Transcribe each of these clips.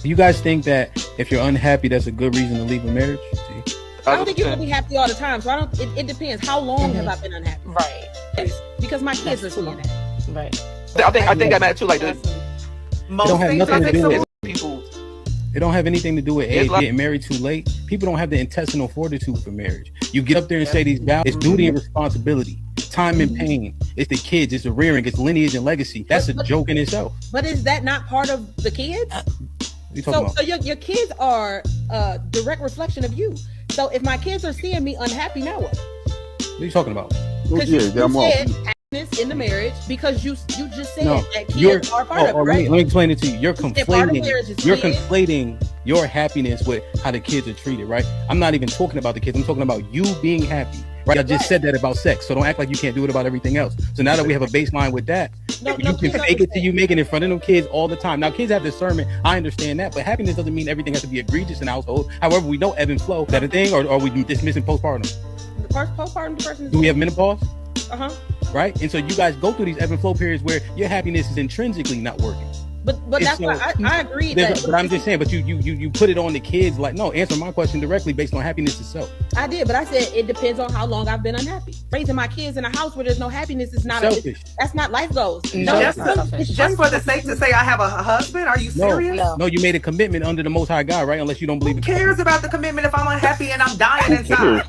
Do you guys think that if you're unhappy, that's a good reason to leave a marriage? See? I don't think you're gonna be happy all the time. So I don't. It depends. How long have I been unhappy? Right. Because my kids are seeing that. Right. I think that matters too. Like most don't have nothing to do with people. It don't have anything to do with getting married too late. People don't have the intestinal fortitude for marriage. You get up there and say these vows. It's duty and responsibility, time and pain. It's the kids. It's the rearing. It's lineage and legacy. That's a joke in itself. But is that not part of the kids? So your kids are a direct reflection of you. So if my kids are seeing me unhappy, now what? What are you talking about? Because you said happiness in the marriage, because you just said that kids are part of it, right? Let me explain it to you. You're conflating your happiness with how the kids are treated, right? I'm not even talking about the kids. I'm talking about you being happy, right? I just said that about sex, so don't act like you can't do it about everything else. So now that we have a baseline with that, you can fake it till you make it in front of them kids all the time. Now, kids have discernment. I understand that, but happiness doesn't mean everything has to be egregious in the household. However, we know ebb and flow. Is that a thing, or are we dismissing postpartum? The postpartum depression. Do we have menopause? Right. And so you guys go through these ebb and flow periods where your happiness is intrinsically not working. But that's why I agree. But I'm just saying, but you put it on the kids. Like, no, answer my question directly based on happiness itself. I did, but I said it depends on how long I've been unhappy. Raising my kids in a house where there's no happiness is not selfish. That's not life goals. Just for the sake to say I have a husband. Are you serious? No, you made a commitment under the Most High God, right? Unless you don't believe. Who cares about the commitment if I'm unhappy and I'm dying inside?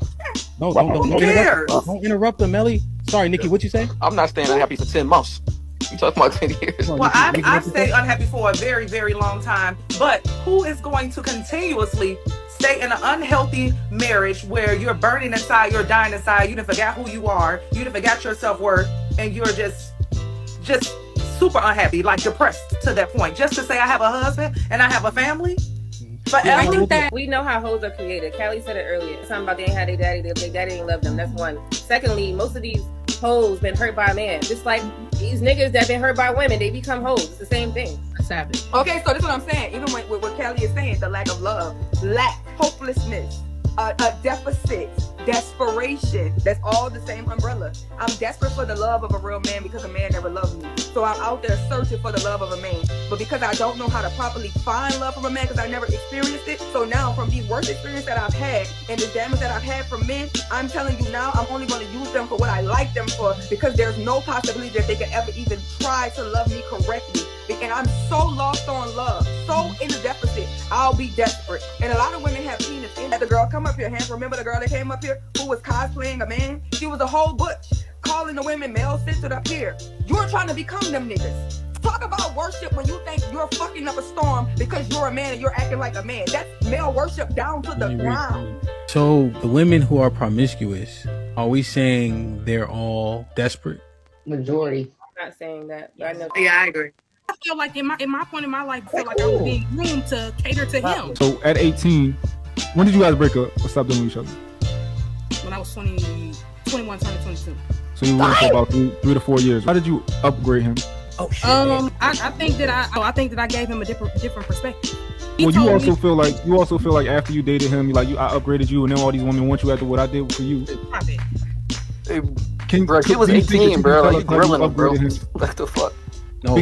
No, don't interrupt them, Melly. Sorry, Nikki, what you say? I'm not staying unhappy for 10 months. You talking about 10 years? Well, I've stayed unhappy for a very, very long time. But who is going to continuously stay in an unhealthy marriage where you're burning inside, you're dying inside, you done forgot who you are, you done forgot your self-worth, and you're just super unhappy, like depressed to that point, just to say I have a husband and I have a family? Forever. I think that we know how hoes are created. Callie said it earlier. Something about they ain't had their daddy, their daddy didn't love them. That's one. Secondly, most of these hoes been hurt by a man. Just like these niggas that been hurt by women, they become hoes. It's the same thing. Savage. Okay, so this is what I'm saying. Even with what Callie is saying, the lack of love, hopelessness, a deficit, desperation. That's all the same umbrella. I'm desperate for the love of a real man because a man never loved me. So I'm out there searching for the love of a man. But because I don't know how to properly find love from a man because I never experienced it. So now from the worst experience that I've had and the damage that I've had from men, I'm telling you now, I'm only going to use them for what I like them for, because there's no possibility that they could ever even try to love me correctly. And I'm so lost on love, so in the deficit, I'll be desperate. And a lot of women have seen this. The girl come up here, remember the girl that came up here who was cosplaying a man? She was a whole butch, calling the women male-centered up here. You're trying to become them niggas. Talk about worship when you think you're fucking up a storm because you're a man and you're acting like a man. That's male worship down to the ground. So the women who are promiscuous, are we saying they're all desperate? Majority. I'm not saying that, but I know. Yeah, I agree. I feel like in my point in my life, I feel like I was being groomed to cater to him. So at 18, when did you guys break up or stop doing each other? When I was 21, turning 22. So you went for about 3 to 4 years. How did you upgrade him? I think that I gave him a different perspective. Well, you also feel like after you dated him, I upgraded you, and then all these women want you after what I did for you. Bro, he was 18, bro. Like, you grilling him, bro. What the fuck? No,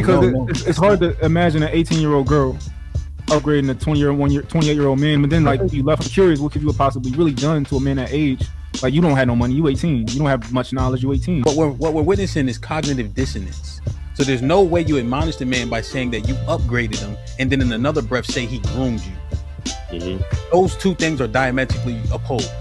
it's hard to imagine an 18-year-old girl upgrading a 28-year-old man, but then you left curious, what could you have possibly really done to a man that age? Like, you don't have no money, you 18, you don't have much knowledge, you 18. But what we're witnessing is cognitive dissonance. So there's no way you admonish the man by saying that you upgraded him and then in another breath say he groomed you. Mm-hmm. Those two things are diametrically opposed,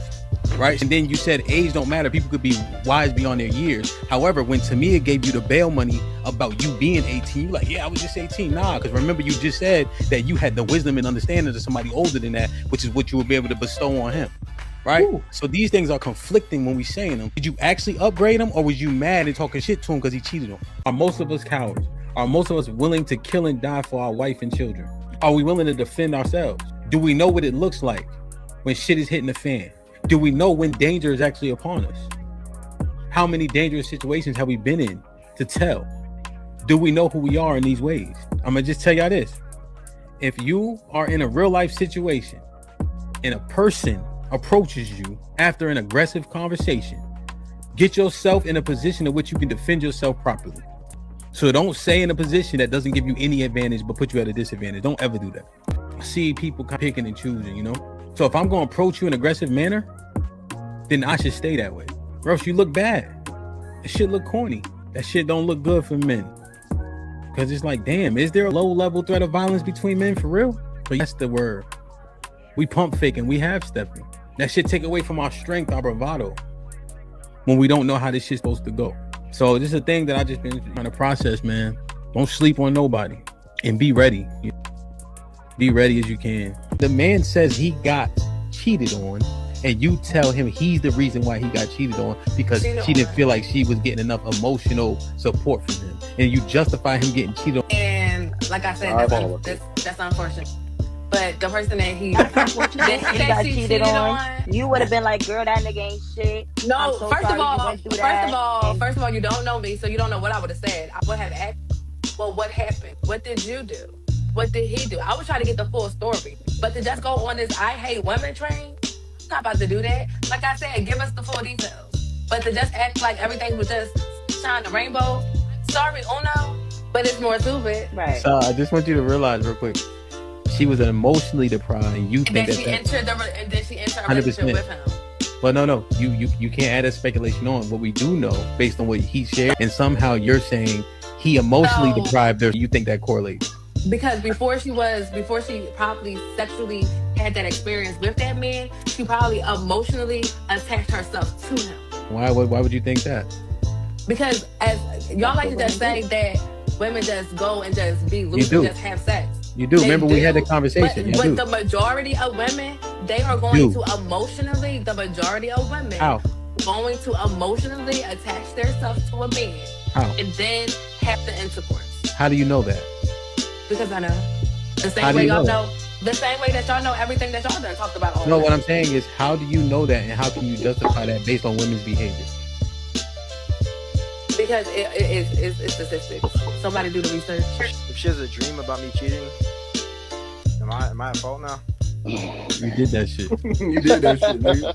right? And then you said age don't matter. People could be wise beyond their years. However, when Tamia gave you the bail money about you being 18, you're like, yeah, I was just 18. Nah, because remember you just said that you had the wisdom and understanding of somebody older than that, which is what you would be able to bestow on him. Right? Ooh. So these things are conflicting when we saying them. Did you actually upgrade him, or was you mad and talking shit to him because he cheated on you? Are most of us cowards? Are most of us willing to kill and die for our wife and children? Are we willing to defend ourselves? Do we know what it looks like when shit is hitting the fan? Do we know when danger is actually upon us? How many dangerous situations have we been in to tell? Do we know who we are in these ways? I'm gonna just tell y'all this. If you are in a real life situation and a person approaches you after an aggressive conversation, get yourself in a position in which you can defend yourself properly. So don't stay in a position that doesn't give you any advantage but put you at a disadvantage. Don't ever do that. see people picking and choosing, you know? So if I'm going to approach you in an aggressive manner, then I should stay that way. Or else you look bad. That shit look corny. That shit don't look good for men. Because it's like, damn, is there a low-level threat of violence between men for real? But that's the word. We pump faking. We half stepping. That shit take away from our strength, our bravado, when we don't know how this shit's supposed to go. So this is a thing that I just been trying to process, man. Don't sleep on nobody. And be ready. Be ready as you can. The man says he got cheated on, and you tell him he's the reason why he got cheated on because she didn't feel like she was getting enough emotional support from him, and you justify him getting cheated on. And like I said, that's unfortunate. But the person that he got cheated on, you would have been like, "Girl, that nigga ain't shit." No, first of all, you don't know me, so you don't know what I would have said. I would have asked, well, what happened? What did you do? What did he do? I would try to get the full story. But to just go on this I hate women train, I'm not about to do that. Like I said, give us the full details. But to just act like everything was just shine the rainbow, sorry, Uno, but it's more to it. Right. So I just want you to realize real quick, she was emotionally deprived, and you think then she entered a relationship with him. But no, you can't add that speculation on. What we do know, based on what he shared, and somehow you're saying he emotionally deprived her. You think that correlates? Because before she probably sexually had that experience with that man, she probably emotionally attached herself to him. Why would you think that? Because as y'all like to just say that women just go and just be loose and just have sex. You do. Remember we had the conversation. But the majority of women, they are going to emotionally, going to emotionally attach themselves to a man. How? And then have the intercourse. How do you know that? Because I know. The same way y'all know. The same way that y'all know everything that y'all done talked about. No, what I'm saying is, how do you know that, and how can you justify that based on women's behavior? Because it's statistics. Somebody do the research. If she has a dream about me cheating, am I at fault now? You did that shit. You did that shit, nigga.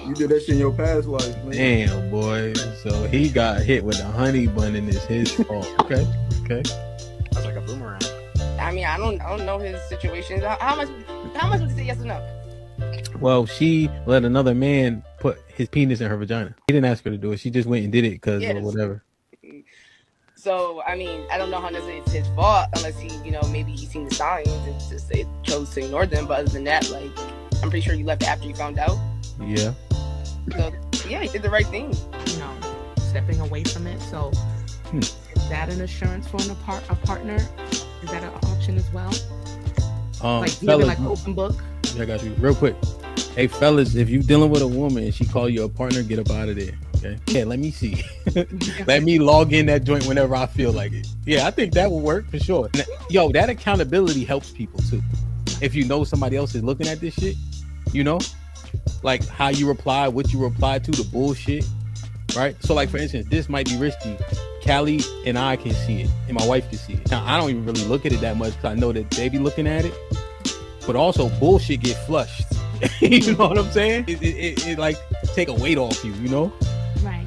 You did that shit in your past life, man. Damn, boy. So he got hit with a honey bun and it's his fault. Okay. That's like a boomerang. I mean, I don't know his situation. How much would you say yes or no? Well, she let another man put his penis in her vagina. He didn't ask her to do it. She just went and did it because or whatever. So, I mean, I don't know how necessarily it's his fault unless he, maybe he's seen the signs and just chose to ignore them. But other than that, like, I'm pretty sure you left after you found out. Yeah. So, yeah, he did the right thing. Stepping away from it. So, is that an assurance for a partner? Is that an option as well? Like, you like open book? Yeah, I got you. Real quick. Hey, fellas, if you dealing with a woman and she call you a partner, get up out of there. Okay. Yeah, let me see. Let me log in that joint whenever I feel like it. Yeah, I think that will work for sure. Yo, that accountability helps people too. If you know somebody else is looking at this shit, like how you reply, what you reply to, the bullshit, right? So like, for instance, this might be risky. Callie and I can see it, and my wife can see it. Now, I don't even really look at it that much because I know that they be looking at it. But also, bullshit get flushed. You know what I'm saying? It like take a weight off you,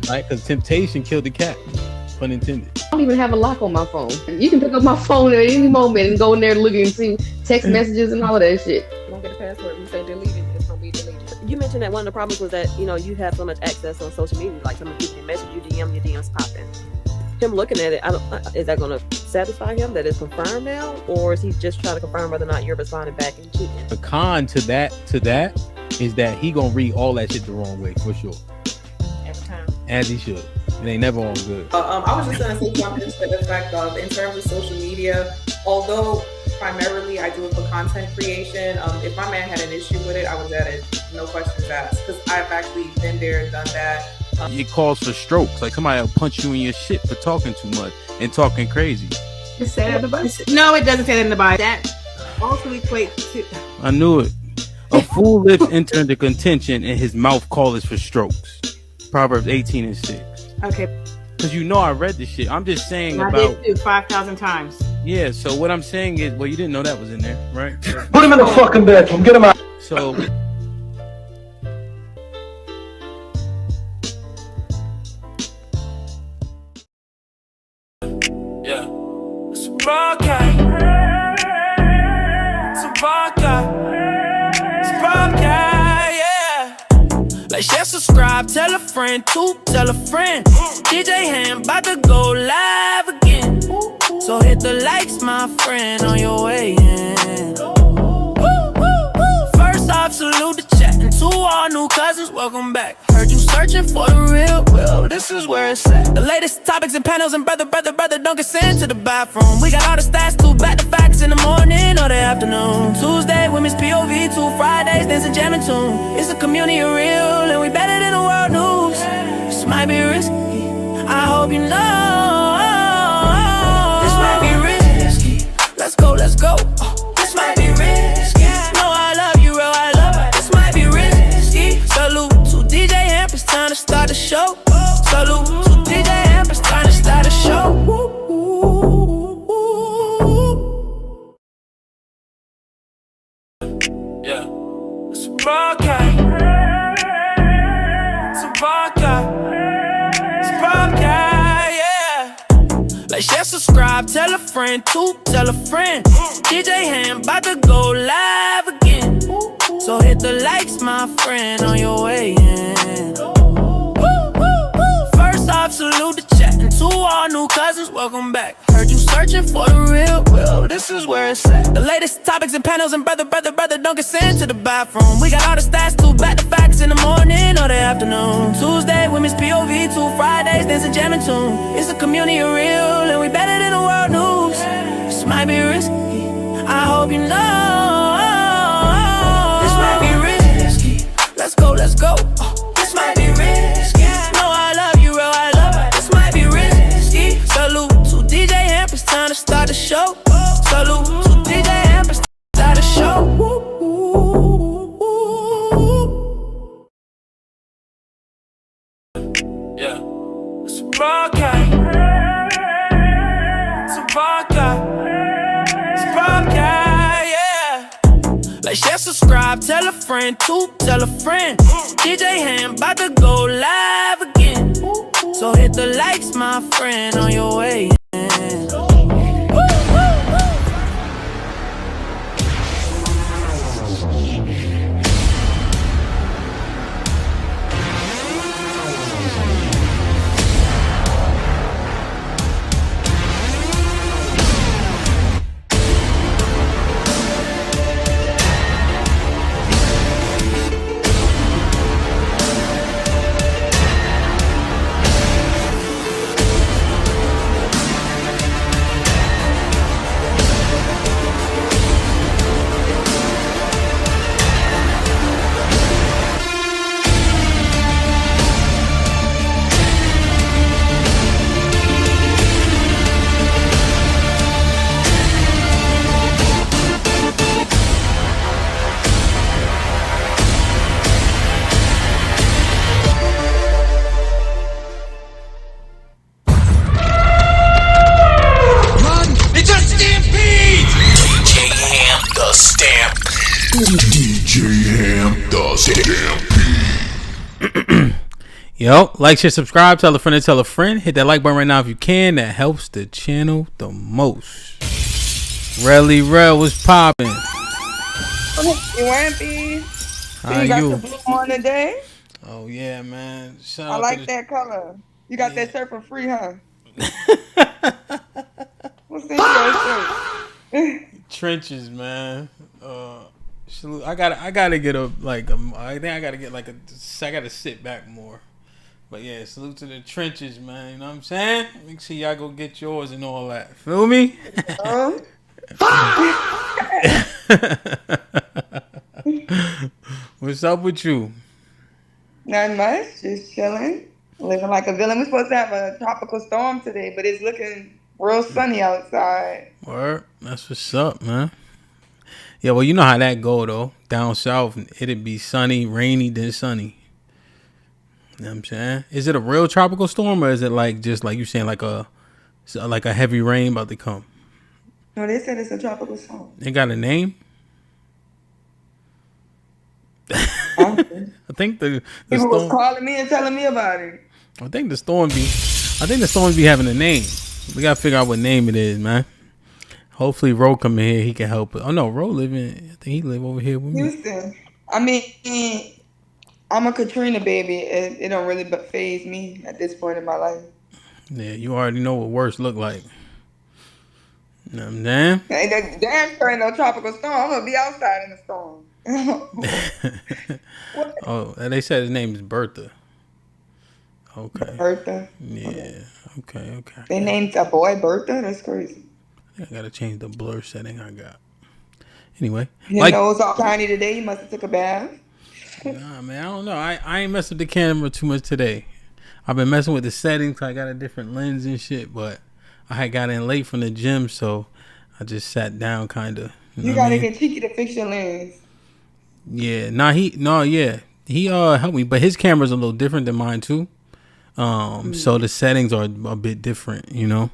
Right? Because temptation killed the cat. Pun intended. I don't even have a lock on my phone. You can pick up my phone at any moment and go in there and look and see text messages and all of that shit. Don't get a password. We say delete it. It's gonna be deleted. You mentioned that one of the problems was that you have so much access on social media. Like some of the people can message you, DM, your DMs popping. Him looking at it, is that going to satisfy him that it's confirmed now, or is he just trying to confirm whether or not you're responding back and cheating? The con to that is that he gonna read all that shit the wrong way for sure. Every time. As he should. It ain't never all good. I was just going to say something to the effect of, in terms of social media, although primarily I do it for content creation, if my man had an issue with it, I was at it, no questions asked, because I've actually been there, done that. It calls for strokes. Like somebody will punch you in your shit for talking too much and talking crazy. It said in the Bible. No, it doesn't say that in the Bible. That also equates to. I knew it. A fool lips enter into contention and his mouth calleth for strokes. Proverbs 18:6. Okay. Because I read this shit. I'm just saying I did too 5,000 times. Yeah, so what I'm saying is, you didn't know that was in there, right? Put him in the fucking bedroom. Get him out. So. Broadcast. subscribe, tell a friend to tell a friend. DJ Ham about to go live again. So hit the likes, my friend, on your way in. First off, salute the chat. And to all new cousins, welcome back. Heard you searching for the real, well, this is where it's at. The latest topics and panels and brother, don't get sent to the bathroom. We got all the stats to back the facts in the morning or the afternoon. Tuesday, women's POV, 2 Fridays, dancing jamming tune. It's a community of real, and we better than the world news. This might be risky, I hope you know. This might be risky, let's go, let's go. This might be risky, no, I love you, real, I love it. This might be risky. Salute to DJ Hamp, it's time to start the show. Salute to DJ Hamp, it's time to start the show. Yeah, it's a podcast. It's a podcast. It's a podcast, yeah. Like, share, subscribe, tell a friend to tell a friend. DJ Ham about to go live again. So hit the likes, my friend, on your way in. First off, salute the chat. And to all new cousins, welcome back. Heard you searching for the real, well, this is where it's at. The latest topics and panels and brother, don't get sent to the bathroom. We got all the stats to back the facts in the morning or the afternoon. Tuesday, women's POV, 2 Fridays, dancing jamming tune. It's a community of real, and we better than the world news. This might be risky, I hope you know. This might be risky, let's go, let's go. This might be risky, no, I love you, real, I love it. This might be risky. Salute to DJ Hamp, it's time to start the show. Salute to DJ Hamp, it's time to start the show. Yeah, it's a podcast. It's a podcast. It's a podcast, yeah. Like, share, subscribe, tell a friend to tell a friend. DJ Ham about to go live again. So hit the likes, my friend, on your way in. Yo, like, share, subscribe, tell a friend to tell a friend. Hit that like button right now if you can. That helps the channel the most. Relly Rel, what's popping? You Wampy? How you got you? your blue on today? Oh yeah, man. I like that color. You got that shirt for free, huh? What's in your shirt? Trenches, man. I gotta get I think I gotta get I gotta sit back more. But yeah, salute to the trenches, man. You know what I'm saying? Make sure y'all go get yours and all that. Feel me? What's up with you? Not much. Just chilling. Living like a villain. We're supposed to have a tropical storm today, but it's looking real sunny outside. Word. That's what's up, man. Yeah, well, you know how that go, though. Down south, it'd be sunny, rainy, then sunny. You know what I'm saying? Is it a real tropical storm, or is it just like you saying, like a heavy rain about to come? No, they said it's a tropical storm. They got a name? I think the people storm was calling me and telling me about it. I think the storm be having a name. We gotta figure out what name it is, man. Hopefully Ro come in here, he can help us. Oh no, Ro I think he live over here with me. Houston. I mean, I'm a Katrina baby. It don't really faze me at this point in my life. Yeah, you already know what worse look like. You know what I'm saying? Ain't that damn sure ain't no tropical storm. I'm gonna be outside in the storm. Oh, they said his name is Bertha. Okay. Bertha? Yeah. Okay. They named a boy Bertha? That's crazy. I gotta change the blur setting I got. Anyway. Your nose all tiny today. You must have took a bath. Nah, man, I don't know. I ain't messing with the camera too much today. I've been messing with the settings. I got a different lens and shit, but I had got in late from the gym, so I just sat down kind of. You gotta get cheeky to fix your lens. Yeah. He helped me, but his camera's a little different than mine too. So the settings are a bit different, you know.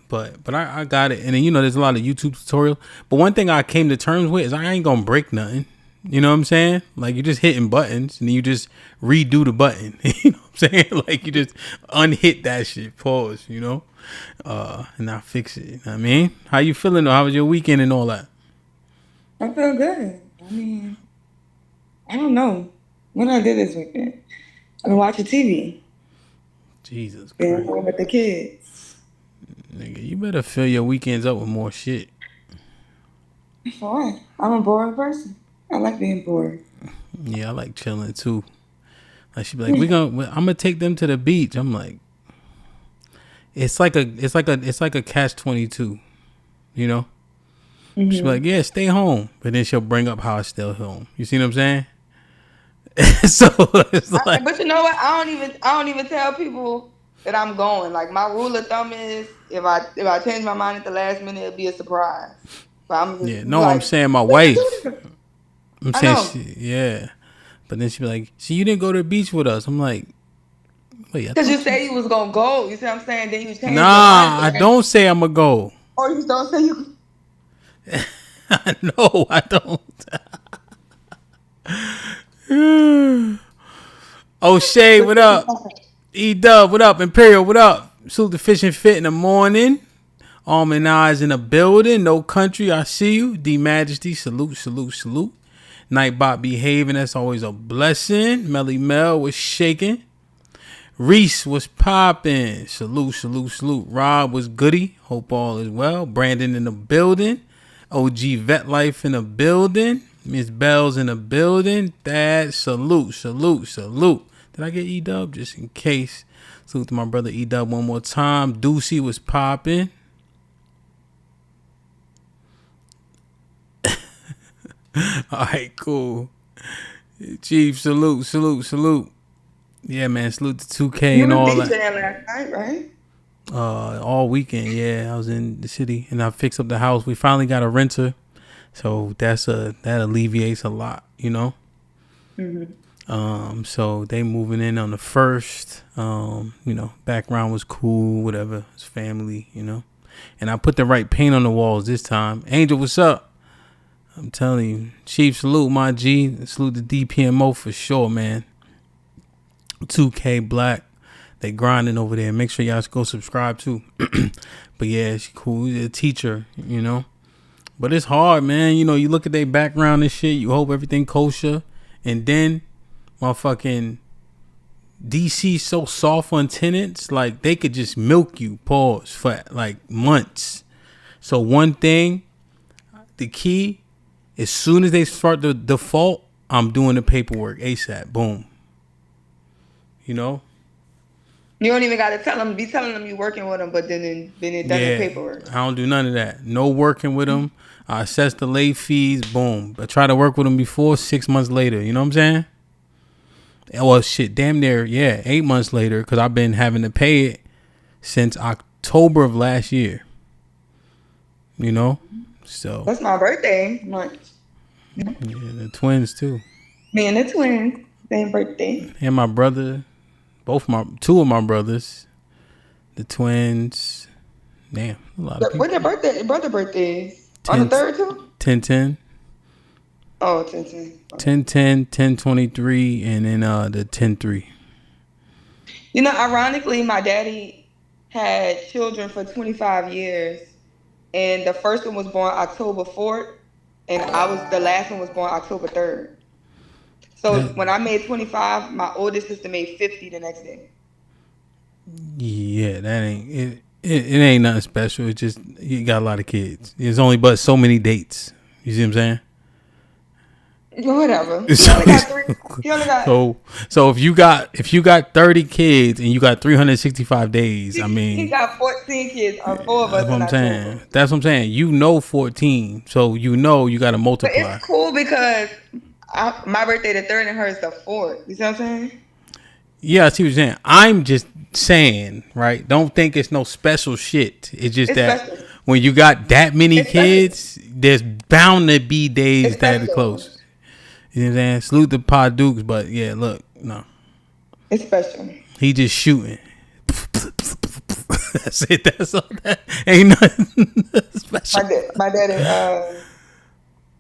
But I got it, and then there's a lot of YouTube tutorial. But one thing I came to terms with is I ain't gonna break nothing. You know what I'm saying? Like, you're just hitting buttons, and then you just redo the button. You know what I'm saying? Like, you just unhit that shit, pause, and I fix it. You know what I mean? How you feeling though? How was your weekend and all that? I feel good. I mean, I don't know what I did this weekend. I've been watching TV. Jesus Christ. Been playing with the kids. Nigga, you better fill your weekends up with more shit. For what? I'm a boring person. I like being bored. Yeah, I like chilling too. Like, she be like, I'm gonna take them to the beach. I'm like, it's like a catch-22, you know? Mm-hmm. She'll be like, yeah, stay home. But then she'll bring up how I stay home. You see what I'm saying? So it's like, but you know what? I don't even tell people that I'm going. Like, my rule of thumb is if I change my mind at the last minute, it'll be a surprise. But I'm saying my wife. I'm saying yeah. But then she be like, see, you didn't go to the beach with us. I'm like, wait. Because you said you was going to go. You see what I'm saying? Then you changed your mind. I don't say I'm going to go. Or you don't say you... No, I don't. Oh, Shay, what up? E-Dub, what up? Imperial, what up? Salute the Fish and Fit in the morning. Almond Eyes in the building. No Country, I see you. D Majesty, salute. Nightbot behaving, that's always a blessing. Melly Mel was shaking. Reese was popping. Salute. Rob was goody. Hope all is well. Brandon in the building. OG Vet Life in the building. Miss Bell's in the building. Dad, salute. Did I get E-Dub? Just in case. Salute to my brother E-Dub one more time. Deucey was popping. Alright, cool. Chief, salute. Yeah, man, salute to 2K and all that. You were last night, right? All weekend, yeah. I was in the city and I fixed up the house. We finally got a renter, so that alleviates a lot, you know. Mm-hmm. So they moving in on the 1st. Background was cool, whatever. It's family, And I put the right paint on the walls this time. Angel, what's up? I'm telling you, Chief, salute my G. Salute the DPMO for sure, man. 2K Black. They grinding over there. Make sure y'all go subscribe too. But yeah, she's cool. She's a teacher, But it's hard, man. You look at their background and shit. You hope everything kosher. And then, motherfucking DC so soft on tenants. Like, they could just milk you, pause, for like months. So one thing, the key, as soon as they start the default, I'm doing the paperwork ASAP. Boom. You don't even got to tell them. Be telling them you working with them, but then it done the paperwork. I don't do none of that. No working with them. I assess the late fees. Boom. I try to work with them before 6 months later. You know what I'm saying? Well, shit, damn near, 8 months later, because I've been having to pay it since October of last year. So that's my birthday month. Yeah, the twins too. Me and the twins, same birthday. And my brother, two of my brothers, the twins. Damn, a lot of people. What's your brother birthday? On the 3rd too? 10-10. Oh, 10-10. 10-10, 10-23, and then the 10-3. Ironically, my daddy had children for 25 years. And the first one was born October 4th, and the last one was born October 3rd. So when I made 25, my oldest sister made 50 the next day. Yeah, that ain't it. It ain't nothing special. It's just you got a lot of kids. There's only but so many dates. You see what I'm saying? Whatever. He only got 3. He only got. So if you got 30 kids and you got 365 days, I mean, he got 14 kids. 4 of us. That's what I'm saying. That's what I'm saying. You know 14, so you know you got to multiply. But it's cool because my birthday the 3rd and hers the 4th. You see what I'm saying? Yeah, I see what you're saying. I'm just saying, right? Don't think it's no special shit. It's just that special. When you got that many kids, there's bound to be days that are close. You know what I'm saying? Salute the Pod Dukes, but yeah, look, no. It's special. He just shooting. That's it. That's all that. Ain't nothing special. My daddy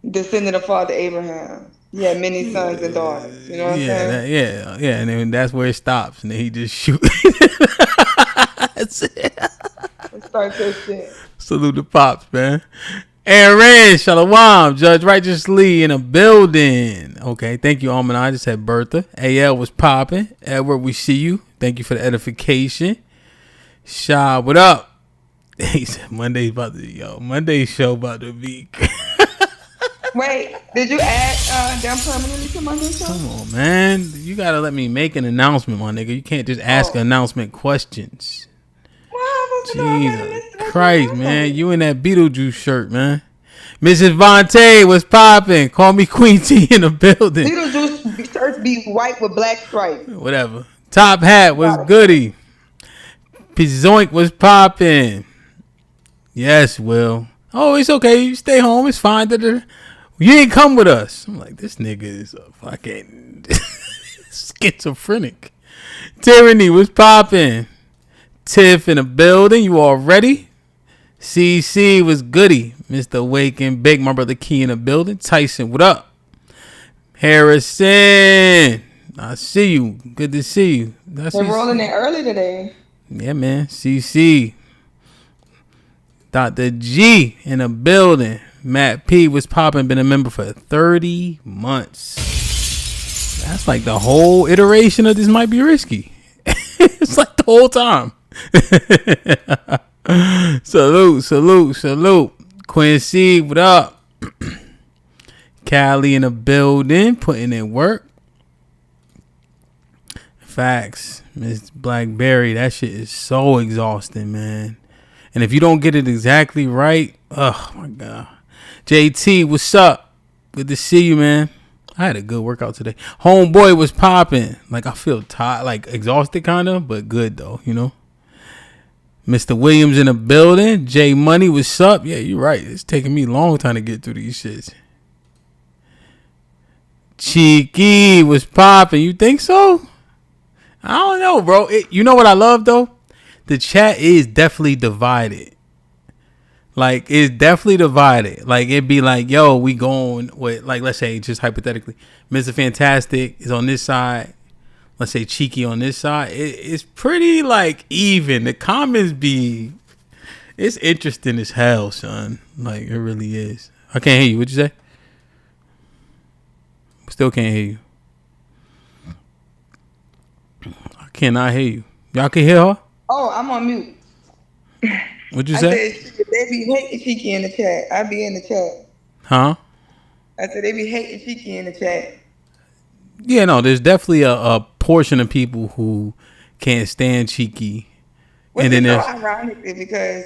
descended of Father Abraham. He had many sons and daughters. You know what I'm saying? Yeah. And then that's where it stops. And then he just shoot. That's it. Let's start this shit. Salute the Pops, man. Aaron, Shalom, Judge Righteously in a building. Okay, thank you, Alman. I just had Bertha. AL was popping. Edward, we see you. Thank you for the edification. Shah, what up? He said Monday's show about to be. Wait, did you add them permanently to Monday's show? Come on, man. You gotta let me make an announcement, my nigga. You can't just ask announcement questions. Jesus Christ, man. You in that Beetlejuice shirt, man. Mrs. Vontae was popping. Call me Queen T in the building. Beetlejuice shirts be white with black stripes. Whatever. Top Hat was goody. Pizoink was popping. Yes, Will. Oh, it's okay. You stay home. It's fine. You ain't come with us. I'm like, this nigga is a fucking schizophrenic. Tyranny was popping. Tiff in the building. You all ready? CC was goody. Mr. Wake and Bake, my brother Key in the building. Tyson, what up? Harrison, I see you. Good to see you. They're rolling in early today. Yeah, man. CC. Dr. G in the building. Matt P was popping. Been a member for 30 months. That's like the whole iteration of This Might Be Risky. It's like the whole time. Salute. Quincy, what up? Callie in the building, putting in work. Facts. Miss Blackberry, that shit is so exhausting, man. And if you don't get it exactly right, oh my God. JT, what's up? Good to see you, man. I had a good workout today. Homeboy was popping. Like, I feel tired, like exhausted kind of, but good though, you know. Mr. Williams in the building. J Money, what's up? Yeah, you're right. It's taking me a long time to get through these shits. Cheeky was popping. You think so? I don't know, bro. You know what I love though? The chat is definitely divided. Like, it's definitely divided. Like, it'd be like, yo, we going with, like, let's say, just hypothetically, Mr. Fantastic is on this side. Let's say Cheeky on this side. It's pretty, like, even. The comments it's interesting as hell, son. Like, it really is. I can't hear you. What'd you say? Still can't hear you. I cannot hear you. Y'all can hear her? Oh, I'm on mute. What'd you say? I said, they be hating Cheeky in the chat. I be in the chat. Huh? I said, they be hating Cheeky in the chat. Yeah, no, there's definitely a portion of people who can't stand Cheeky. Which is so ironically because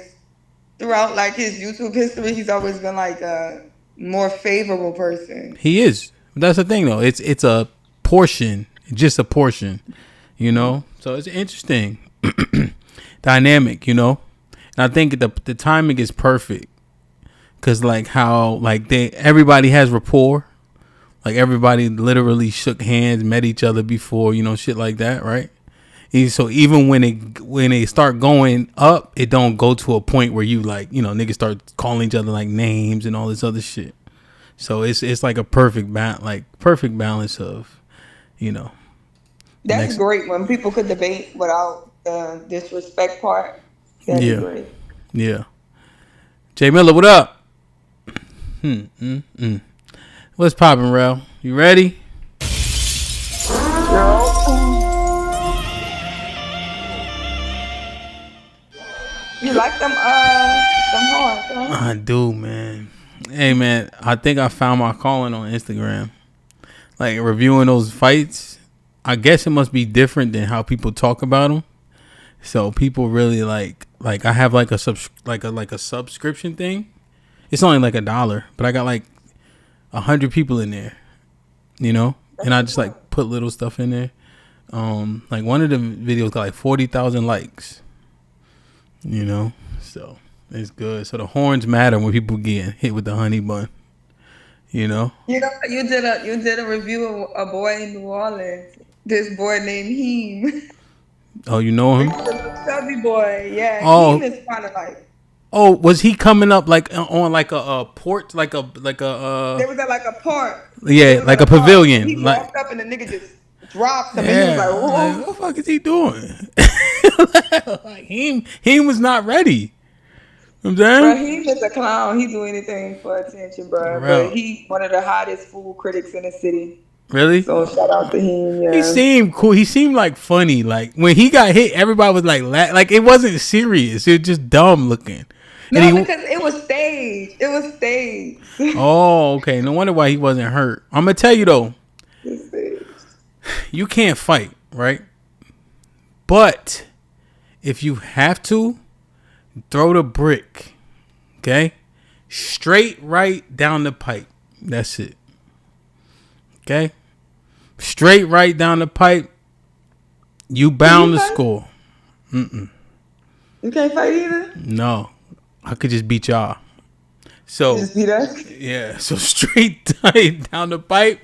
throughout, like, his YouTube history, he's always been, like, a more favorable person. He is. That's the thing, though. It's a portion, just a portion, you know? So it's interesting dynamic, you know? And I think the timing is perfect because, like, how, like, everybody has rapport. Like, everybody literally shook hands, met each other before, you know, shit like that, right? And so even when they start going up, it don't go to a point where you, like, you know, niggas start calling each other like names and all this other shit. So it's like a perfect balance of, you know. That's great when people could debate without the disrespect part. That'd be great. Yeah. Jay Miller, what up? What's poppin', Rel? You ready? You like them horns, huh? I do, man. Hey, man, I think I found my calling on Instagram. Like, reviewing those fights. I guess it must be different than how people talk about them. So people really like I have like a subscription thing. It's only like $1, but I got like 100 people in there, you know, and I just like put little stuff in there. Like one of the videos got like 40,000 likes, you know, so it's good. So the horns matter when people get hit with the honey bun, you know. You know, you did a review of a boy in New Orleans. This boy named Heem. Oh, you know him? Chubby boy, yeah. Oh. Heem is kind of like. Oh, was he coming up like on like a porch, like a They was at like a park. Yeah, like a pavilion. He like, walked up and the nigga just dropped him. Yeah, and he was like, "Whoa, like, what the fuck is he doing?" Like he was not ready. You know what I'm bro, saying? he's just a clown. He do anything for attention, bro. Bro. But he one of the hottest food critics in the city. Really? So shout out to him. Yeah. He seemed cool. He seemed like funny. Like when he got hit, everybody was like it wasn't serious. It was just dumb looking. No, because it was staged. It was staged. Oh, okay. No wonder why he wasn't hurt. I'm gonna tell you though, you can't fight, right? But if you have to, throw the brick, okay? Straight right down the pipe. That's it. Okay? Straight right down the pipe. You bound to score. You can't fight either? No. I could just beat y'all. So just beat us? Yeah. So straight tight down the pipe.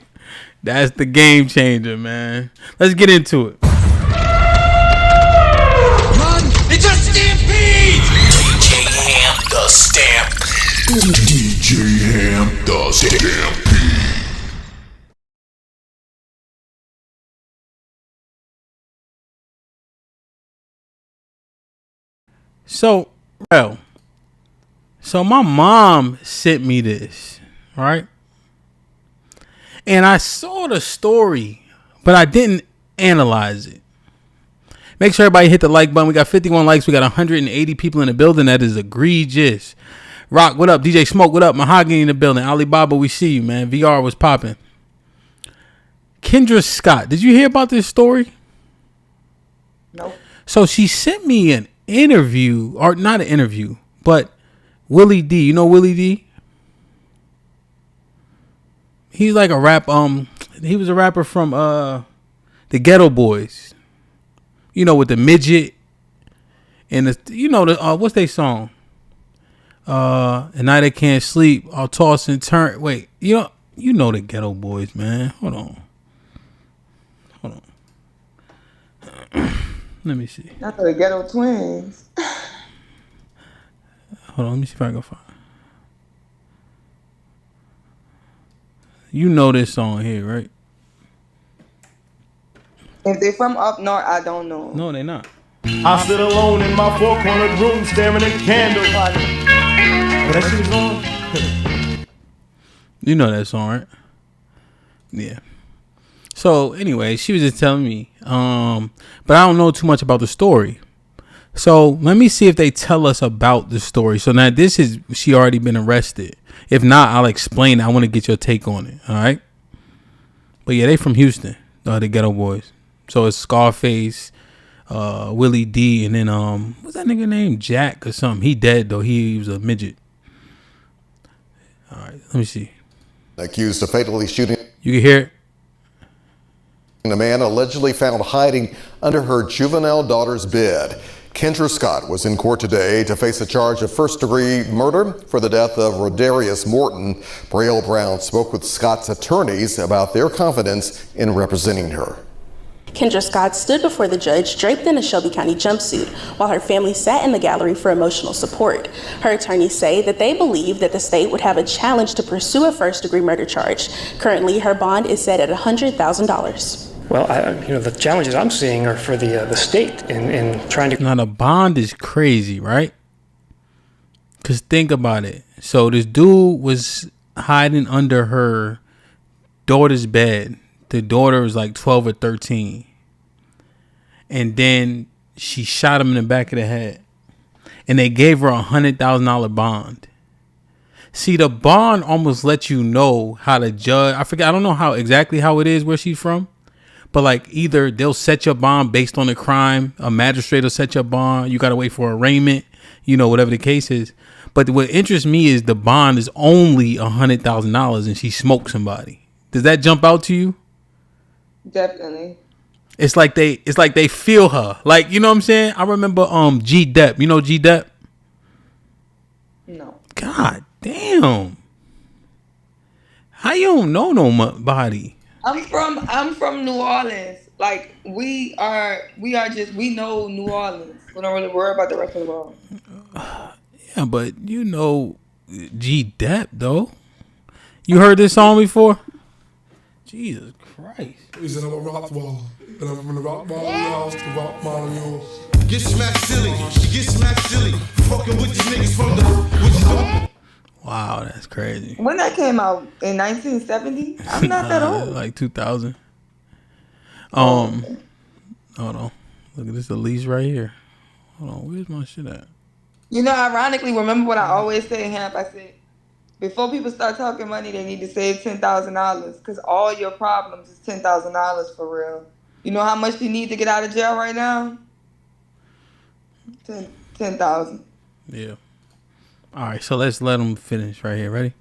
That's the game changer, man. Let's get into it. Run! It's a stampede! DJ Ham the Stampede. DJ Ham the Stampede. So my mom sent me this, right? And I saw the story, but I didn't analyze it. Make sure everybody hit the like button. We got 51 likes. We got 180 people in the building. That is egregious. Rock, what up? DJ Smoke, what up? Mahogany in the building. Alibaba, we see you, man. VR was popping. Kendra Scott, did you hear about this story? Nope. So she sent me an interview, or not an interview, but Willie D. You know Willie D? He's like a rap. He was a rapper from the Ghetto Boys. You know, with the midget and the what's they song? At night I can't sleep. I'll toss and turn. Wait, you know the Ghetto Boys, man. Hold on. Let me see. Not the Ghetto Twins. Hold on, let me see if I can find. You know this song here, right? If they're from up north, I don't know. No, they're not. I sit alone in my four-cornered room staring at candles. Oh, that shit is on? You know that song, right? Yeah. So anyway, she was just telling me, but I don't know too much about the story. So let me see if they tell us about the story. So now she already been arrested. If not, I'll explain. I want to get your take on it. All right. But yeah, they from Houston, the Ghetto Boys. So it's Scarface, Willie D, and then what's that nigga name? Jack or something. He dead though. He was a midget. All right, let me see. Accused of fatally shooting. You can hear it. A man allegedly found hiding under her juvenile daughter's bed. Kendra Scott was in court today to face a charge of first-degree murder for the death of Rodarius Morton. Braille Brown spoke with Scott's attorneys about their confidence in representing her. Kendra Scott stood before the judge draped in a Shelby County jumpsuit while her family sat in the gallery for emotional support. Her attorneys say that they believe that the state would have a challenge to pursue a first-degree murder charge. Currently, her bond is set at $100,000. Well, the challenges I'm seeing are for the state in trying to. Now the bond is crazy, right? Cause think about it. So this dude was hiding under her daughter's bed. The daughter was like 12 or 13, and then she shot him in the back of the head. and they gave her $100,000 bond. See, the bond almost lets you know how to judge. I don't know how exactly how it is where she's from, but like either they'll set your bond based on the crime, a magistrate will set your bond, you got to wait for arraignment, whatever the case is. But what interests me is the bond is only $100,000 and she smoked somebody. Does that jump out to you? Definitely. It's like they feel her. Like, you know what I'm saying? I remember G Depp. You know G Depp? No. God damn. How you don't know nobody? I'm from New Orleans. Like we know New Orleans. We don't really worry about the rest of the world. Yeah, but G Depp though. You heard this song before? Jesus Christ. He's in a rock wall. And I'm from the rock wall of yours, the rock wall of yours. Get smacked silly. She get smacked silly. Fucking with these niggas from the Wow, that's crazy. When that came out in 1970, I'm not that old. Like 2000. Hold on. Look at this Elise right here. Hold on, where's my shit at? Ironically, remember what I always say, Hamp? I said, before people start talking money, they need to save $10,000 because all your problems is $10,000 for real. You know how much you need to get out of jail right now? 10,000. Yeah. All right, so let's let them finish right here. Ready?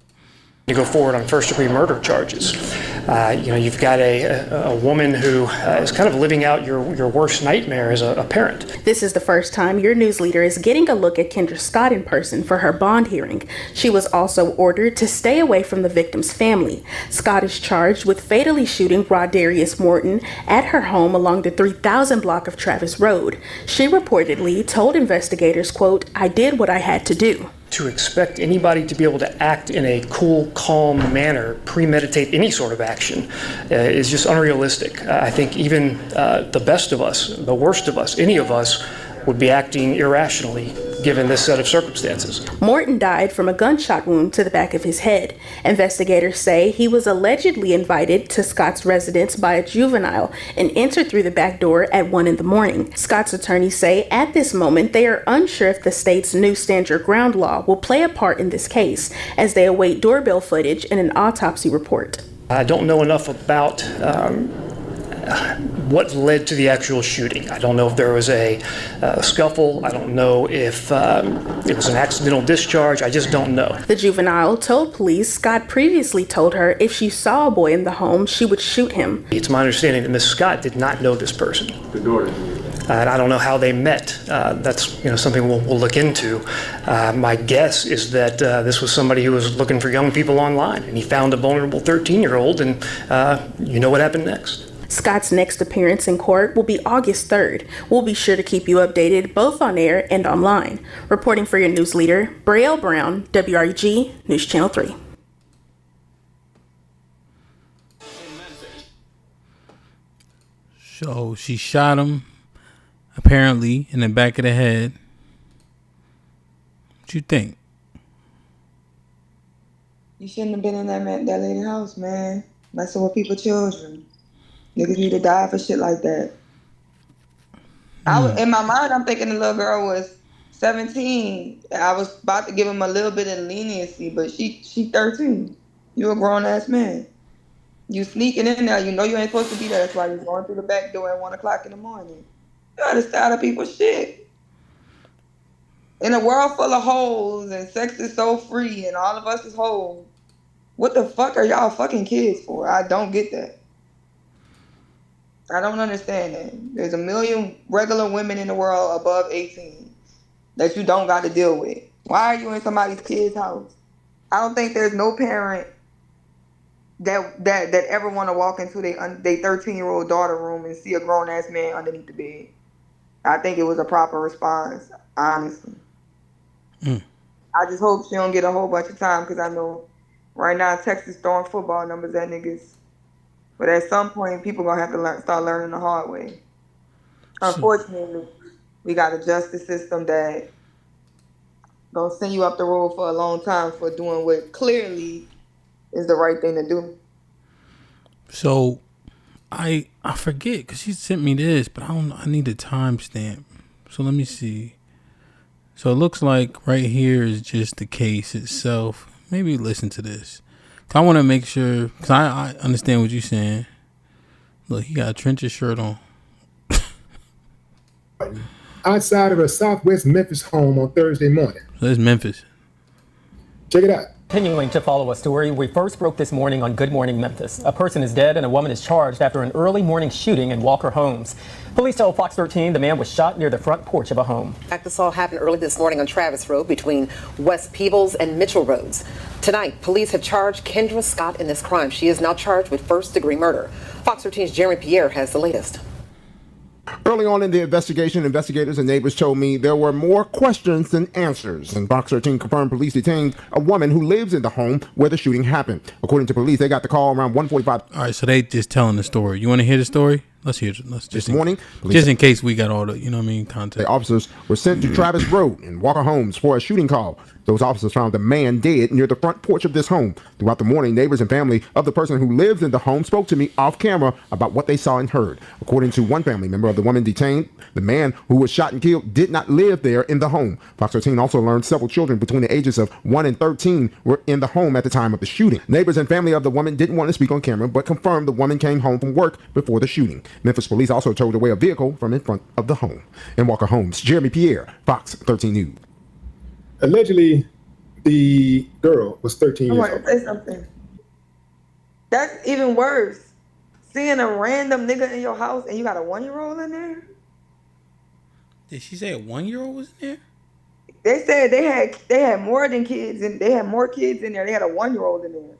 To go forward on first-degree murder charges. You've got a woman who is kind of living out your worst nightmare as a parent. This is the first time your news leader is getting a look at Kendra Scott in person for her bond hearing. She was also ordered to stay away from the victim's family. Scott is charged with fatally shooting Rodarius Morton at her home along the 3000 block of Travis Road. She reportedly told investigators, quote, "I did what I had to do." To expect anybody to be able to act in a cool, calm manner, premeditate any sort of action, is just unrealistic. I think even the best of us, the worst of us, any of us, would be acting irrationally given this set of circumstances. Morton died from a gunshot wound to the back of his head. Investigators say he was allegedly invited to Scott's residence by a juvenile and entered through the back door at 1 a.m. Scott's attorneys say at this moment they are unsure if the state's new stand your ground law will play a part in this case as they await doorbell footage and an autopsy report. I don't know enough about what led to the actual shooting. I don't know if there was a scuffle. I don't know if it was an accidental discharge. I just don't know. The juvenile told police Scott previously told her if she saw a boy in the home, she would shoot him. It's my understanding that Ms. Scott did not know this person. The daughter. And I don't know how they met. That's something we'll look into. My guess is that this was somebody who was looking for young people online, and he found a vulnerable 13-year-old, and you know what happened next. Scott's next appearance in court will be August 3rd. We'll be sure to keep you updated both on air and online. Reporting for your news leader, Braille Brown, WREG News Channel 3. So she shot him, apparently, in the back of the head. What you think? You shouldn't have been in that lady's house, man. Messing with people's children. Niggas need to die for shit like that. In my mind, I'm thinking the little girl was 17. I was about to give him a little bit of leniency, but she 13. You a grown ass man. You sneaking in there. You know you ain't supposed to be there. That's why you're going through the back door at 1 o'clock in the morning. You gotta stay out of people's shit. In a world full of hoes and sex is so free and all of us is hoes, what the fuck are y'all fucking kids for? I don't get that. I don't understand that. There's a million regular women in the world above 18 that you don't got to deal with. Why are you in somebody's kid's house? I don't think there's no parent that ever want to walk into their 13-year-old daughter room and see a grown-ass man underneath the bed. I think it was a proper response, honestly. I just hope she don't get a whole bunch of time because I know right now Texas throwing football numbers at niggas. But at some point, people gonna have to start learning the hard way. Unfortunately, we got a justice system that gonna send you up the road for a long time for doing what clearly is the right thing to do. So, I forget because she sent me this, but I need a timestamp. So let me see. So it looks like right here is just the case itself. Maybe listen to this. I want to make sure, because I understand what you're saying. Look, he got a Trench's shirt on. Outside of a Southwest Memphis home on Thursday morning. So that's Memphis. Check it out. Continuing to follow a story we first broke this morning on Good Morning Memphis. A person is dead and a woman is charged after an early morning shooting in Walker Homes. Police told Fox 13 the man was shot near the front porch of a home. This all happened early this morning on Travis Road between West Peebles and Mitchell Roads. Tonight, police have charged Kendra Scott in this crime. She is now charged with first-degree murder. Fox 13's Jeremy Pierre has the latest. Early on in the investigation, investigators and neighbors told me there were more questions than answers. And Fox 13 confirmed police detained a woman who lives in the home where the shooting happened. According to police, they got the call around 1:45. All right, so they just telling the story. You want to hear the story? Let's hear it. Let's just this morning, just in case we got all the, context. The officers were sent to Travis Road in Walker Homes for a shooting call. Those officers found the man dead near the front porch of this home. Throughout the morning, neighbors and family of the person who lives in the home spoke to me off camera about what they saw and heard. According to one family member of the woman detained, the man who was shot and killed did not live there in the home. Fox 13 also learned several children between the ages of 1 and 13 were in the home at the time of the shooting. Neighbors and family of the woman didn't want to speak on camera, but confirmed the woman came home from work before the shooting. Memphis police also towed away a vehicle from in front of the home. In Walker Homes, Jeremy Pierre, Fox 13 News. Allegedly, the girl was 13 years old. I want to say something. That's even worse. Seeing a random nigga in your house and you got a 1-year-old in there? Did she say a 1-year-old was in there? They said they had more than kids and they had more kids in there. They had a 1-year-old in there.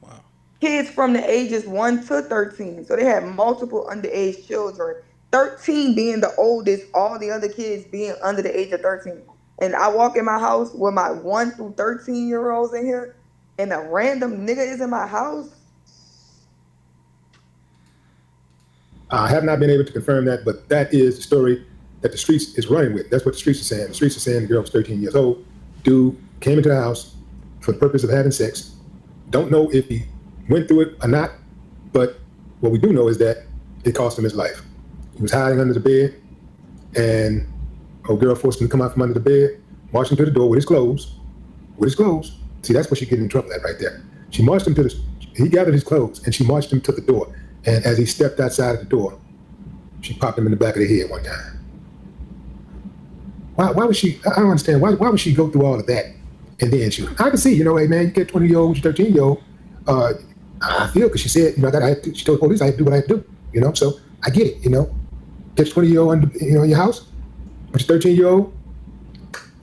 Wow. Kids from the ages 1 to 13. So they had multiple underage children. 13 being the oldest, all the other kids being under the age of 13. And I walk in my house with my 1 through 13-year-olds in here, and a random nigga is in my house. I have not been able to confirm that, but that is the story that the streets is running with. That's what the streets are saying. The streets are saying the girl was 13 years old. Dude came into the house for the purpose of having sex. Don't know if he went through it or not, but what we do know is that it cost him his life. He was hiding under the bed, and old girl forced him to come out from under the bed, marched him to the door with his clothes. See, that's what she getting in trouble at right there. She marched him he gathered his clothes, and she marched him to the door. And as he stepped outside of the door, she popped him in the back of the head one time. Why would she, I don't understand, why would she go through all of that and then shoot? I can see, hey man, you get 20-year-old, 13-year-old, I feel, because she said, she told the police I had to do what I had to do, so I get it, get 20-year-old, in your house, but your 13-year-old,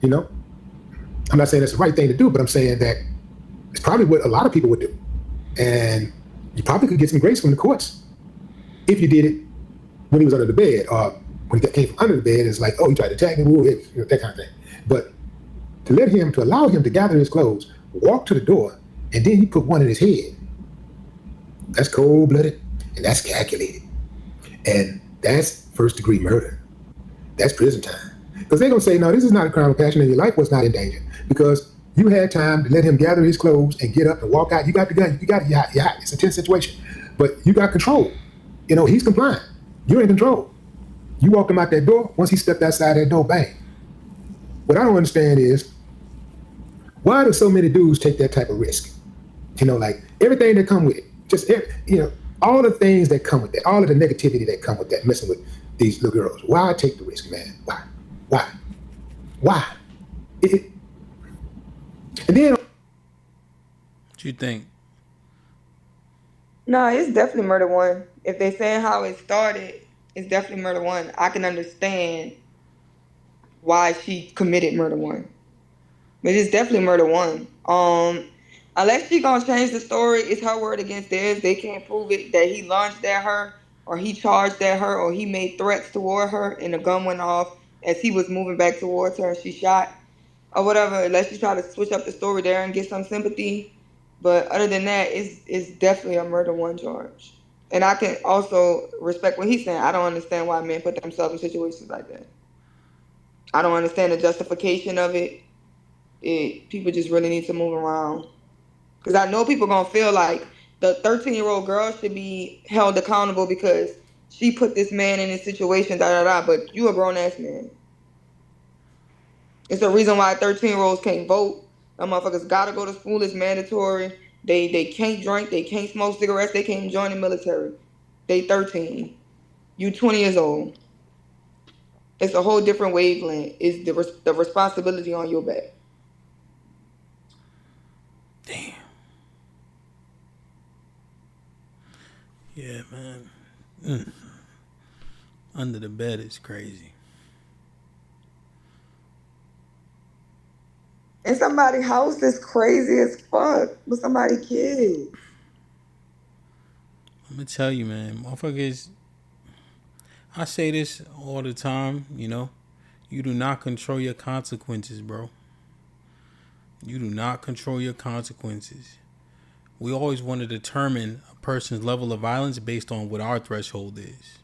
I'm not saying that's the right thing to do, but I'm saying that it's probably what a lot of people would do. And you probably could get some grace from the courts if you did it when he was under the bed, or when he came from under the bed. It's like, oh, he tried to attack me, that kind of thing. But to allow him to gather his clothes, walk to the door, and then he put one in his head, that's cold-blooded, and that's calculated. And that's first-degree murder. That's prison time. Because they're going to say, no, this is not a crime of passion, and your life was not in danger. Because you had time to let him gather his clothes and get up and walk out. You got the gun. You got it. You're hot. It's a tense situation. But you got control. He's compliant. You're in control. You walked him out that door. Once he stepped outside that door, bang. What I don't understand is, why do so many dudes take that type of risk? Like everything that come with it. Just, all the things that come with that. All of the negativity that come with that, messing with these little girls. Why take the risk, man? Why? And then, what you think? No, it's definitely murder one. If they saying how it started, it's definitely murder one. I can understand why she committed murder one, but it's definitely murder one. Unless she gonna change the story, it's her word against theirs. They can't prove it that he launched at her, or he charged at her, or he made threats toward her, and the gun went off as he was moving back towards her and she shot, or whatever. Unless you try to switch up the story there and get some sympathy. But other than that, it's definitely a murder one charge. And I can also respect what he's saying. I don't understand why men put themselves in situations like that. I don't understand the justification of it. People just really need to move around. Because I know people going to feel like the 13-year-old girl should be held accountable because she put this man in this situation, but you a grown-ass man. It's the reason why 13-year-olds can't vote. Them motherfuckers gotta go to school. It's mandatory. They can't drink. They can't smoke cigarettes. They can't join the military. They 13. You 20 years old. It's a whole different wavelength. It's the responsibility on your back. Yeah, man. Under the bed is crazy. And somebody's house is crazy as fuck with somebody's kid. I'm gonna tell you, man, motherfuckers. I say this all the time, you know. You do not control your consequences, bro. You do not control your consequences. We always want to determine a person's level of violence based on what our threshold is.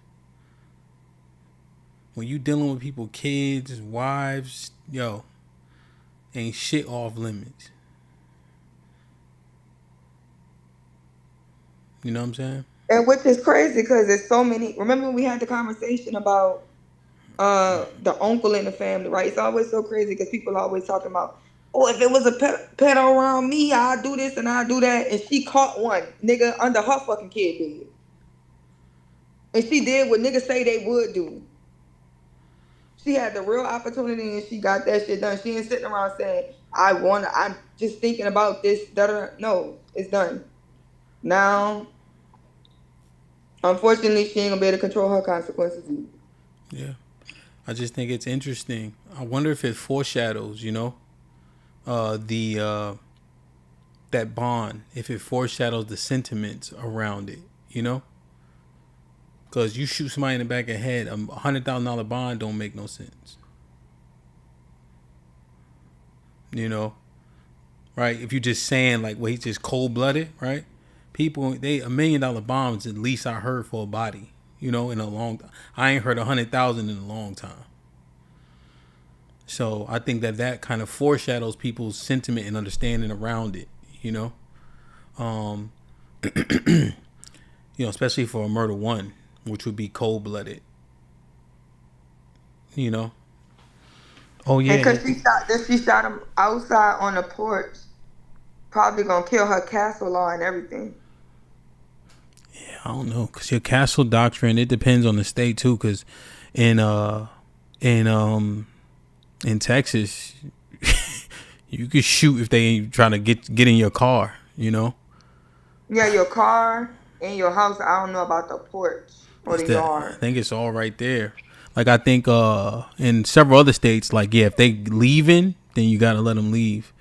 When you dealing with people, kids, wives, yo, ain't shit off limits. You know what I'm saying? And which is crazy because there's so many. Remember when we had the conversation about the uncle in the family, right? It's always so crazy because people are always talking about, oh, if it was a pedo around me, I'd do this and I'd do that. And she caught one nigga under her fucking kid bed. And she did what niggas say they would do. She had the real opportunity and she got that shit done. She ain't sitting around saying, I'm just thinking about this. No, it's done. Now, unfortunately, she ain't gonna be able to control her consequences either. Yeah. I just think it's interesting. I wonder if it foreshadows, you know, that bond, if it foreshadows the sentiments around it, you know? Because you shoot somebody in the back of the head, a $100,000 bond don't make no sense. You know? Right? If you're just saying, like, well, he's just cold-blooded, right? People, $1 million bonds at least I heard for a body, you know, in a long time. I ain't heard 100,000 in a long time. So I think that kind of foreshadows people's sentiment and understanding around it, you know? You know, especially for a murder one, which would be cold-blooded. You know? Oh, yeah. And because she shot him outside on the porch, probably gonna kill her castle law and everything. Yeah, I don't know. Because your castle doctrine, it depends on the state, too. Because in Texas, you could shoot if they ain't trying to get in your car, you know? Yeah, your car and your house. I don't know about the porch or the yard. I think it's all right there. Like, I think in several other states, like, yeah, if they leaving, then you got to let them leave,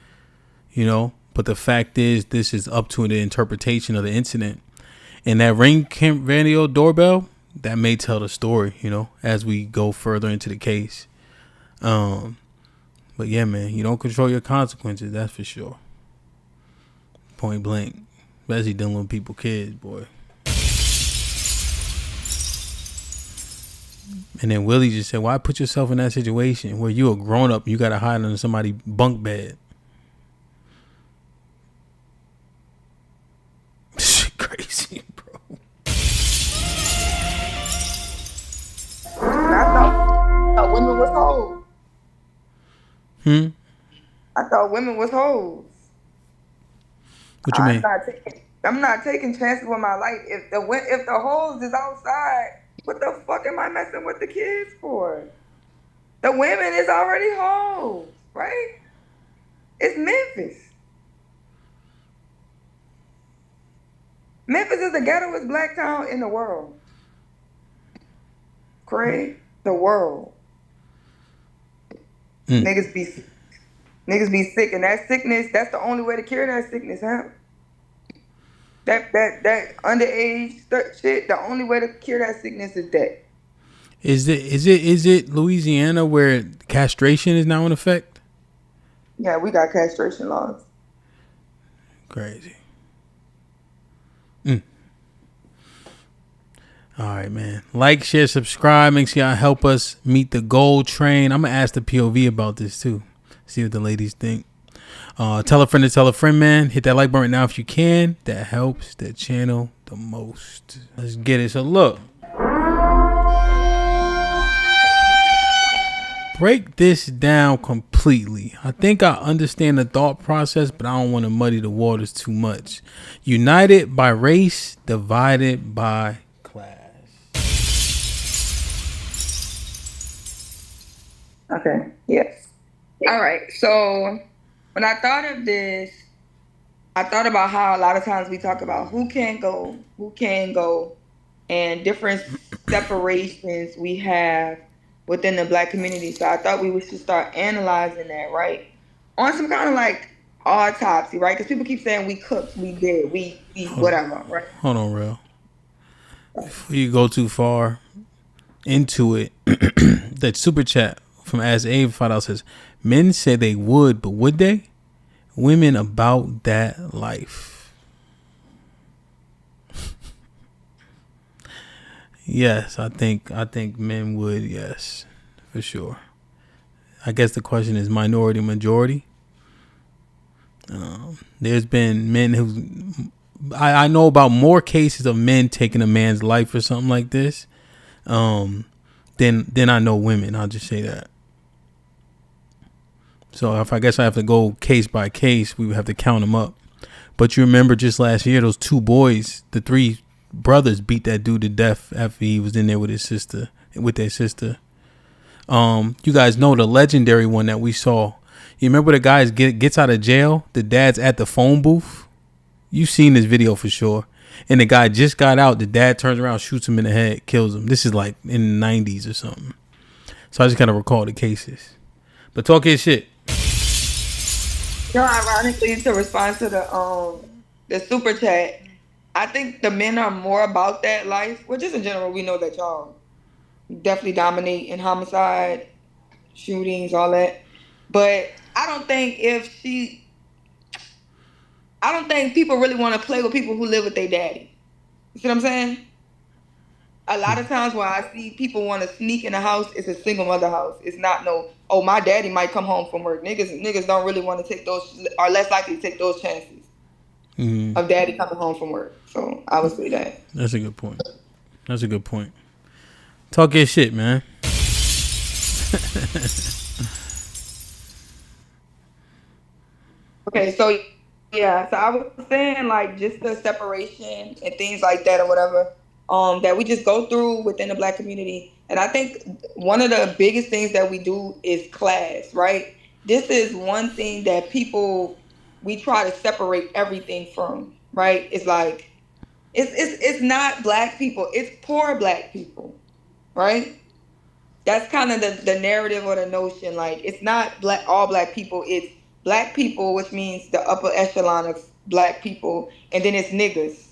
you know? But the fact is, this is up to the interpretation of the incident. And that Ring Camp radio doorbell, that may tell the story, you know, as we go further into the case. But yeah, man, you don't control your consequences, that's for sure. Point blank. Especially dealing with people, kids, boy. And then Willie just said, why put yourself in that situation where you a grown up and you got to hide under somebody's bunk bed? Shit crazy, bro. I thought women was hoes. I thought women was hoes. What you mean? I'm not taking chances with my life. If the hoes is outside, what the fuck am I messing with the kids for? The women is already hoes, right? It's Memphis. Memphis is the ghettoest black town in the world. Craig, the world. Niggas be sick, and that sickness, that's the only way to cure that sickness, huh? That underage shit, the only way to cure that sickness is that. Is it Louisiana where castration is now in effect? Yeah, we got castration laws. Crazy. All right, man. Like, share, subscribe. Make sure y'all help us meet the goal train. I'm going to ask the POV about this, too. See what the ladies think. Tell a friend to tell a friend, man. Hit that like button right now if you can. That helps the channel the most. Let's get it. So, look. break this down completely. I think I understand the thought process, but I don't want to muddy the waters too much. United by race, divided by class. Okay. Yes. All right. So when I thought of this, I thought about how a lot of times we talk about who can go, and different separations we have within the Black community. So I thought we should start analyzing that, right? On some kind of like autopsy, right? Because people keep saying we cooked, we did, we whatever, right? Hold on, real. Before you go too far into it, that super chat from As Abe $5 says, men say they would, but would they? Women about that life. Yes, I think men would, yes, for sure. I guess the question is minority, majority. There's been men who I know about more cases of men taking a man's life or something like this than I know women. I'll just say that. So if I guess I have to go case by case, we would have to count them up. But you remember just last year, those two boys, the three brothers, beat that dude to death after he was in there with their sister. You guys know the legendary one that we saw. You remember the guy gets out of jail? The dad's at the phone booth. You've seen this video for sure. And the guy just got out. The dad turns around, shoots him in the head, kills him. This is like in the 90s or something. So I just kind of recall the cases. But talk his shit. You know, ironically, to respond to the super chat, I think the men are more about that life. Well, just in general, we know that y'all definitely dominate in homicide, shootings, all that. But I don't think people really want to play with people who live with their daddy. You see what I'm saying? A lot of times when I see people want to sneak in a house, it's a single mother house. It's not my daddy might come home from work. Niggas don't really want to take those, are less likely to take those chances of daddy coming home from work. So I would say that. That's a good point. Talk your shit, man. Okay, so yeah, so I was saying like just the separation and things like that or whatever, that we just go through within the Black community. And I think one of the biggest things that we do is class, right? This is one thing that we try to separate everything from, right? It's like, it's not Black people, it's poor Black people, right? That's kind of the narrative or the notion. Like, it's not all Black people, it's Black people, which means the upper echelon of Black people, and then it's niggas.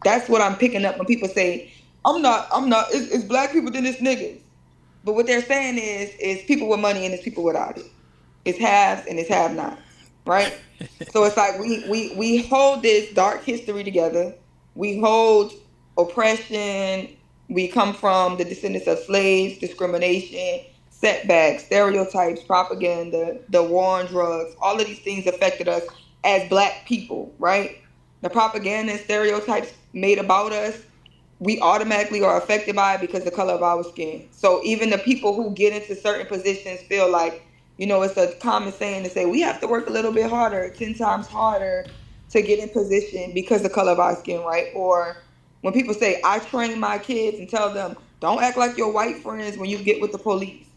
That's what I'm picking up when people say, I'm not, it's Black people, then it's niggas. But what they're saying is people with money and it's people without it. It's haves and it's have-nots, right? So it's like we hold this dark history together. We hold oppression. We come from the descendants of slaves, discrimination, setbacks, stereotypes, propaganda, the war on drugs. All of these things affected us as Black people, right? The propaganda and stereotypes made about us, we automatically are affected by it because of the color of our skin. So even the people who get into certain positions feel like, it's a common saying to say, we have to work a little bit harder, 10 times harder to get in position because of the color of our skin, right? Or when people say, I train my kids and tell them, don't act like your white friends when you get with the police,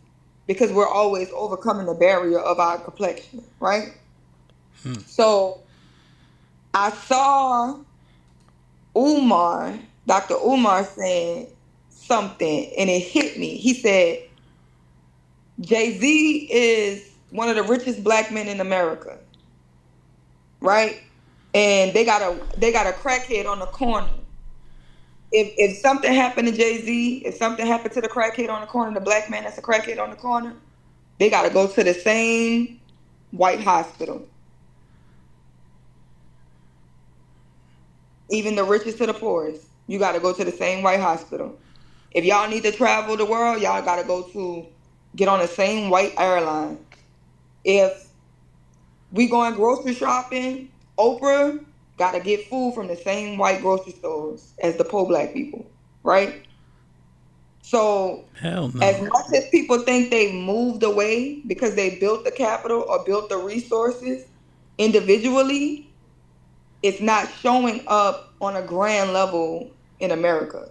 because we're always overcoming the barrier of our complexion, right? So I saw Dr. Umar saying something and it hit me. He said, Jay-Z is one of the richest Black men in America, right? And they got a crackhead on the corner. If something happened to Jay-Z, if something happened to the crackhead on the corner, the Black man that's a crackhead on the corner, they got to go to the same white hospital. Even the richest to the poorest, you got to go to the same white hospital. If y'all need to travel the world, y'all got to get on the same white airline. If we going grocery shopping, Oprah got to get food from the same white grocery stores as the poor Black people, right? So hell no. As much as people think they moved away because they built the capital or built the resources individually, it's not showing up on a grand level in America.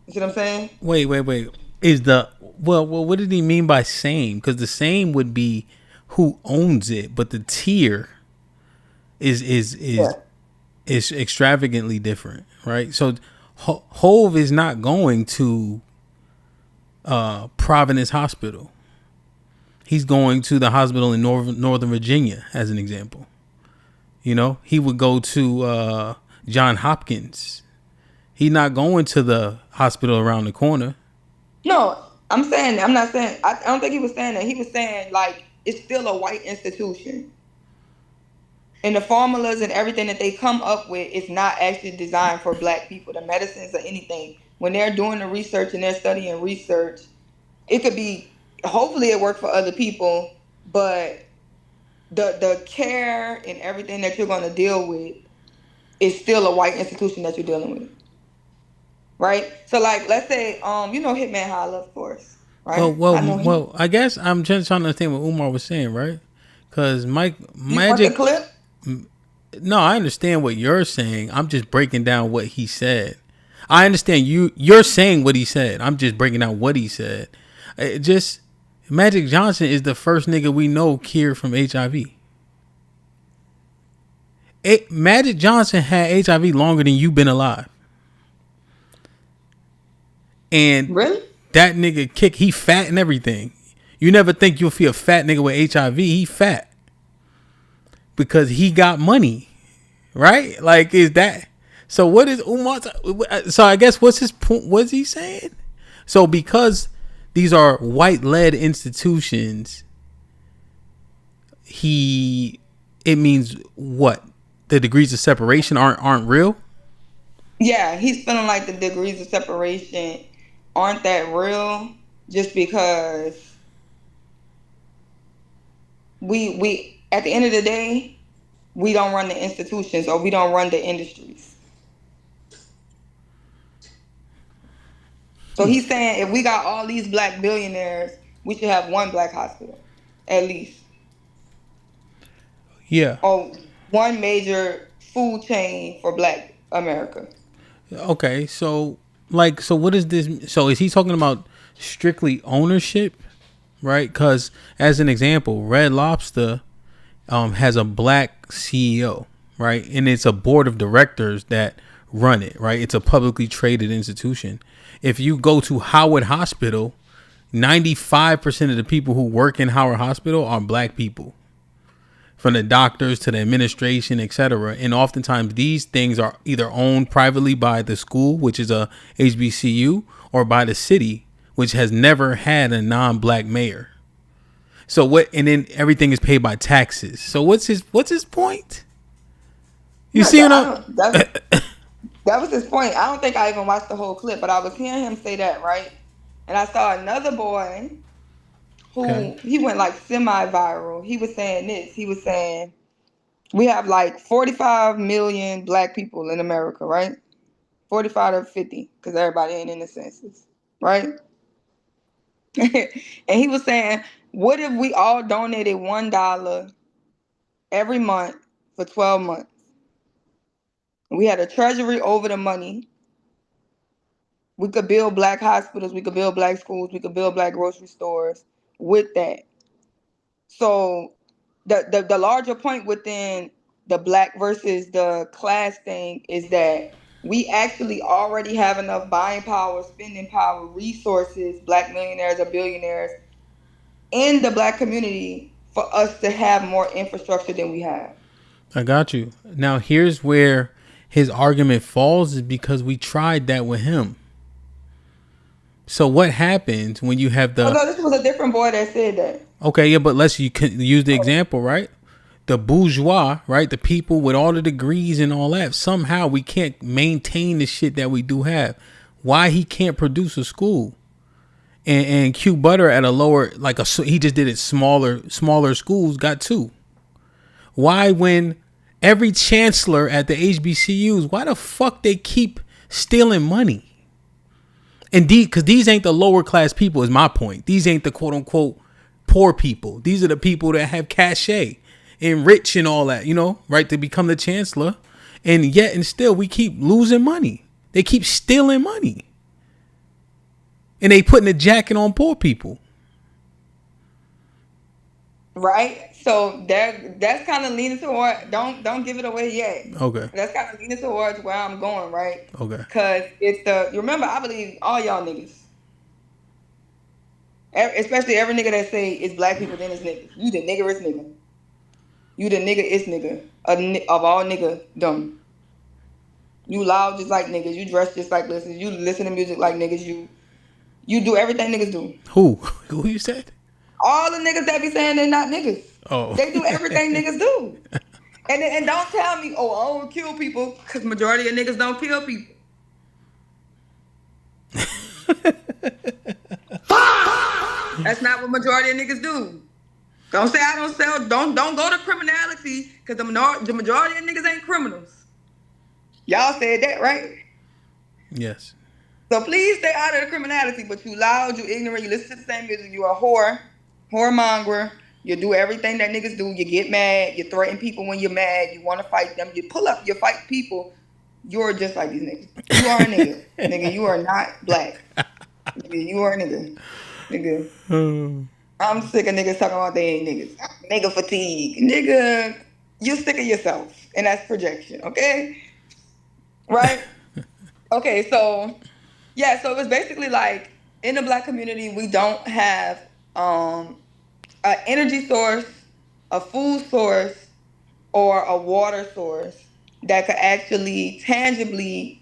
You see what I'm saying? Wait. Is the well? What did he mean by same? Because the same would be who owns it, but the tier is extravagantly different, right? So Hove is not going to Providence Hospital. He's going to the hospital in Northern Virginia, as an example. You know, he would go to Johns Hopkins. He's not going to the hospital around the corner. No, I'm not saying, I don't think he was saying that. He was saying, like, it's still a white institution. And the formulas and everything that they come up with is not actually designed for black people, the medicines or anything. When they're doing the research and they're studying research, it could be, hopefully it worked for other people, but the care and everything that you're going to deal with is still a white institution that you're dealing with. Right? So, like, let's say, you know Hitman Holla, of course, right? Well, I guess I'm just trying to understand what Umar was saying, right? Because Magic. Want the clip? No, I understand what you're saying. I'm just breaking down what he said. I understand you're saying what he said. I'm just breaking down what he said. Magic Johnson is the first nigga we know cured from HIV. Magic Johnson had HIV longer than you've been alive. And really? That nigga he fat and everything. You never think you'll see a fat nigga with HIV. He fat. Because he got money. Right? Like, is that... So what is Umar... So I guess what's his point? What's he saying? So because these are white-led institutions, it means what? The degrees of separation aren't real? Yeah, he's feeling like the degrees of separation aren't that real just because we at the end of the day, we don't run the institutions or we don't run the industries. So he's saying if we got all these black billionaires, we should have one black hospital, at least. Yeah. Or one major food chain for black America. Okay, so what is this? So is he talking about strictly ownership, right? Because as an example, Red Lobster has a black CEO, right? And it's a board of directors that run it, right? It's a publicly traded institution. If you go to Howard Hospital, 95% of the people who work in Howard Hospital are black people. From the doctors to the administration, etc. And oftentimes these things are either owned privately by the school, which is a HBCU, or by the city, which has never had a non-black mayor. So what? And then everything is paid by taxes. So what's his point? You see what I'm? That was his point. I don't think I even watched the whole clip, but I was hearing him say that, right? And I saw another boy who he went like semi-viral. He was saying this. He was saying we have like 45 million black people in America, right? 45 to 50, because everybody ain't in the census, right? And he was saying, what if we all donated $1 every month for 12 months? We had a treasury over the money. We could build black hospitals. We could build black schools. We could build black grocery stores with that. So the larger point within the black versus the class thing is that we actually already have enough buying power, spending power, resources, black millionaires or billionaires in the black community for us to have more infrastructure than we have. I got you. Now here's where his argument falls, is because we tried that with him. So what happens when you have the... Oh, no, this was a different boy that said that. Okay, yeah, but you can use the example, right? The bourgeois, right? The people with all the degrees and all that. Somehow we can't maintain the shit that we do have. Why he can't produce a school? And Q Butter at a lower, he just did it smaller schools, got 2. Why when every chancellor at the HBCUs, why the fuck they keep stealing money? And because these ain't the lower class people is my point. These ain't the quote unquote poor people. These are the people that have cachet and rich and all that, you know, right, to become the chancellor. And yet and still we keep losing money. They keep stealing money. And they putting a jacket on poor people. Right? So that's kind of leaning toward, don't give it away yet. Okay. That's kind of leaning towards where I'm going, right? Okay. Because you remember, I believe all y'all niggas, especially every nigga that say it's black people, then it's niggas. You the niggerest nigga. You the nigga-ist nigga. Of all nigga dumb. You loud just like niggas. You dress just like listeners. You listen to music like niggas. You do everything niggas do. Who you said? All the niggas that be saying they not niggas. Oh. They do everything niggas do. And don't tell me, oh, I don't kill people, because majority of niggas don't kill people. That's not what majority of niggas do. Don't say I don't sell. Don't go to criminality, because the majority of niggas ain't criminals. Y'all said that, right? Yes. So please stay out of the criminality, but you loud, you ignorant, you listen to the same music, you a whoremonger, you do everything that niggas do, you get mad, you threaten people when you're mad, you want to fight them, you pull up, you fight people, you're just like these niggas. You are a nigga. Nigga, you are not black. Nigga, you are a nigga. Nigga. I'm sick of niggas talking about they ain't niggas. Nigga fatigue. Nigga, you're sick of yourself, and that's projection, okay? Right? Okay, so... yeah, so it was basically like in the black community, we don't have an energy source, a food source, or a water source that could actually tangibly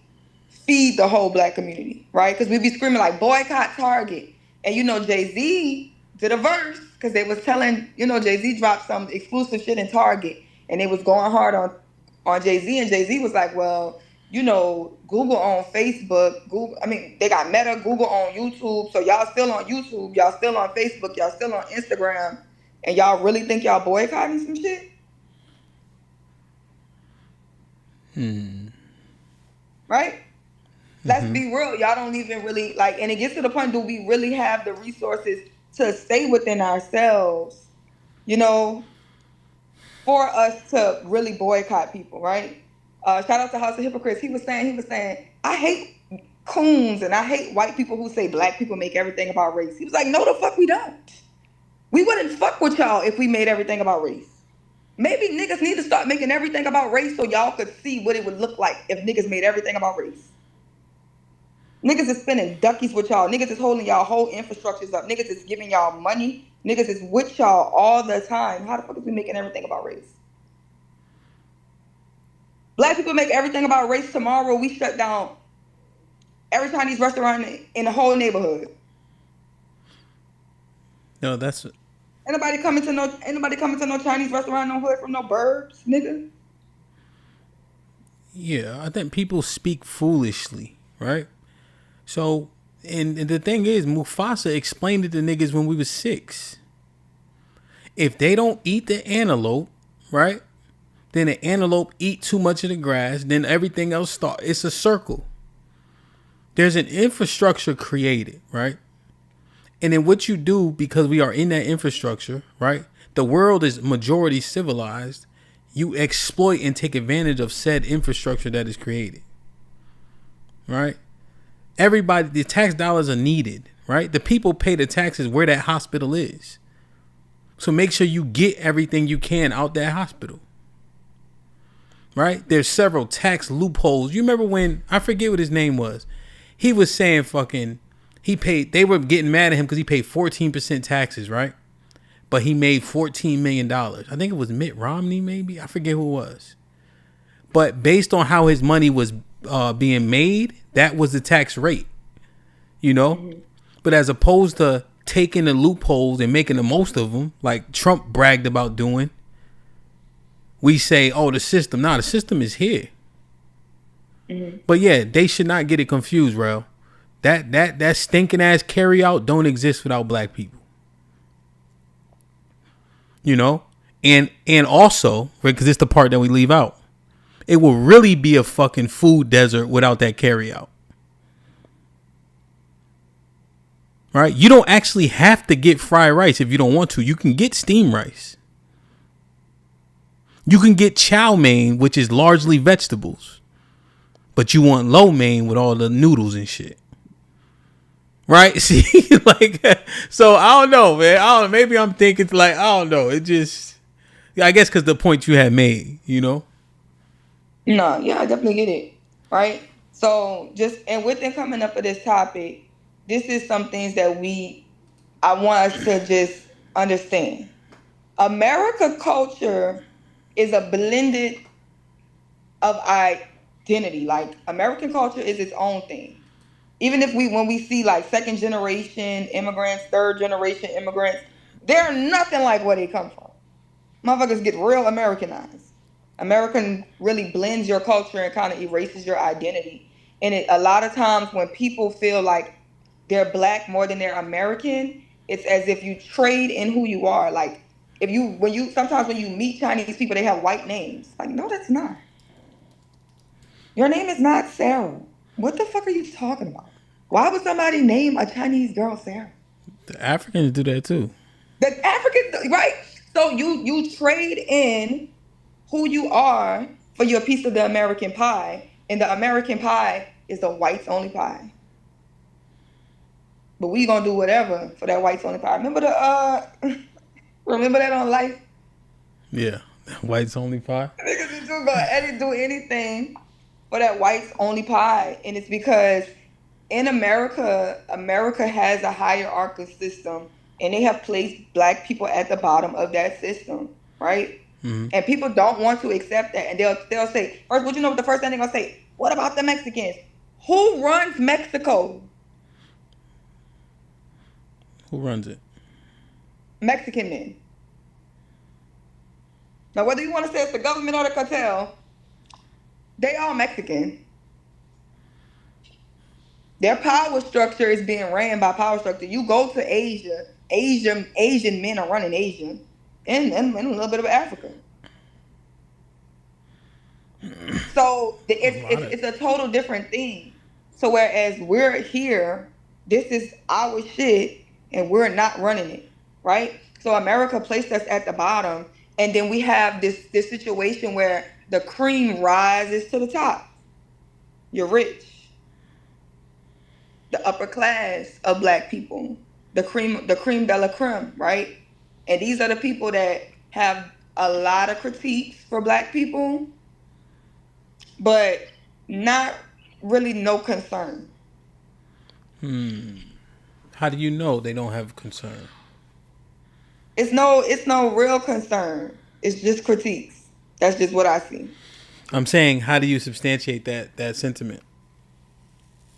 feed the whole black community, right? Because we be screaming like boycott Target. And you know, Jay-Z did a verse because they was telling, you know, Jay-Z dropped some exclusive shit in Target and they was going hard on Jay-Z, and Jay-Z was like, well, you know, Google on Facebook, they got Meta, Google on YouTube, so y'all still on YouTube, y'all still on Facebook, y'all still on Instagram, and y'all really think y'all boycotting some shit? Right? Let's be real, y'all don't even really, like, and it gets to the point, do we really have the resources to stay within ourselves, you know, for us to really boycott people, right? Shout out to House of Hypocrites. He was saying, I hate coons and I hate white people who say black people make everything about race. He was like, no, the fuck we don't. We wouldn't fuck with y'all if we made everything about race. Maybe niggas need to start making everything about race so y'all could see what it would look like if niggas made everything about race. Niggas is spending duckies with y'all. Niggas is holding y'all whole infrastructures up. Niggas is giving y'all money. Niggas is with y'all all the time. How the fuck is we making everything about race? Black people make everything about race. Tomorrow we shut down every Chinese restaurant in the whole neighborhood. No, that's... Ain't nobody coming to no Chinese restaurant, no hood from no burbs, nigga. Yeah, I think people speak foolishly, right? So, and the thing is, Mufasa explained it to niggas when we was 6. If they don't eat the antelope, right? Then the antelope eat too much of the grass, then everything else starts. It's a circle. There's an infrastructure created, right? And then what you do, because we are in that infrastructure, right? The world is majority civilized. You exploit and take advantage of said infrastructure that is created, right? Everybody, the tax dollars are needed, right? The people pay the taxes where that hospital is. So make sure you get everything you can out that hospital. Right? There's several tax loopholes. You remember when, I forget what his name was. He was saying they were getting mad at him because he paid 14% taxes, right? But he made $14 million. I think it was Mitt Romney, maybe. I forget who it was. But based on how his money was being made, that was the tax rate, you know? Mm-hmm. But as opposed to taking the loopholes and making the most of them, like Trump bragged about doing, we say, oh, the system. Nah, the system is here. Mm-hmm. But yeah, they should not get it confused, bro. That stinking ass carry out don't exist without black people. You know? And also, because it's the part that we leave out, it will really be a fucking food desert without that carry out. Right? You don't actually have to get fried rice if you don't want to. You can get steamed rice. You can get chow mein, which is largely vegetables. But you want lo mein with all the noodles and shit. Right? See, like, so I don't know, man. I don't know. Maybe I'm thinking like, I don't know. It just, I guess because the point you had made, you know? No, yeah, I definitely get it. Right? So and with them coming up with this topic, this is some things that I want us to just understand. America culture is a blended of identity. Like, American culture is its own thing. Even if when we see like second generation immigrants, third generation immigrants, they're nothing like where they come from. Motherfuckers get real Americanized. American really blends your culture and kind of erases your identity. And a lot of times when people feel like they're black more than they're American, it's as if you trade in who you are. Like, sometimes when you meet Chinese people, they have white names. Like, no, that's not. Your name is not Sarah. What the fuck are you talking about? Why would somebody name a Chinese girl Sarah? The Africans do that too. The Africans, right? So you trade in who you are for your piece of the American pie, and the American pie is the whites only pie. But we gonna do whatever for that whites only pie. Remember that on Life? Yeah, whites only pie. Niggas is just gonna do anything for that whites only pie, and it's because in America has a hierarchical system, and they have placed black people at the bottom of that system, right? Mm-hmm. And people don't want to accept that, and they'll say, first, what you know what the first thing they're gonna say? What about the Mexicans? Who runs Mexico? Who runs it? Mexican men. Now, whether you want to say it's the government or the cartel, they all Mexican. Their power structure is being ran by power structure. You go to Asia, Asian men are running Asia, and a little bit of Africa. So it's a total different thing. So whereas we're here, this is our shit, and we're not running it, right? So America placed us at the bottom, and then we have this situation where the cream rises to the top. You're rich. The upper class of black people, the cream de la creme, right? And these are the people that have a lot of critiques for black people, but not really no concern. How do you know they don't have concern? It's no real concern. It's just critiques. That's just what I see. I'm saying, how do you substantiate that sentiment?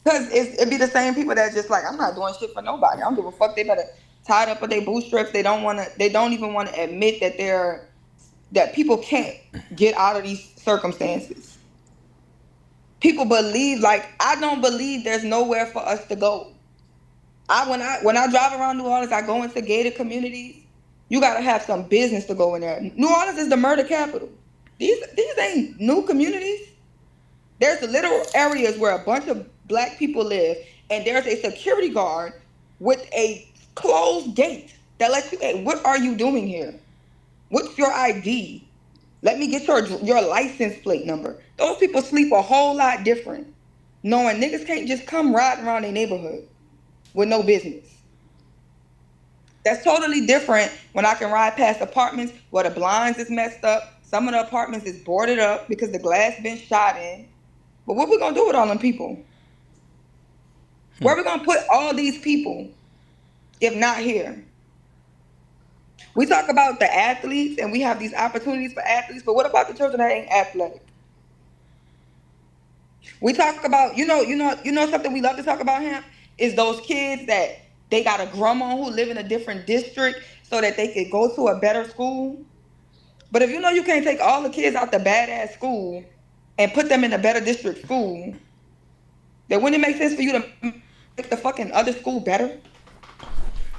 Because it'd be the same people that's just like, I'm not doing shit for nobody. I don't give a fuck. They better tied up with their bootstraps. They don't even want to admit that people can't get out of these circumstances. People believe, like, I don't believe there's nowhere for us to go. When I drive around New Orleans, I go into gated communities. You gotta have some business to go in there. New Orleans is the murder capital. These ain't new communities. There's the little areas where a bunch of black people live, and there's a security guard with a closed gate that lets you, hey, what are you doing here? What's your ID? Let me get your license plate number. Those people sleep a whole lot different, knowing niggas can't just come riding around their neighborhood with no business. That's totally different when I can ride past apartments where the blinds is messed up. Some of the apartments is boarded up because the glass been shot in. But what we gonna do with all them people? Where we gonna put all these people if not here? We talk about the athletes and we have these opportunities for athletes, but what about the children that ain't athletic? We talk about, you know something we love to talk about, HAMP, is those kids that they got a grandma who live in a different district so that they could go to a better school. But if you know you can't take all the kids out the badass school and put them in a better district school, then wouldn't it make sense for you to make the fucking other school better?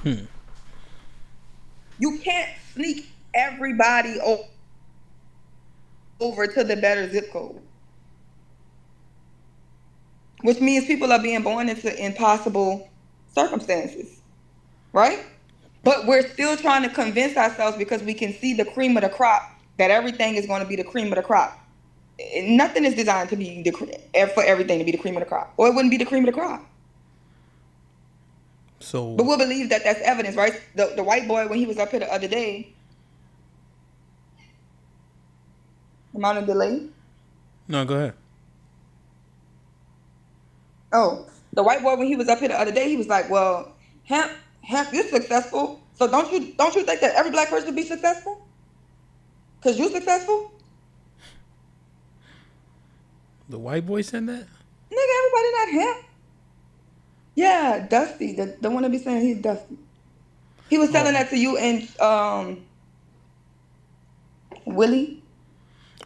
You can't sneak everybody over to the better zip code. Which means people are being born into impossible circumstances. right? But we're still trying to convince ourselves because we can see the cream of the crop that everything is going to be the cream of the crop. Nothing is designed to be for everything to be the cream of the crop, or it wouldn't be the cream of the crop. So, but we'll believe that that's evidence, right? The white boy, when he was up here the other day, amount of delay. No, go ahead. Oh, the white boy, when he was up here the other day, he was like, "Well, hemp, you're successful. So don't you think that every black person should be successful? Cause you're successful." The white boy said that? Nigga, everybody not hemp. Yeah, Dusty, the one that be saying he's Dusty. He was telling that to you and Willie.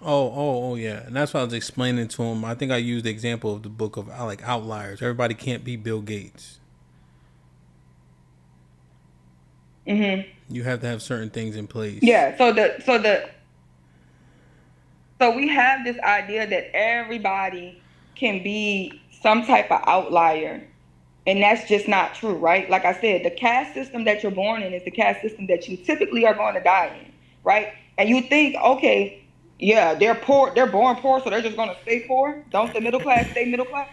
Oh, yeah. And that's what I was explaining to him. I think I used the example of the book of like outliers. Everybody can't be Bill Gates. Mm-hmm. You have to have certain things in place. Yeah. So we have this idea that everybody can be some type of outlier. And that's just not true, right? Like I said, the caste system that you're born in is the caste system that you typically are going to die in, right? And you think, okay, yeah, they're poor, they're born poor, so they're just going to stay poor. Don't the middle class stay middle class?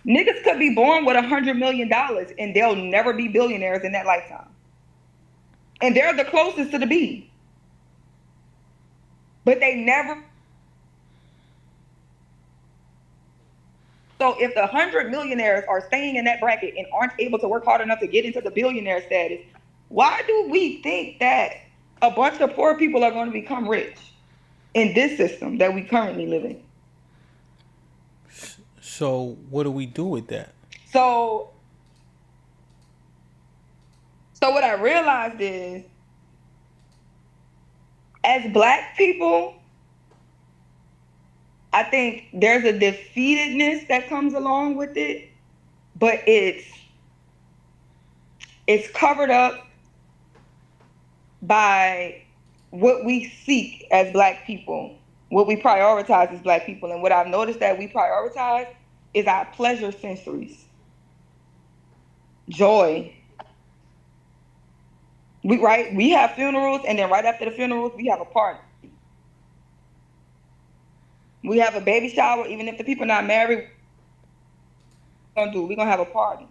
Niggas could be born with $100 million and they'll never be billionaires in that lifetime. And they're the closest to the B. But they never. So if the 100 millionaires are staying in that bracket and aren't able to work hard enough to get into the billionaire status, why do we think that a bunch of poor people are going to become rich in this system that we currently live in? So what do we do with that? So what I realized is, as black people, I think there's a defeatedness that comes along with it, but it's covered up by what we seek as black people, what we prioritize as black people. And what I've noticed that we prioritize is our pleasure sensories. Joy. We have funerals, and then right after the funerals, we have a party. We have a baby shower, even if the people not married, we're gonna have a party.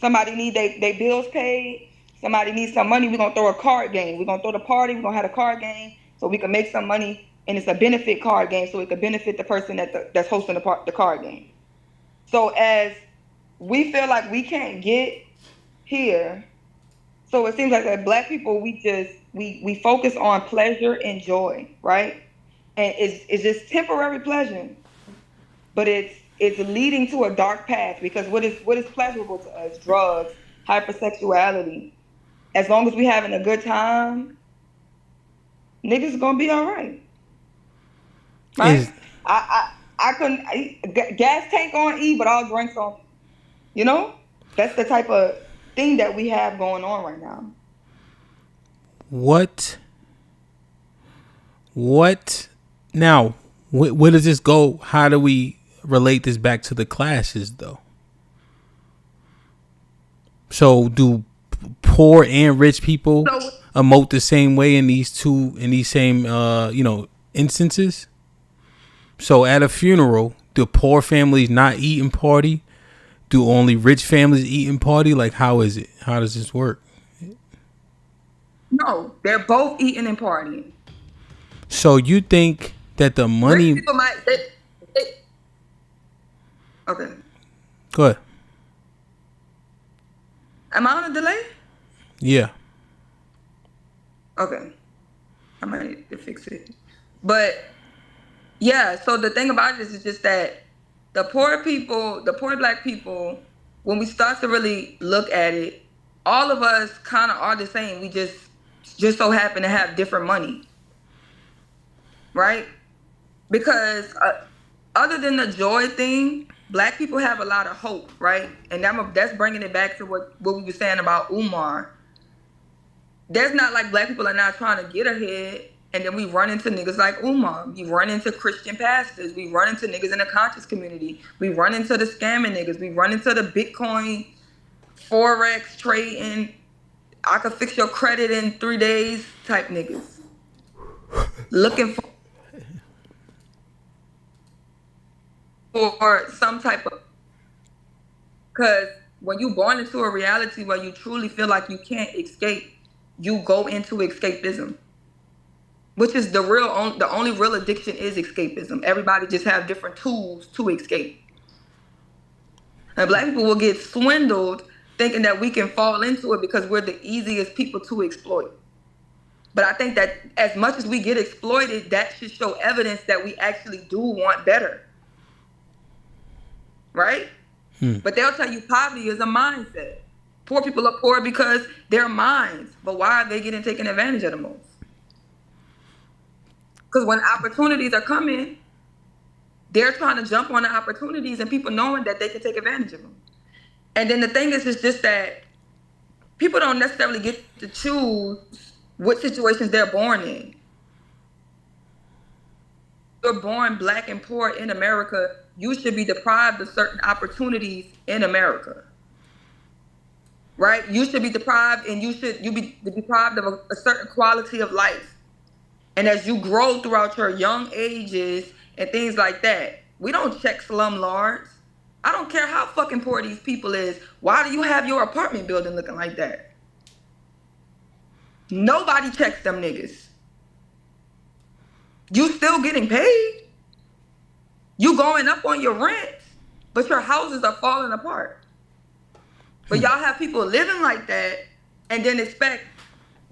Somebody need their bills paid, somebody needs some money, we're gonna throw a card game. We're gonna throw the party, we're gonna have a card game so we can make some money, and it's a benefit card game so it can benefit the person that's hosting the card game. So as we feel like we can't get here, so it seems like that black people, we focus on pleasure and joy, right? And it's just temporary pleasure, but it's leading to a dark path, because what is pleasurable to us? Drugs, hypersexuality. As long as we having a good time, niggas gonna be all right. Right? I couldn't gas tank on E, but all drinks on. You know, that's the type of thing that we have going on right now. What? Now, where does this go? How do we relate this back to the classes, though? So, do poor and rich people emote the same way in these same instances? So, at a funeral, do poor families not eat and party? Do only rich families eat and party? Like, how is it? How does this work? No, they're both eating and partying. So you think that the money? Rich people might. Okay. Go ahead. Am I on a delay? Yeah. Okay. I might need to fix it. But yeah, so the thing about this is just that the poor black people, when we start to really look at it, all of us kind of are the same. We just so happen to have different money. Right? Because other than the joy thing, black people have a lot of hope, right? And that's bringing it back to what we were saying about Umar. There's not like black people are not trying to get ahead And then we run into niggas like Umar. We run into Christian pastors. We run into niggas in the conscious community. We run into the scamming niggas. We run into the Bitcoin, Forex trading. I could fix your credit in 3 days type niggas. Looking for some type of, because when you born into a reality where you truly feel like you can't escape, you go into escapism, which is the only real addiction is escapism. Everybody just have different tools to escape. And black people will get swindled thinking that we can fall into it because we're the easiest people to exploit. But I think that as much as we get exploited, that should show evidence that we actually do want better. Right? But they'll tell you poverty is a mindset. Poor people are poor because their minds. But why are they getting taken advantage of the most? Because when opportunities are coming, they're trying to jump on the opportunities and people knowing that they can take advantage of them. And then the thing is just that people don't necessarily get to choose what situations they're born in. You're born black and poor in America, you should be deprived of certain opportunities in America. Right? You should be deprived, and you be deprived of a certain quality of life. And as you grow throughout your young ages and things like that, we don't check slumlords. I don't care how fucking poor these people is. Why do you have your apartment building looking like that? Nobody checks them niggas. You still getting paid. You going up on your rent, but your houses are falling apart. But y'all have people living like that and then expect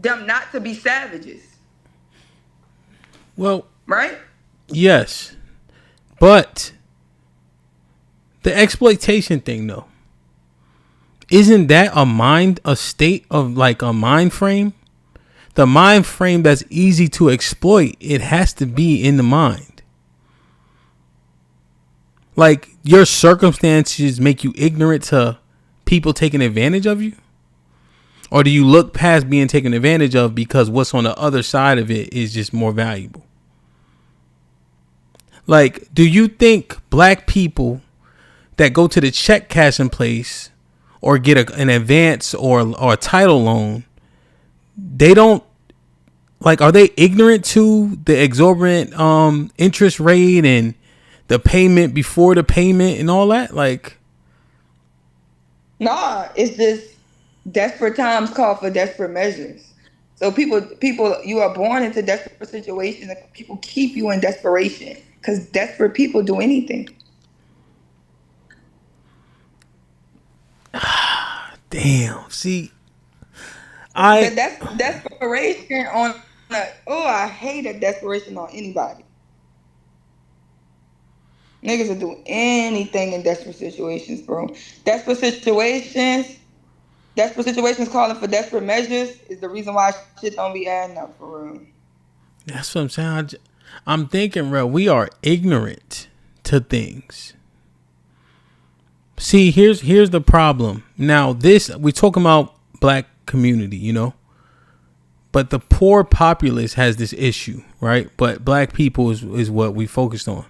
them not to be savages. Well, right? Yes. But the exploitation thing though, isn't that a state of like a mind frame? The mind frame that's easy to exploit, it has to be in the mind. Like your circumstances make you ignorant to people taking advantage of you? Or do you look past being taken advantage of because what's on the other side of it is just more valuable? Like, do you think black people that go to the check cashing place or get an advance or a title loan, they don't, like, are they ignorant to the exorbitant interest rate and the payment before the payment and all that? Like, nah, it's just desperate times call for desperate measures. So people, you are born into desperate situations and people keep you in desperation because desperate people do anything. Damn. See, that's desperation on. I hate a desperation on anybody. Niggas will do anything in desperate situations, bro. Desperate situations calling for desperate measures is the reason why shit don't be adding up for real. That's what I'm saying. I'm thinking, bro, we are ignorant to things. See, here's the problem. Now, we talking about black community, you know, but the poor populace has this issue, right? But black people is what we focused on.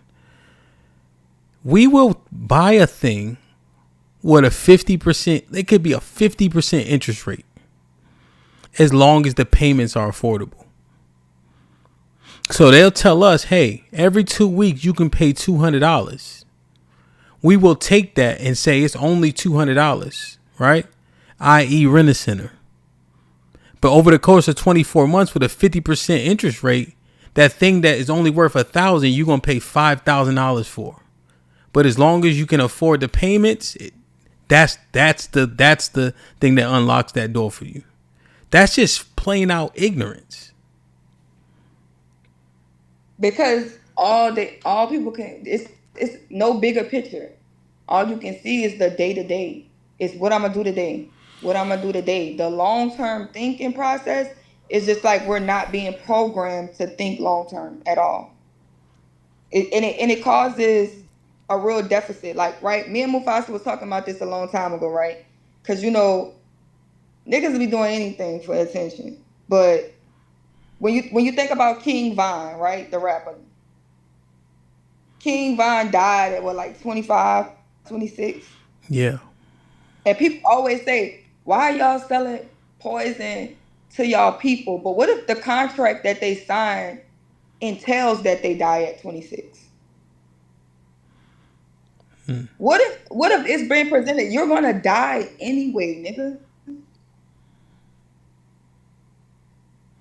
We will buy a thing with a 50%, it could be a 50% interest rate as long as the payments are affordable. So they'll tell us, hey, every 2 weeks you can pay $200. We will take that and say it's only $200, right? i.e. rent a center. But over the course of 24 months with a 50% interest rate, that thing that is only worth $1,000, you're going to pay $5,000 for. But as long as you can afford the payments, that's the thing that unlocks that door for you. That's just plain out ignorance. Because all people can, it's no bigger picture. All you can see is the day to day. It's what I'm gonna do today. What I'm gonna do today. The long term thinking process is just like we're not being programmed to think long term at all. It causes a real deficit. Like, right, me and Mufasa was talking about this a long time ago, right? Because, you know, niggas be doing anything for attention. But when you think about King Von, right, the rapper, King Von died at what, like 25, 26? Yeah. And people always say, why are y'all selling poison to y'all people? But what if the contract that they signed entails that they die at 26? What if it's been presented you're gonna die anyway, nigga?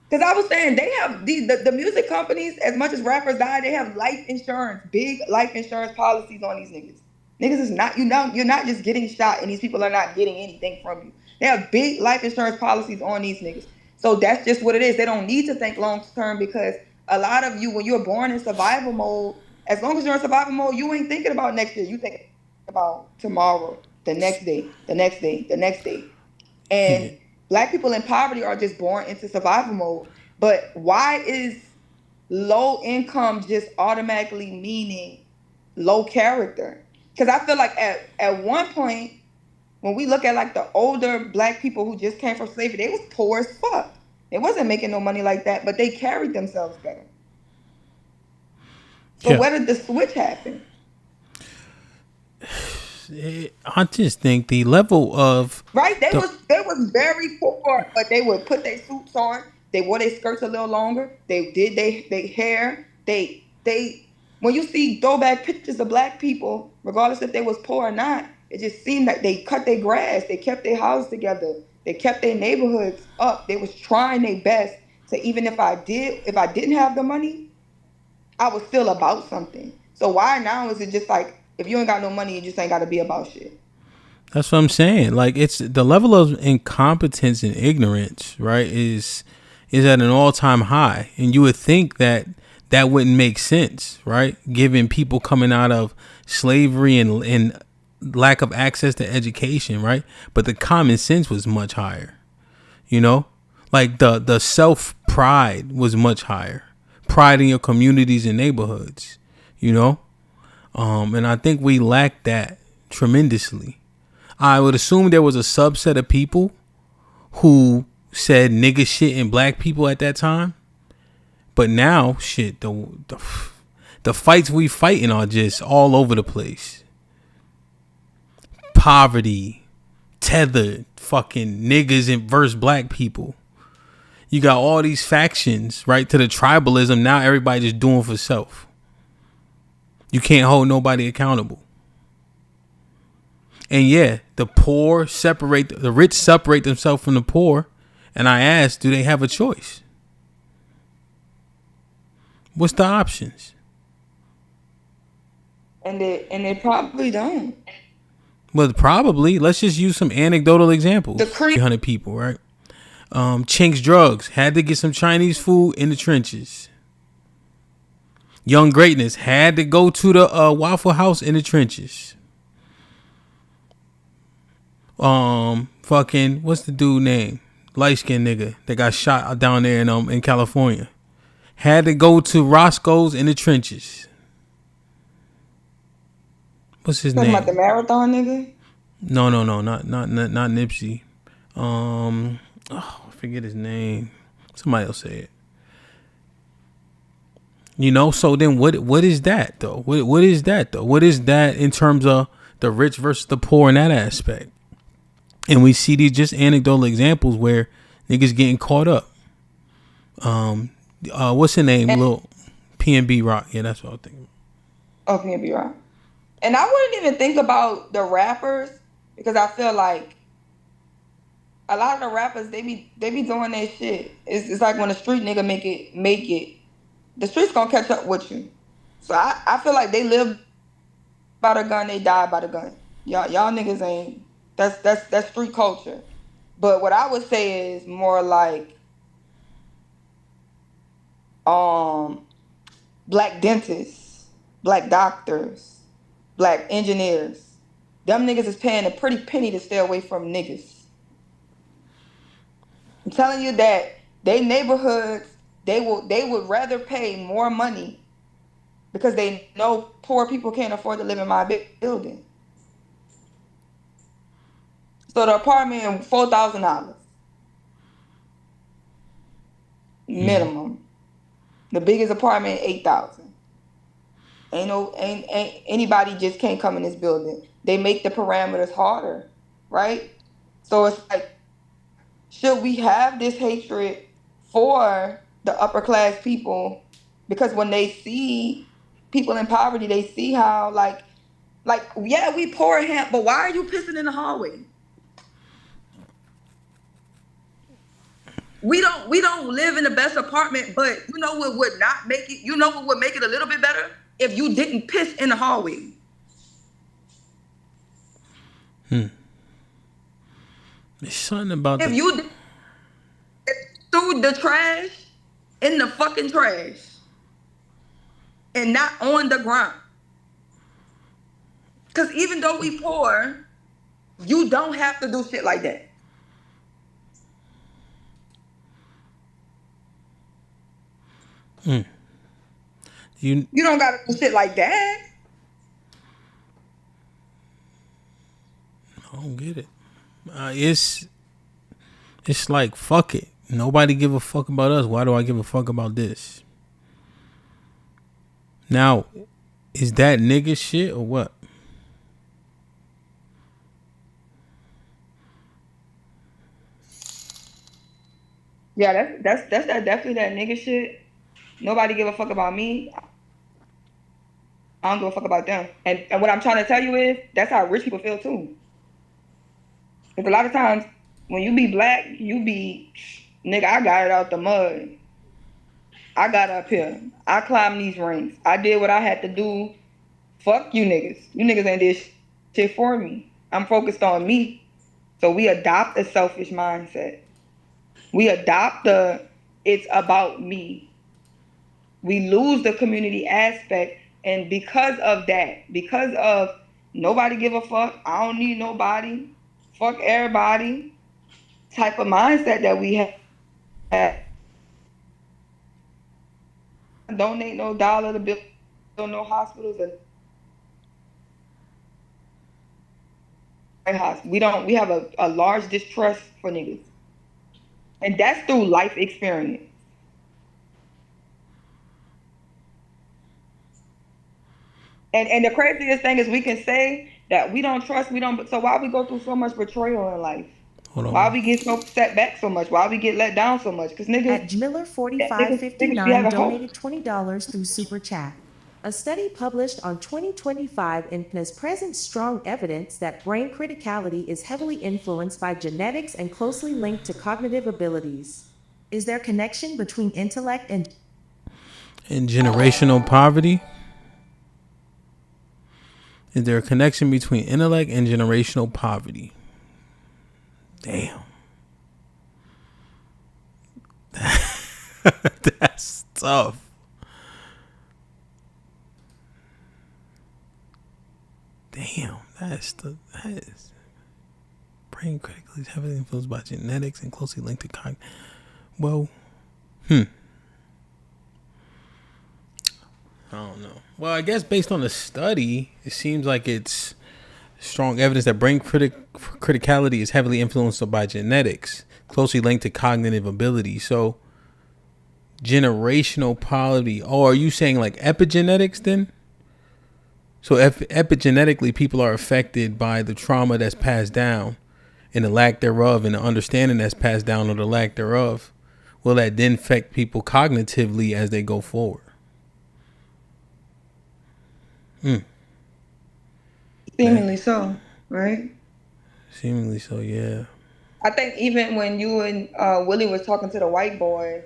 Because I was saying they have the music companies, as much as rappers die, they have life insurance, big life insurance policies on these niggas. Niggas is not, you're not just getting shot and these people are not getting anything from you. They have big life insurance policies on these niggas. So that's just what it is. They don't need to think long term, because a lot of you, when you're born in survival mode, as long as you're in survival mode, you ain't thinking about next year. You think about tomorrow, the next day, the next day, the next day. And Black people in poverty are just born into survival mode. But why is low income just automatically meaning low character? Because I feel like at one point, when we look at like the older Black people who just came from slavery, they was poor as fuck. They wasn't making no money like that, but they carried themselves better. So where did the switch happen? I just think the level of they was very poor, but they would put their suits on. They wore their skirts a little longer. They did their hair. They when you see throwback pictures of Black people, regardless if they was poor or not, it just seemed like they cut their grass. They kept their houses together. They kept their neighborhoods up. They was trying their best to, even if I didn't have the money, I was still about something. So why now is it just like, if you ain't got no money, you just ain't got to be about shit? That's what I'm saying. Like, it's the level of incompetence and ignorance, right, is at an all-time high. And you would think that wouldn't make sense, right? Given people coming out of slavery and lack of access to education, right? But the common sense was much higher, you know? Like the self-pride was much higher. Pride in your communities and neighborhoods, you know? And I think we lack that tremendously. I would assume there was a subset of people who said nigga shit in Black people at that time. But now, shit, the fights we fighting are just all over the place. Poverty, tethered, fucking niggas versus Black people. You got all these factions, right, to the tribalism. Now everybody just doing for self. You can't hold nobody accountable. And yeah, the rich separate themselves from the poor. And I asked, do they have a choice? What's the options? And they probably don't. Well, probably. Let's just use some anecdotal examples. 300 people, right? Chinks Drugs had to get some Chinese food in the trenches. Young Greatness had to go to the Waffle House in the trenches. Fucking, what's the dude name? Light skinned nigga that got shot down there in California. Had to go to Roscoe's in the trenches. What's his name? Talking about the marathon nigga? No, not Nipsey. I forget his name. Somebody else say it. You know, so then what is that though? What is that though? What is that in terms of the rich versus the poor in that aspect? And we see these just anecdotal examples where niggas getting caught up. What's his name? Lil PNB Rock. Yeah, that's what I'm thinking. Oh, PNB Rock. And I wouldn't even think about the rappers, because I feel like a lot of the rappers, they be doing their shit. It's like when a street nigga make it, the streets gonna catch up with you. So I feel like they live by the gun, they die by the gun. Y'all niggas ain't. That's street culture. But what I would say is more like Black dentists, Black doctors, Black engineers. Them niggas is paying a pretty penny to stay away from niggas. I'm telling you that they neighborhoods, they would rather pay more money because they know poor people can't afford to live in my building. So the apartment, $4,000. minimum. The biggest apartment, 8,000. Ain't anybody just can't come in this building. They make the parameters harder, right? So it's like, should we have this hatred for the upper class people? Because when they see people in poverty, they see how like yeah, we poor HAMP, but why are you pissing in the hallway? We don't live in the best apartment, but you know what would not make it? You know what would make it a little bit better? If you didn't piss in the hallway. There's something about if you threw the trash in the fucking trash and not on the ground. Because even though we poor, you don't have to do shit like that. You don't gotta do shit like that. I don't get it. It's like, fuck it. Nobody give a fuck about us. Why do I give a fuck about this? Now, is that nigga shit or what? Yeah, that's definitely that nigga shit. Nobody give a fuck about me. I don't give a fuck about them. And what I'm trying to tell you is that's how rich people feel too. Because a lot of times when you be black, you be, nigga, I got it out the mud. I got up here. I climbed these ranks. I did what I had to do. Fuck you niggas. You niggas ain't did shit for me. I'm focused on me. So we adopt a selfish mindset. We adopt it's about me. We lose the community aspect. And because of that, because of nobody give a fuck, I don't need nobody, fuck everybody type of mindset that we have. Donate no dollar to build no hospitals and we have a large distrust for niggas. And that's through life experience. And the craziest thing is we can say that we don't trust, so why we go through so much betrayal in life? Why we get so set back so much? Why we get let down so much? Because niggas at Miller4559 donated $20 through Super Chat. A study published on 2025 has present strong evidence that brain criticality is heavily influenced by genetics and closely linked to cognitive abilities. Is there connection between intellect and generational poverty? Is there a connection between intellect and generational poverty? Damn. That's tough. Damn, that is brain critically is heavily influenced by genetics and closely linked to cognitive. Well, I don't know. Well, I guess based on the study, it seems like it's strong evidence that brain criticality is heavily influenced by genetics, closely linked to cognitive ability. So, generational poverty. Oh, are you saying like epigenetics then? So, epigenetically, people are affected by the trauma that's passed down and the lack thereof and the understanding that's passed down or the lack thereof. Will that then affect people cognitively as they go forward? Seemingly so, right? Seemingly so, yeah. I think even when you and Willie was talking to the white boy,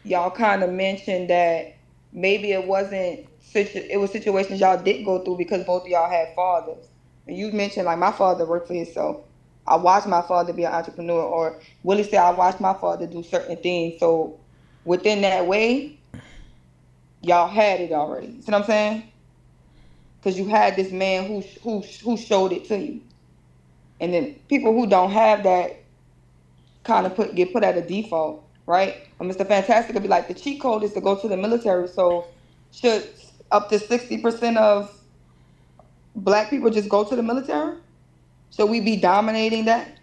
y'all kind of mentioned that maybe it was situations y'all did go through because both of y'all had fathers. And you mentioned like my father worked for himself. I watched my father be an entrepreneur, or Willie said I watched my father do certain things. So within that way, y'all had it already. See what I'm saying? Because you had this man who showed it to you. And then people who don't have that kind of get put at a default, right? Mr. Fantastic would be like, the cheat code is to go to the military. So should up to 60% of black people just go to the military? Should we be dominating that?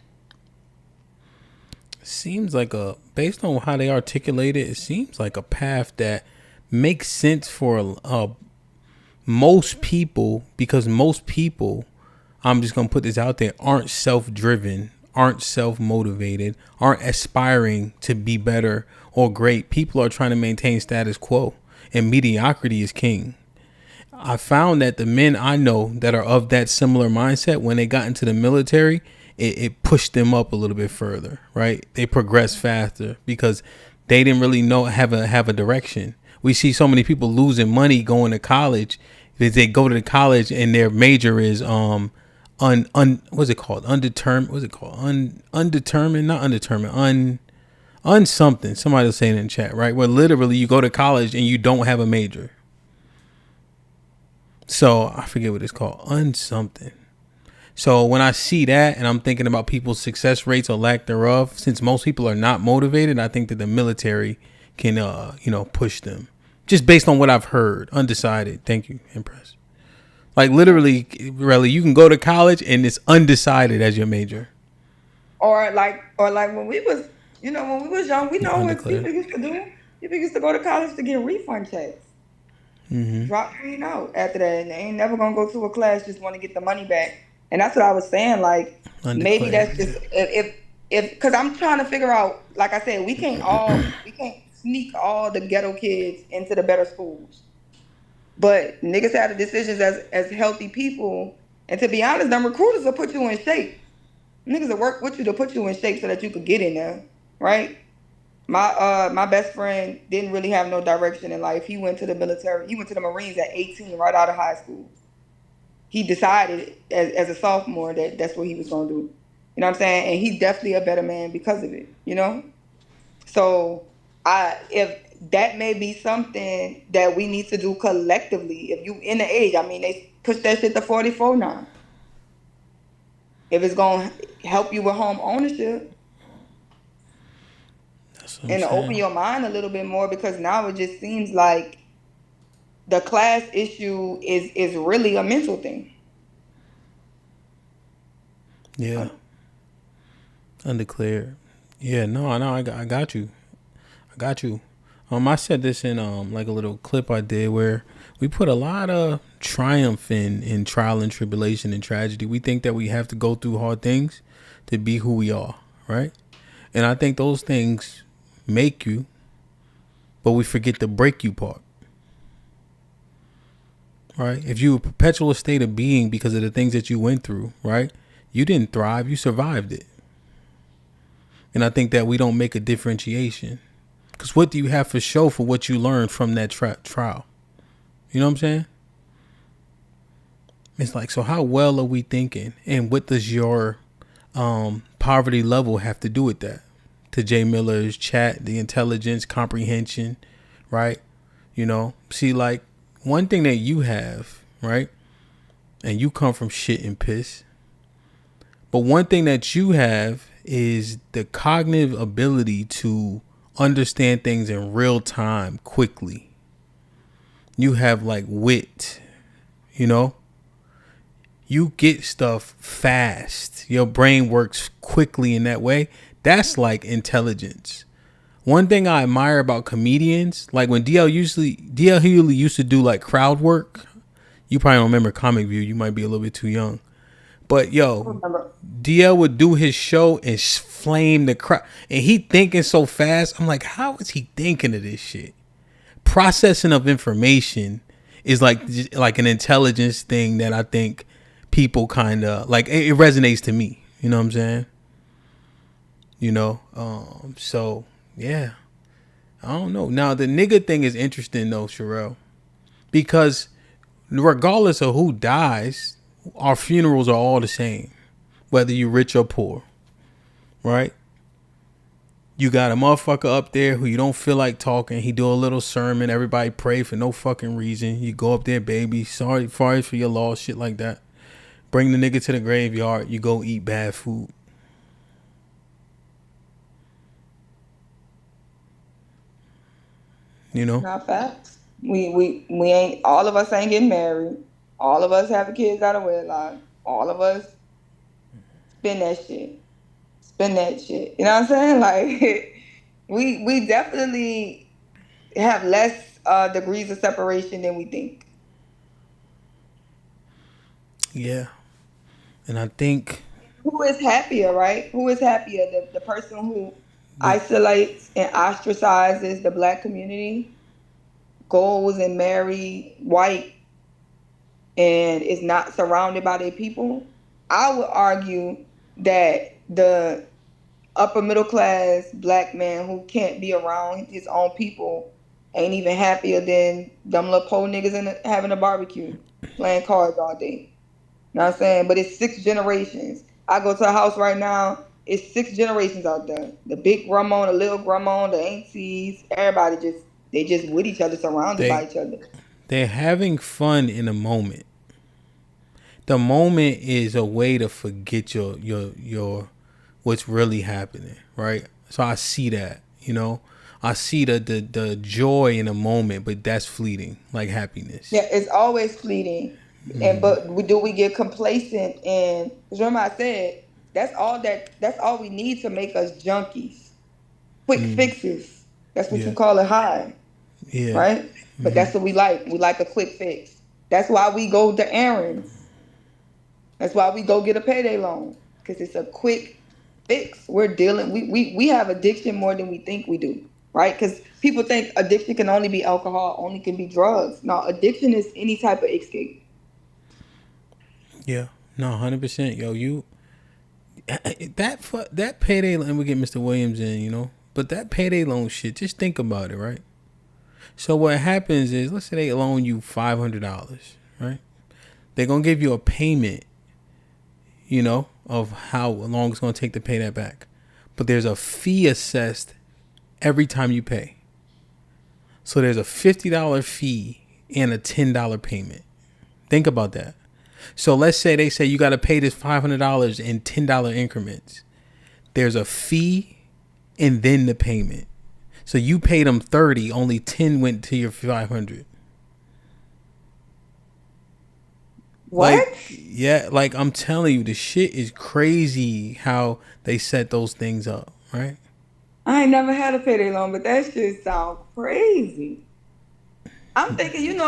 Seems like based on how they articulate it, it seems like a path that makes sense for most people, because most people, I'm just going to put this out there, aren't self-driven, aren't self-motivated, aren't aspiring to be better or great. People are trying to maintain status quo, and mediocrity is king. I found that the men I know that are of that similar mindset, when they got into the military, it pushed them up a little bit further, right? They progressed faster because they didn't really have a direction. We see so many people losing money going to college because they go to the college and their major is what's it called? Undetermined. What's it called? Undetermined, not undetermined. Something. Somebody will say it in chat, right? Where literally you go to college and you don't have a major. So I forget what it's called. Something. So when I see that and I'm thinking about people's success rates or lack thereof, since most people are not motivated, I think that the military can, push them. Just based on what I've heard. Undecided. Thank you, Empress. Like literally, really, you can go to college and it's undecided as your major. Or like when we was young, we know what people used to do. People used to go to college to get refund checks. Mm-hmm. Drop clean out after that, and they ain't never gonna go to a class just want to get the money back. And that's what I was saying. Like maybe that's just if because I'm trying to figure out. Like I said, we can't sneak all the ghetto kids into the better schools. But niggas have the decisions as healthy people. And to be honest, them recruiters will put you in shape. Niggas will work with you to put you in shape so that you could get in there, right? My best friend didn't really have no direction in life. He went to the military. He went to the Marines at 18, right out of high school. He decided as a sophomore that that's what he was going to do. You know what I'm saying? And he's definitely a better man because of it, you know? So if that may be something that we need to do collectively. If you in the age, I mean, they push that shit to 44 now. If it's going to help you with home ownership. And to open your mind a little bit more, because now it just seems like the class issue is really a mental thing. Yeah. Undeclared. Yeah, no, I got you. I said this in like a little clip I did where we put a lot of triumph in trial and tribulation and tragedy. We think that we have to go through hard things to be who we are, right? And I think those things make you, but we forget the break you part. Right? If you a perpetual state of being because of the things that you went through, right? You didn't thrive, you survived it. And I think that we don't make a differentiation. Because what do you have for show for what you learned from that trial? You know what I'm saying? It's like, so how well are we thinking? And what does your poverty level have to do with that? To Jay Miller's chat, the intelligence, comprehension, right? You know, see, like one thing that you have, right? And you come from shit and piss. But one thing that you have is the cognitive ability to understand things in real time quickly. You have like wit, you know? You get stuff fast. Your brain works quickly in that way. That's like intelligence. One thing I admire about comedians, like when DL Hughley used to do like crowd work. You probably don't remember Comic View. You might be a little bit too young. But yo, DL would do his show and flame the crowd. And he thinking so fast. I'm like, how is he thinking of this shit? Processing of information is like an intelligence thing that I think people kind of like. It resonates to me. You know what I'm saying? You know? So, yeah. I don't know. Now, the nigga thing is interesting though, Sherelle. Because regardless of who dies, our funerals are all the same, whether you're rich or poor, right? You got a motherfucker up there who you don't feel like talking. He do a little sermon. Everybody pray for no fucking reason. You go up there, baby. Sorry for your loss, shit like that. Bring the nigga to the graveyard. You go eat bad food. You know? Not facts. We ain't, all of us ain't getting married. All of us having kids out of wedlock. All of us spend that shit. You know what I'm saying? Like, We definitely have less degrees of separation than we think. Yeah. And I think who is happier, right? Who is happier? The person who isolates and ostracizes the black community, goes and marry white, and is not surrounded by their people? I would argue that the upper middle class black man who can't be around his own people ain't even happier than them little poor niggas having a barbecue, playing cards all day. You know what I'm saying? But it's 6 generations. I go to a house right now, it's 6 generations out there. The big grandma, the little grandma, the aunties, everybody they just with each other, surrounded by each other. They're having fun in a moment. The moment is a way to forget your what's really happening, right? So I see that, I see the joy in a moment, but that's fleeting, like happiness. Yeah, it's always fleeting. But do we get complacent? And remember I said that's all we need to make us junkies. Quick fixes. That's what you call it, high. Yeah. Right? But that's what we like. We like a quick fix. That's why we go to errands. That's why we go get a payday loan, because it's a quick fix. We're dealing. We have addiction more than we think we do, right? Because people think addiction can only be alcohol, only can be drugs. No, addiction is any type of escape. Yeah, no, 100%. Yo, that payday loan. We get Mr. Williams in, but that payday loan shit. Just think about it, right? So what happens is, let's say they loan you $500, right? They're gonna give you a payment, of how long it's gonna take to pay that back, but there's a fee assessed every time you pay. So there's a $50 fee and a $10 payment. Think about that. So let's say they say you got to pay this $500 in $10 increments. There's a fee and then the payment. So you paid them 30, only 10 went to your 500. What? Like I'm telling you, the shit is crazy how they set those things up, right? I ain't never had a payday loan, but that shit sound crazy. I'm thinking, you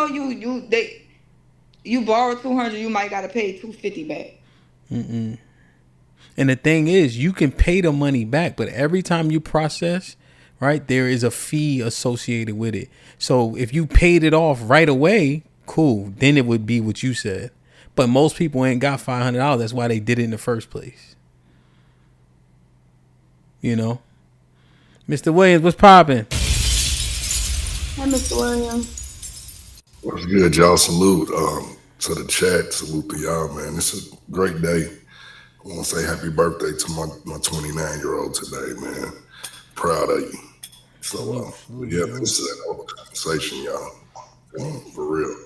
borrow $200, you might gotta pay $250 back. And the thing is, you can pay the money back, but every time you process, right, there is a fee associated with it. So if you paid it off right away, cool, then it would be what you said. But most people ain't got $500. That's why they did it in the first place. Mr. Williams, what's popping? Hi, Mr. Williams. What's good, y'all? Salute to the chat. Salute to y'all, man. It's a great day. I want to say happy birthday to my 29-year-old today, man. Proud of you. So, yeah, this is an old conversation, y'all. For real.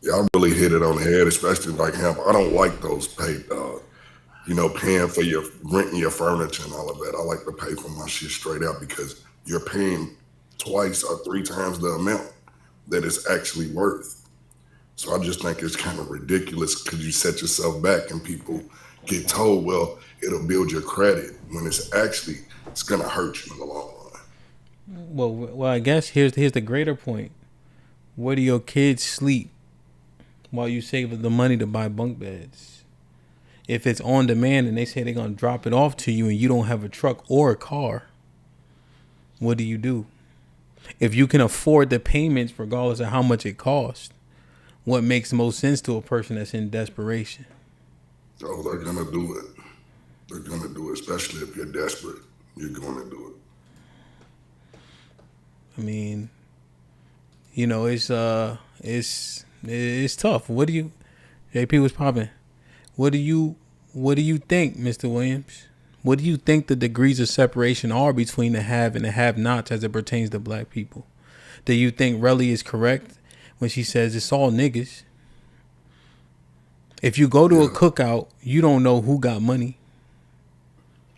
Y'all really hit it on the head, especially like HAMP. I don't like those paid, paying for your renting your furniture and all of that. I like to pay for my shit straight out because you're paying twice or 3 times the amount that it's actually worth. So I just think it's kind of ridiculous because you set yourself back and people get told, well, it'll build your credit when it's going to hurt you in the long run. Well, I guess here's the greater point. Where do your kids sleep while you save the money to buy bunk beds? If it's on demand and they say they're going to drop it off to you and you don't have a truck or a car, what do? If you can afford the payments regardless of how much it costs, what makes most sense to a person that's in desperation? Oh, they're going to do it. They're going to do it, especially if you're desperate. You're going to do it. I mean, it's tough. What do you, JP was popping? What do you think, Mr. Williams? What do you think the degrees of separation are between the have and the have-nots as it pertains to black people? Do you think Relly is correct when she says it's all niggas? If you go to a cookout, you don't know who got money.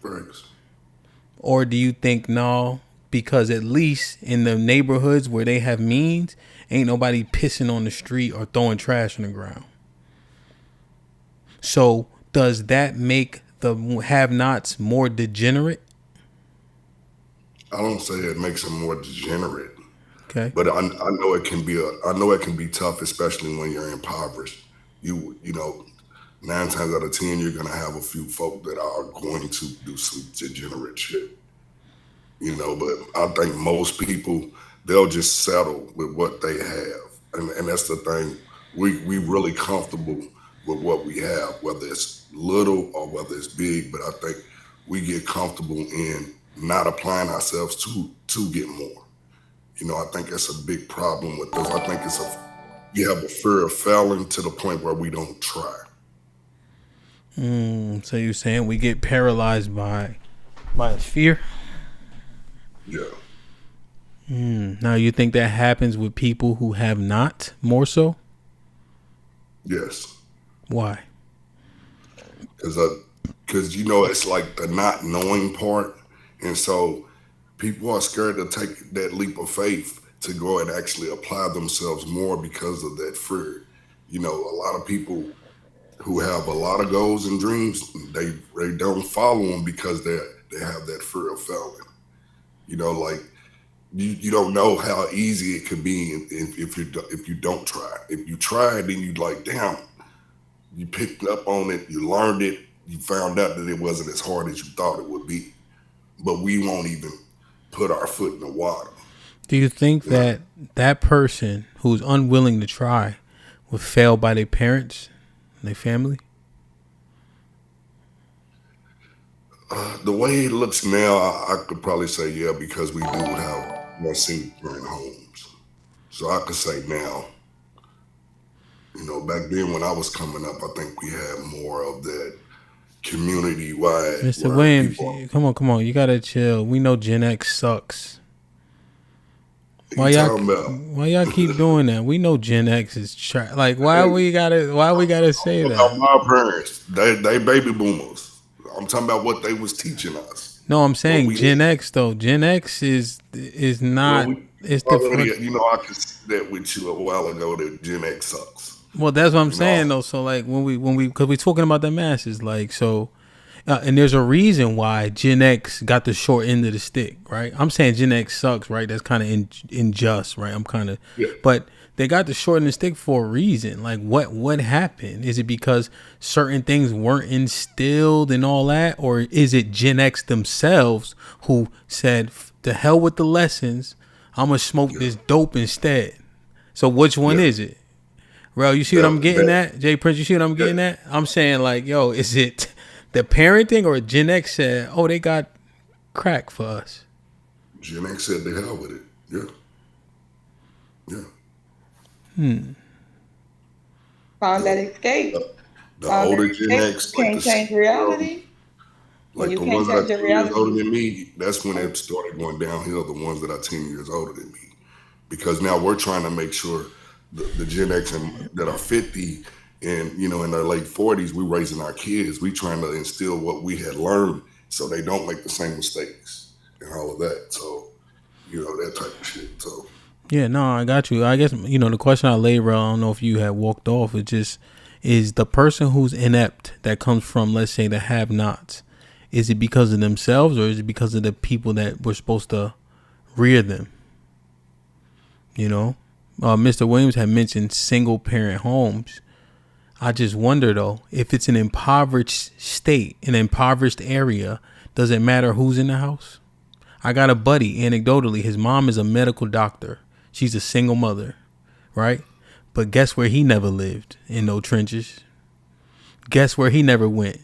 Thanks. Or do you think, no, because at least in the neighborhoods where they have means, ain't nobody pissing on the street or throwing trash on the ground? So So does that make the have-nots more degenerate? I don't say it makes them more degenerate. Okay. But I know it can be tough, especially when you're impoverished. You know, 9 times out of 10, you're gonna have a few folk that are going to do some degenerate shit. You know, but I think most people, they'll just settle with what they have, and that's the thing. We really comfortable with what we have, whether it's little or whether it's big. But I think we get comfortable in not applying ourselves to get more. You know, I think that's a big problem with us. I think you have a fear of failing to the point where we don't try. So you're saying we get paralyzed by fear? Yeah. Now you think that happens with people who have not more so? Yes. Why? Because you know, it's like the not knowing part, and so people are scared to take that leap of faith to go and actually apply themselves more because of that fear. You know, a lot of people who have a lot of goals and dreams, they don't follow them because they have that fear of failing. You know, like you don't know how easy it could be if you don't try. If you try, then you like, damn, you picked up on it, you learned it, you found out that it wasn't as hard as you thought it would be. But we won't even put our foot in the water. Do you think that person who's unwilling to try would fail by their parents and their family? The way it looks now, I could probably say yeah, because we do have more single parent homes. So I could say now. You know, back then when I was coming up, I think we had more of that community-wide. Mr. Williams, come on, you gotta chill. We know Gen X sucks. Why y'all keep doing that? We know Gen X is like, why we gotta say that? My parents, they baby boomers. I'm talking about what they was teaching us. No, I'm saying Gen X though. Gen X is not. It's the. You know, I could that with you a while ago that Gen X sucks. Well, that's what I'm saying though. So like when we because we're talking about the masses, like so. And there's a reason why Gen X got the short end of the stick, right? I'm saying Gen X sucks, right? That's kind of unjust, right? I'm kind of, but they got the short end of the stick for a reason. Like what happened? Is it because certain things weren't instilled and all that? Or is it Gen X themselves who said, to hell with the lessons, I'm going to smoke this dope instead? So which one is it? Bro, you see what I'm getting at? Jay Prince, you see what I'm getting at? I'm saying like, yo, is it the parenting or Gen X said, oh, they got crack for us? Gen X said the hell with it. Yeah. Found that escape. The older Gen X can't change reality. Like the ones that are 10 years older than me, that's when it started going downhill, the ones that are 10 years older than me. Because now we're trying to make sure the Gen X that are 50 and, you know, in their late 40s, we raising our kids. We trying to instill what we had learned so they don't make the same mistakes and all of that. So, you know, that type of shit. So. Yeah, no, I got you. I guess, you know, the question I laid, bro, I don't know if you had walked off. It just is the person who's inept that comes from, let's say, the have-nots. Is it because of themselves or is it because of the people that were supposed to rear them? You know, Mr. Williams had mentioned single parent homes. I just wonder, though, if it's an impoverished state, an impoverished area, does it matter who's in the house? I got a buddy, anecdotally, his mom is a medical doctor. She's a single mother, right? But guess where he never lived? In no trenches. Guess where he never went?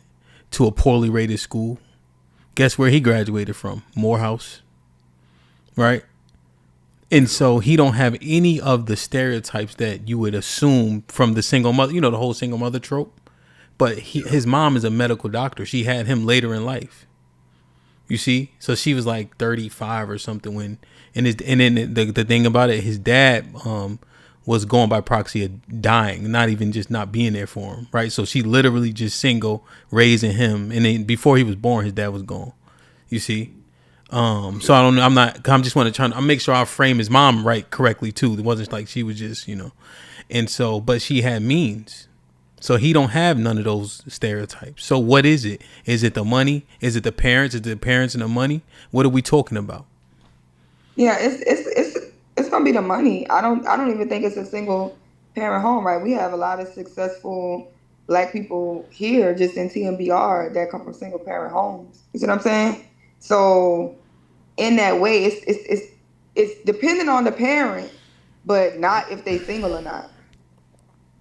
To a poorly rated school. Guess where he graduated from? Morehouse, right? And so he don't have any of the stereotypes that you would assume from the single mother, you know, the whole single mother trope. But his mom is a medical doctor. She had him later in life. You see? So she was like 35 or something when, and then the thing about it, his dad was going by proxy of dying, not even just not being there for him, right? So she literally just single, raising him. And then before he was born, his dad was gone. You see? So I don't know. I'm just want to try to make sure I frame his mom right correctly too. It wasn't like she was just, you know, and so, but she had means. So he don't have none of those stereotypes. So what is it? Is it the money? Is it the parents? Is it the parents and the money? What are we talking about? Yeah, it's gonna be the money. I don't even think it's a single parent home, right? We have a lot of successful Black people here just in TMBR that come from single parent homes. You see what I'm saying? So in that way, it's dependent on the parent, but not if they single or not.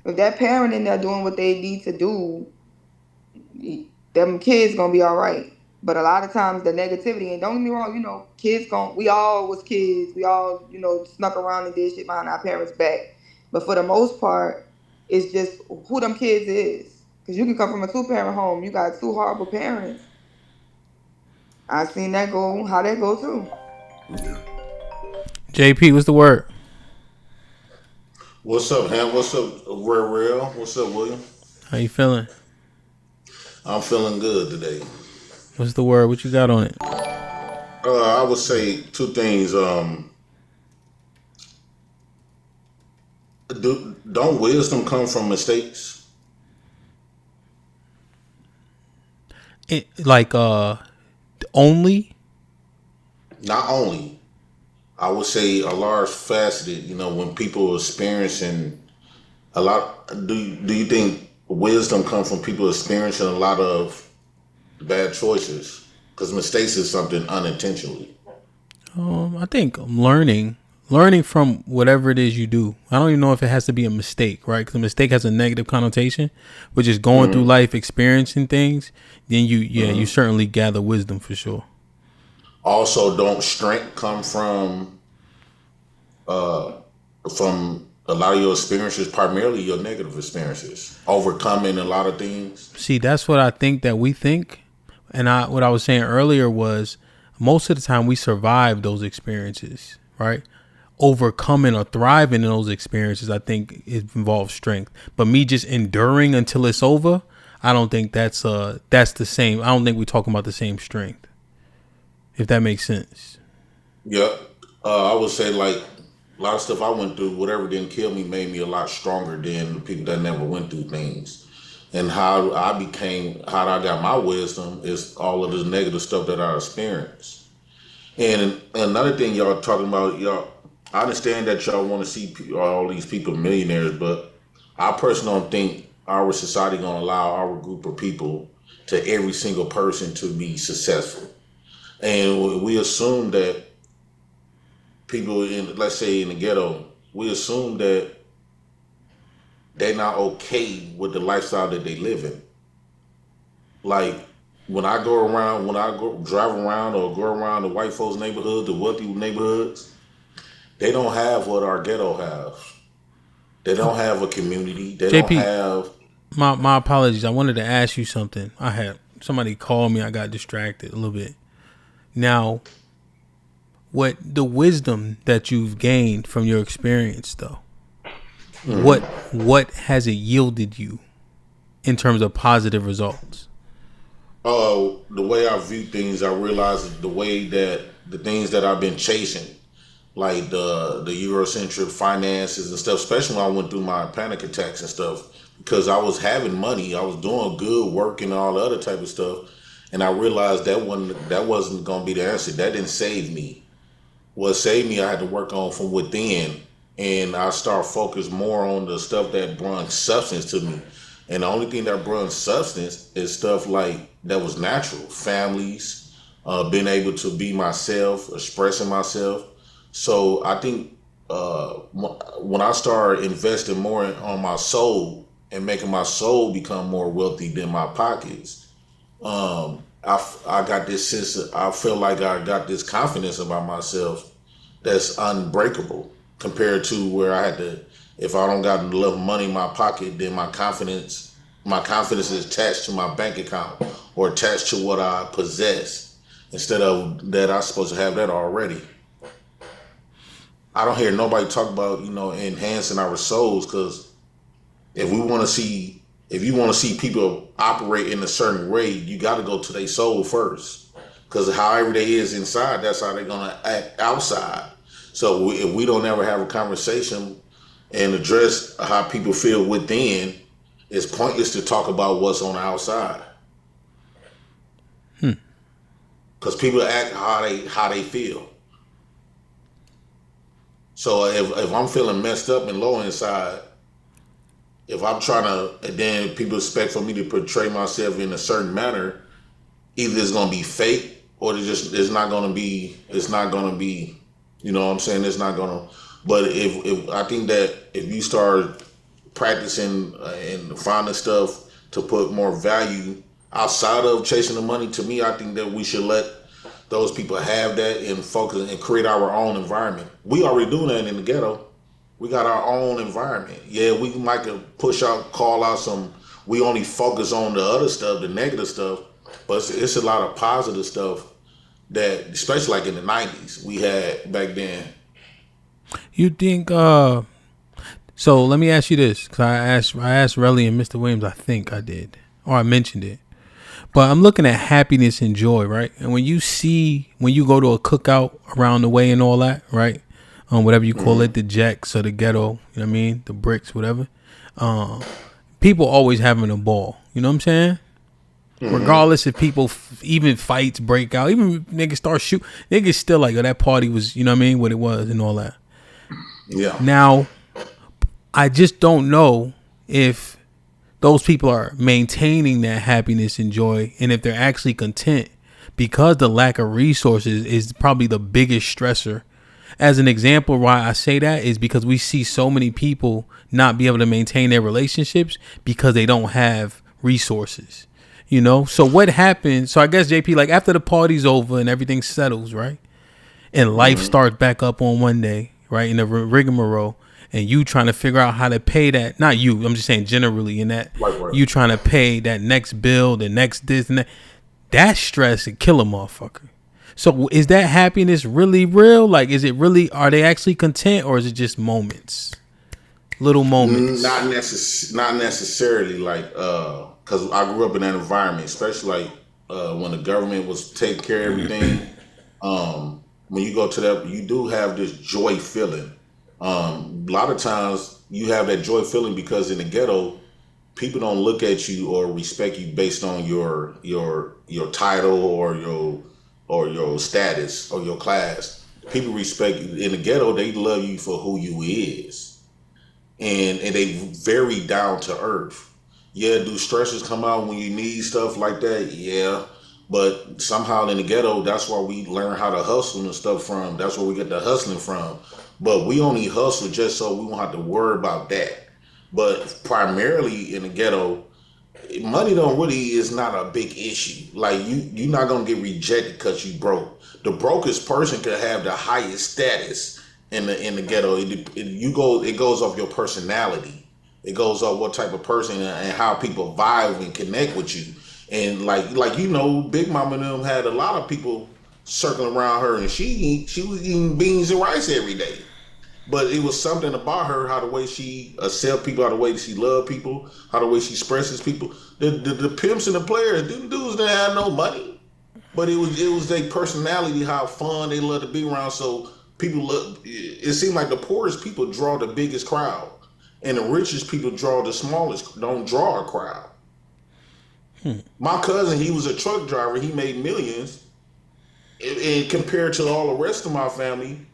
If that parent in there doing what they need to do, them kids gonna be all right. But a lot of times the negativity, and don't get me wrong, kids we all was kids. We all, snuck around and did shit behind our parents' back. But for the most part, it's just who them kids is. Because you can come from a 2-parent home. You got 2 horrible parents. I seen that go, how that go too. JP, what's the word? What's up, Ham? What's up, Real? What's up, William? How you feeling? I'm feeling good today. What's the word? What you got on it? I would say 2 things. Don't wisdom come from mistakes? Only? Not only. I would say a large faceted, when people are experiencing a lot. Do you think wisdom comes from people experiencing a lot of bad choices? Because mistakes is something unintentionally. I think learning from whatever it is you do. I don't even know if it has to be a mistake, right? Because a mistake has a negative connotation, but just going through life, experiencing things, then you certainly gather wisdom for sure. Also, don't strength come from a lot of your experiences, primarily your negative experiences, overcoming a lot of things? See, that's what I think that we think. And what I was saying earlier was most of the time we survive those experiences, right? Overcoming or thriving in those experiences, I think it involves strength. But me just enduring until it's over, I don't think that's the same. I don't think we're talking about the same strength, if that makes sense. Yeah. I would say like a lot of stuff I went through, whatever didn't kill me made me a lot stronger than the people that never went through things. And how I got my wisdom is all of this negative stuff that I experienced. And another thing y'all talking about, I understand that y'all want to see all these people millionaires, but I personally don't think our society gonna allow our group of people to every single person to be successful. And we assume that people let's say in the ghetto, we assume that they're not okay with the lifestyle that they live in. Like when I drive around or go around the white folks' neighborhoods, the wealthy neighborhoods, they don't have what our ghetto have. They don't have a community. They don't have. My apologies. I wanted to ask you something. I had somebody call me. I got distracted a little bit. Now, what the wisdom that you've gained from your experience, though, what has it yielded you in terms of positive results? The way I view things, I realize the way that the things that I've been chasing, like the Eurocentric finances and stuff, especially when I went through my panic attacks and stuff, because I was having money, I was doing good work and all the other type of stuff, and I realized that wasn't going to be the answer. That didn't save me. What saved me, I had to work on from within, and I start focus more on the stuff that brought substance to me. And the only thing that brought substance is stuff like that was natural, families, being able to be myself, expressing myself. So I think when I started investing more on my soul and making my soul become more wealthy than my pockets, I got this sense I feel like I got this confidence about myself that's unbreakable compared to where I had to, if I don't got enough money in my pocket, then my confidence is attached to my bank account or attached to what I possess instead of that I'm supposed to have that already. I don't hear nobody talk about, enhancing our souls, because if you want to see people operate in a certain way, you got to go to their soul first, because however they is inside, that's how they're going to act outside. So if we don't ever have a conversation and address how people feel within, it's pointless to talk about what's on the outside. Because people act how they feel. So if I'm feeling messed up and low inside, if I'm trying to, and then people expect for me to portray myself in a certain manner, either it's gonna be fake or it's not gonna be, you know what I'm saying? It's not gonna. But if I think that if you start practicing and finding stuff to put more value outside of chasing the money, to me, I think that we should let those people have that and focus and create our own environment. We already doing that in the ghetto. We got our own environment. Yeah, we might call out some. We only focus on the other stuff, the negative stuff, but it's a lot of positive stuff that, especially like in the '90s, we had back then. You think? So let me ask you this, because I asked Relly and Mr. Williams. I think I did, or I mentioned it. But I'm looking at happiness and joy, right? And when you go to a cookout around the way and all that, right? Whatever you call it, the jacks or the ghetto, you know what I mean? The bricks, whatever. People always having a ball. You know what I'm saying? Regardless if people even fights break out, even niggas start shoot, niggas still like, oh, that party was, you know what I mean, what it was and all that. Yeah. Now, I just don't know if those people are maintaining that happiness and joy, and if they're actually content, because the lack of resources is probably the biggest stressor. As an example, why I say that is because we see so many people not be able to maintain their relationships because they don't have resources, you know? So what happens? So I guess, JP, like after the party's over and everything settles, right? And life starts back up on one day, right? In the rigmarole, and you trying to figure out how to pay that. Not you, I'm just saying generally in that. Right. You trying to pay that next bill, the next this and that. That stress and kill a motherfucker. So is that happiness really real? Like, is it really, are they actually content, or is it just moments? Little moments? Not necessarily, like, because I grew up in that environment, especially like when the government was taking care of everything. When you go to that, you do have this joy feeling. A lot of times you have that joy feeling because in the ghetto, people don't look at you or respect you based on your title or your status or your class. People respect you in the ghetto. They love you for who you is, and they very down to earth. Yeah, do stressors come out when you need stuff like that? Yeah, but somehow in the ghetto, that's where we learn how to hustle and stuff from. That's where we get the hustling from. But we only hustle just so we won't have to worry about that. But primarily in the ghetto, money is not a big issue. Like you're not gonna get rejected because you broke. The brokest person could have the highest status in the ghetto. It goes off your personality. It goes off what type of person and how people vibe and connect with you. And like you know, Big Mama and them had a lot of people circling around her, and she was eating beans and rice every day. But it was something about her, how the way she accepts people, how the way she loves people, how the way she expresses people. The pimps and the players, them dudes didn't have no money, but it was their personality, how fun they love to be around. So people look. It seemed like the poorest people draw the biggest crowd, and the richest people draw the smallest. Don't draw a crowd. My cousin, he was a truck driver. He made millions, and compared to all the rest of my family,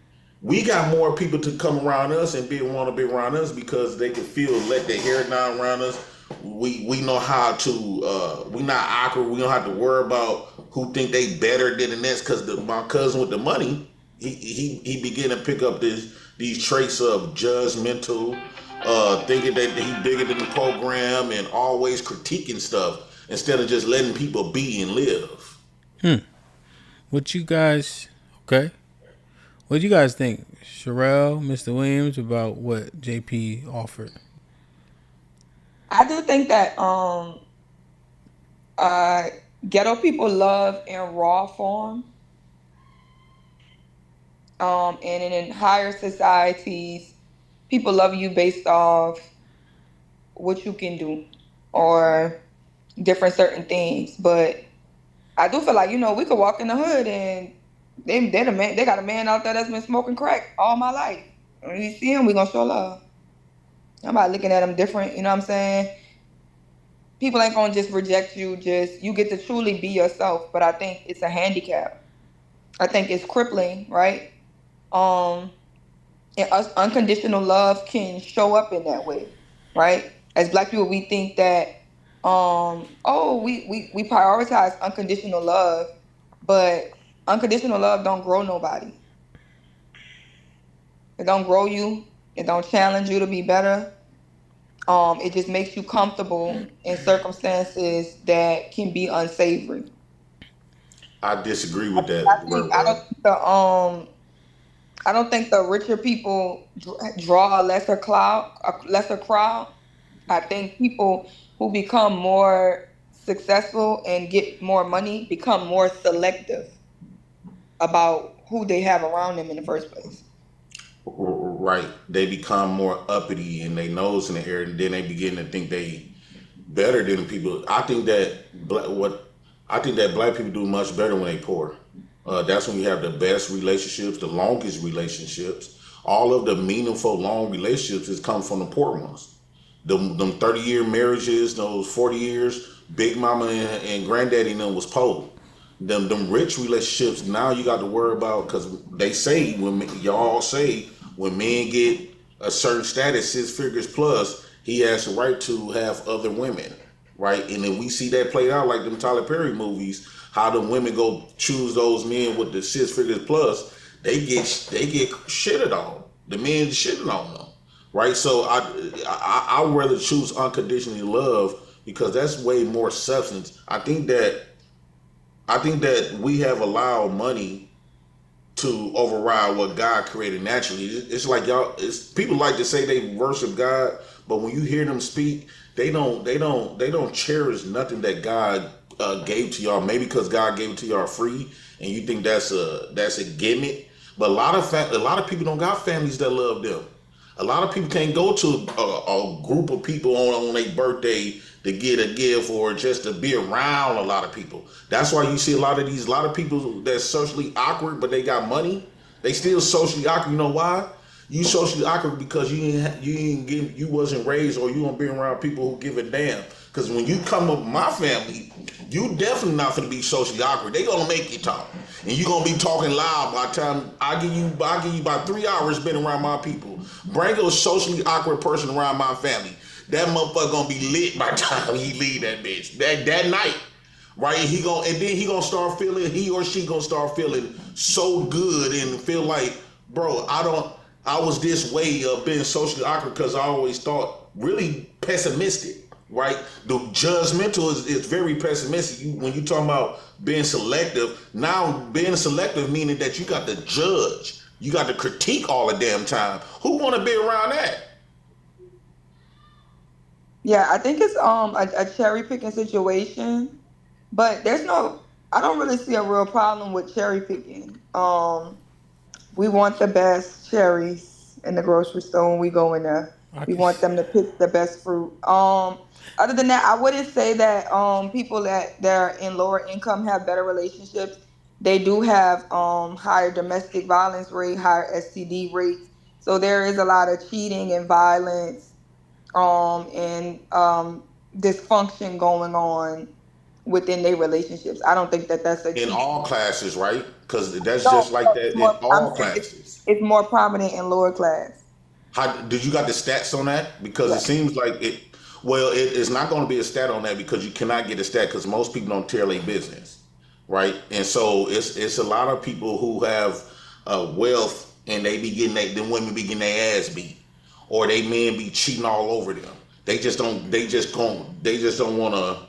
we got more people to come around us and want to be around us because they can let their hair down around us. We know how to. We not awkward. We don't have to worry about who think they better than the next. Because my cousin with the money, he began to pick up these traits of judgmental, thinking that he bigger than the program and always critiquing stuff instead of just letting people be and live. What you guys? Okay. What do you guys think, Sherelle, Mr. Williams, about what JP offered? I do think that ghetto people love in raw form. And in higher societies, people love you based off what you can do or different certain things. But I do feel like, you know, we could walk in the hood and they got a man out there that's been smoking crack all my life. When you see him, we gonna show love. I'm not looking at him different, you know what I'm saying? People ain't gonna just reject you, you get to truly be yourself, but I think it's a handicap. I think it's crippling, right? And us unconditional love can show up in that way, right? As Black people, we think that we prioritize unconditional love, but unconditional love don't grow nobody. It don't grow you. It don't challenge you to be better. It just makes you comfortable in circumstances that can be unsavory. I disagree with that. I don't think the richer people draw a lesser crowd. I think people who become more successful and get more money become more selective about who they have around them in the first place. Right. They become more uppity and they nose in the air, and then they begin to think they better than people. I think that Black people do much better when they poor. That's when you have the best relationships, the longest relationships. All of the meaningful, long relationships has come from the poor ones. Them 30-year marriages, those 40 years, Big Mama and Granddaddy and them was poor. Them rich relationships, now you got to worry about, because they say, when men get a certain status, 6 figures plus, he has the right to have other women, right? And then we see that played out like them Tyler Perry movies, how the women go choose those men with the 6 figures plus, they get shitted on. The men shitting on them, right? So I would rather choose unconditional love, because that's way more substance. I think that we have allowed money to override what God created naturally. It's like people like to say they worship God, but when you hear them speak, they don't cherish nothing that God gave to y'all. Maybe because God gave it to y'all free, and you think that's a gimmick. But a lot of people don't got families that love them. A lot of people can't go to a group of people on their birthday to get a gift or just to be around a lot of people. That's why you see a lot of people that's socially awkward, but they got money. They still socially awkward. You know why? You socially awkward because you wasn't raised, or you don't be around people who give a damn. Because when you come with my family, you definitely not gonna be socially awkward. They gonna make you talk, and you gonna be talking loud by the time I give you about 3 hours being around my people. Bring a socially awkward person around my family. That motherfucker gonna be lit by the time he leave that bitch that night, right? He or she gonna start feeling so good and feel like, bro, I was this way of being socially awkward because I always thought really pessimistic, right? The judgmental is very pessimistic. When you talking about being selective, now being selective meaning that you got to judge, you got to critique all the damn time. Who want to be around that? Yeah, I think it's a cherry picking situation, but I don't really see a real problem with cherry picking. We want the best cherries in the grocery store when we go in there. We want them to pick the best fruit. Other than that, I wouldn't say that people that are in lower income have better relationships. They do have higher domestic violence rate, higher STD rates. So there is a lot of cheating and violence and dysfunction going on within their relationships. I don't think that's in all classes, right? Because that's just like that in all classes. It's more prominent in lower class. Did you got the stats on that? Because it seems like it's not going to be a stat on that, because you cannot get a stat because most people don't tell their business, right? And so it's a lot of people who have wealth, and they be getting them women be getting their ass beat, or they men be cheating all over them. They just don't want to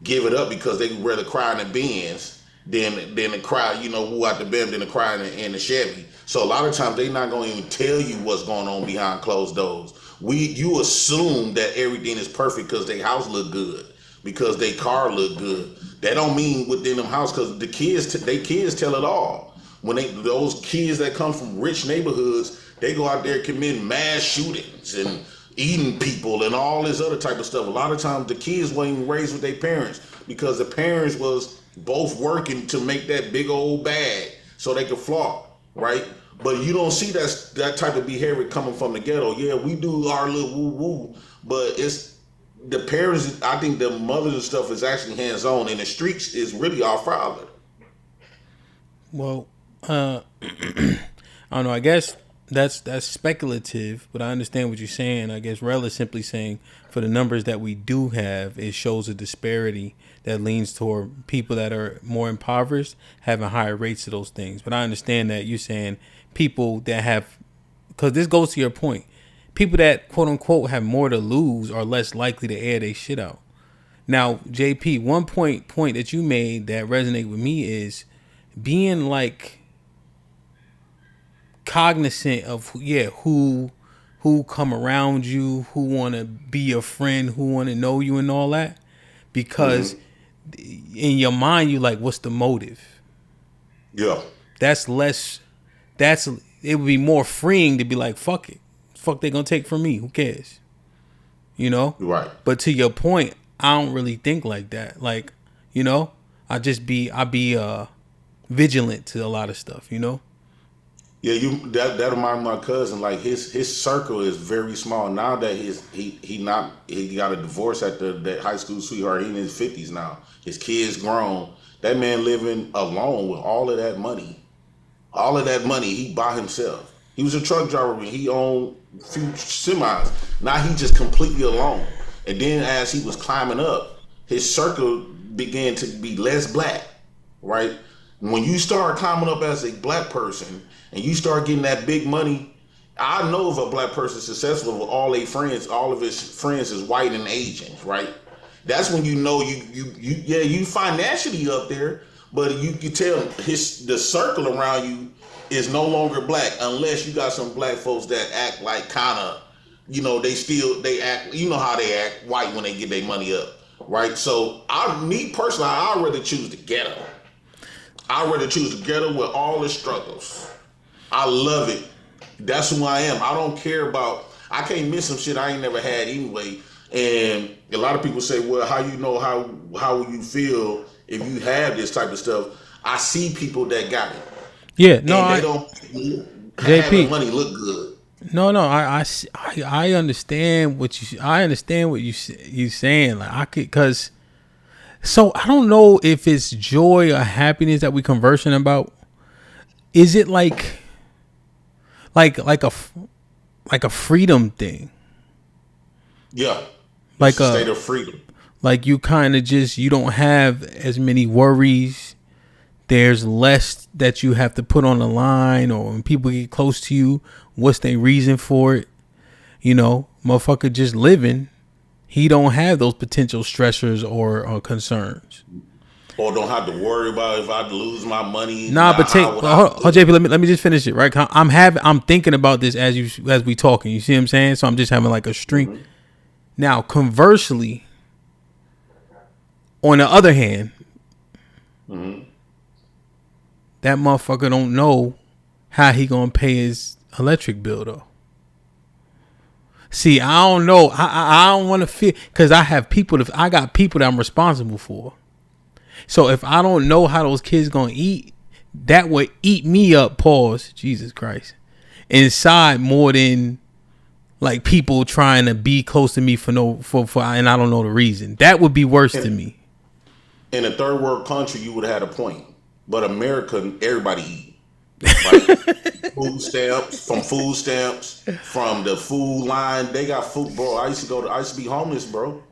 give it up because they would rather cry in the Benz than to cry, who out the Benz, than to cry in the Chevy. So a lot of times they not going to even tell you what's going on behind closed doors. You assume that everything is perfect because their house look good, because their car look good. That don't mean within them house, because the kids tell it all. When those kids that come from rich neighborhoods, they go out there committing mass shootings and eating people and all this other type of stuff. A lot of times the kids weren't even raised with their parents because the parents was both working to make that big old bag so they could flaunt, right? But you don't see that type of behavior coming from the ghetto. Yeah, we do our little woo-woo, but it's the parents. I think the mothers and stuff is actually hands-on, and the streets is really our father. Well, I don't know. I guess That's speculative, but I understand what you're saying. I guess Rel is simply saying for the numbers that we do have, it shows a disparity that leans toward people that are more impoverished having higher rates of those things. But I understand that you're saying people that have, because this goes to your point, people that quote unquote have more to lose are less likely to air their shit out. Now, JP, one point that you made that resonate with me is being like cognizant of who come around you, who want to be your friend, who want to know you and all that, because in your mind you like, what's the motive? Yeah, it would be more freeing to be like, fuck it, fuck they gonna take from me, who cares, you know? Right. But to your point, I don't really think like that. Like, you know, I be vigilant to a lot of stuff, you know? Yeah, that reminds my cousin. Like his circle is very small now that he got a divorce at that high school sweetheart. He in his 50s now. His kids grown. That man living alone with all of that money. All of that money he by himself. He was a truck driver and he owned a few semis. Now he just completely alone. And then as he was climbing up, his circle began to be less black, right? When you start climbing up as a black person and you start getting that big money, I know if a black person is successful with all of his friends is white and Asians, right? That's when you know you financially up there, but you can tell the circle around you is no longer black unless you got some black folks that act like kind of, you know, they act, you know how they act white when they get their money up, right? So me personally, I'd rather choose the ghetto. I'd rather choose the ghetto with all the struggles. I love it. That's who I am. I don't care about, I can't miss some shit I ain't never had anyway. And a lot of people say, well, how you know how you feel if you have this type of stuff? I see people that got it. Yeah, no, and they don't have the money look good. No, I understand what you saying. Like I could, cause so I don't know if it's joy or happiness that we conversing about. Is it like a freedom thing? Yeah, like a state of freedom. Like you kind of you don't have as many worries. There's less that you have to put on the line, or when people get close to you, what's their reason for it? You know, motherfucker just living. He don't have those potential stressors or concerns. Or don't have to worry about if I lose my money. Nah, but JP, let me just finish it, right? I'm thinking about this as we talking. You see what I'm saying? So I'm just having like a string. Mm-hmm. Now, conversely, on the other hand, that motherfucker don't know how he gonna pay his electric bill though. See, I don't know. I don't want to feel, because I got people that I'm responsible for. So if I don't know how those kids gonna eat, that would eat me up. Pause. Jesus Christ. Inside more than like people trying to be close to me for and I don't know the reason. That would be worse to me. In a third world country, you would have had a point. But America, everybody eat. Like food stamps, from the food line. They got food, bro. I used to be homeless, bro.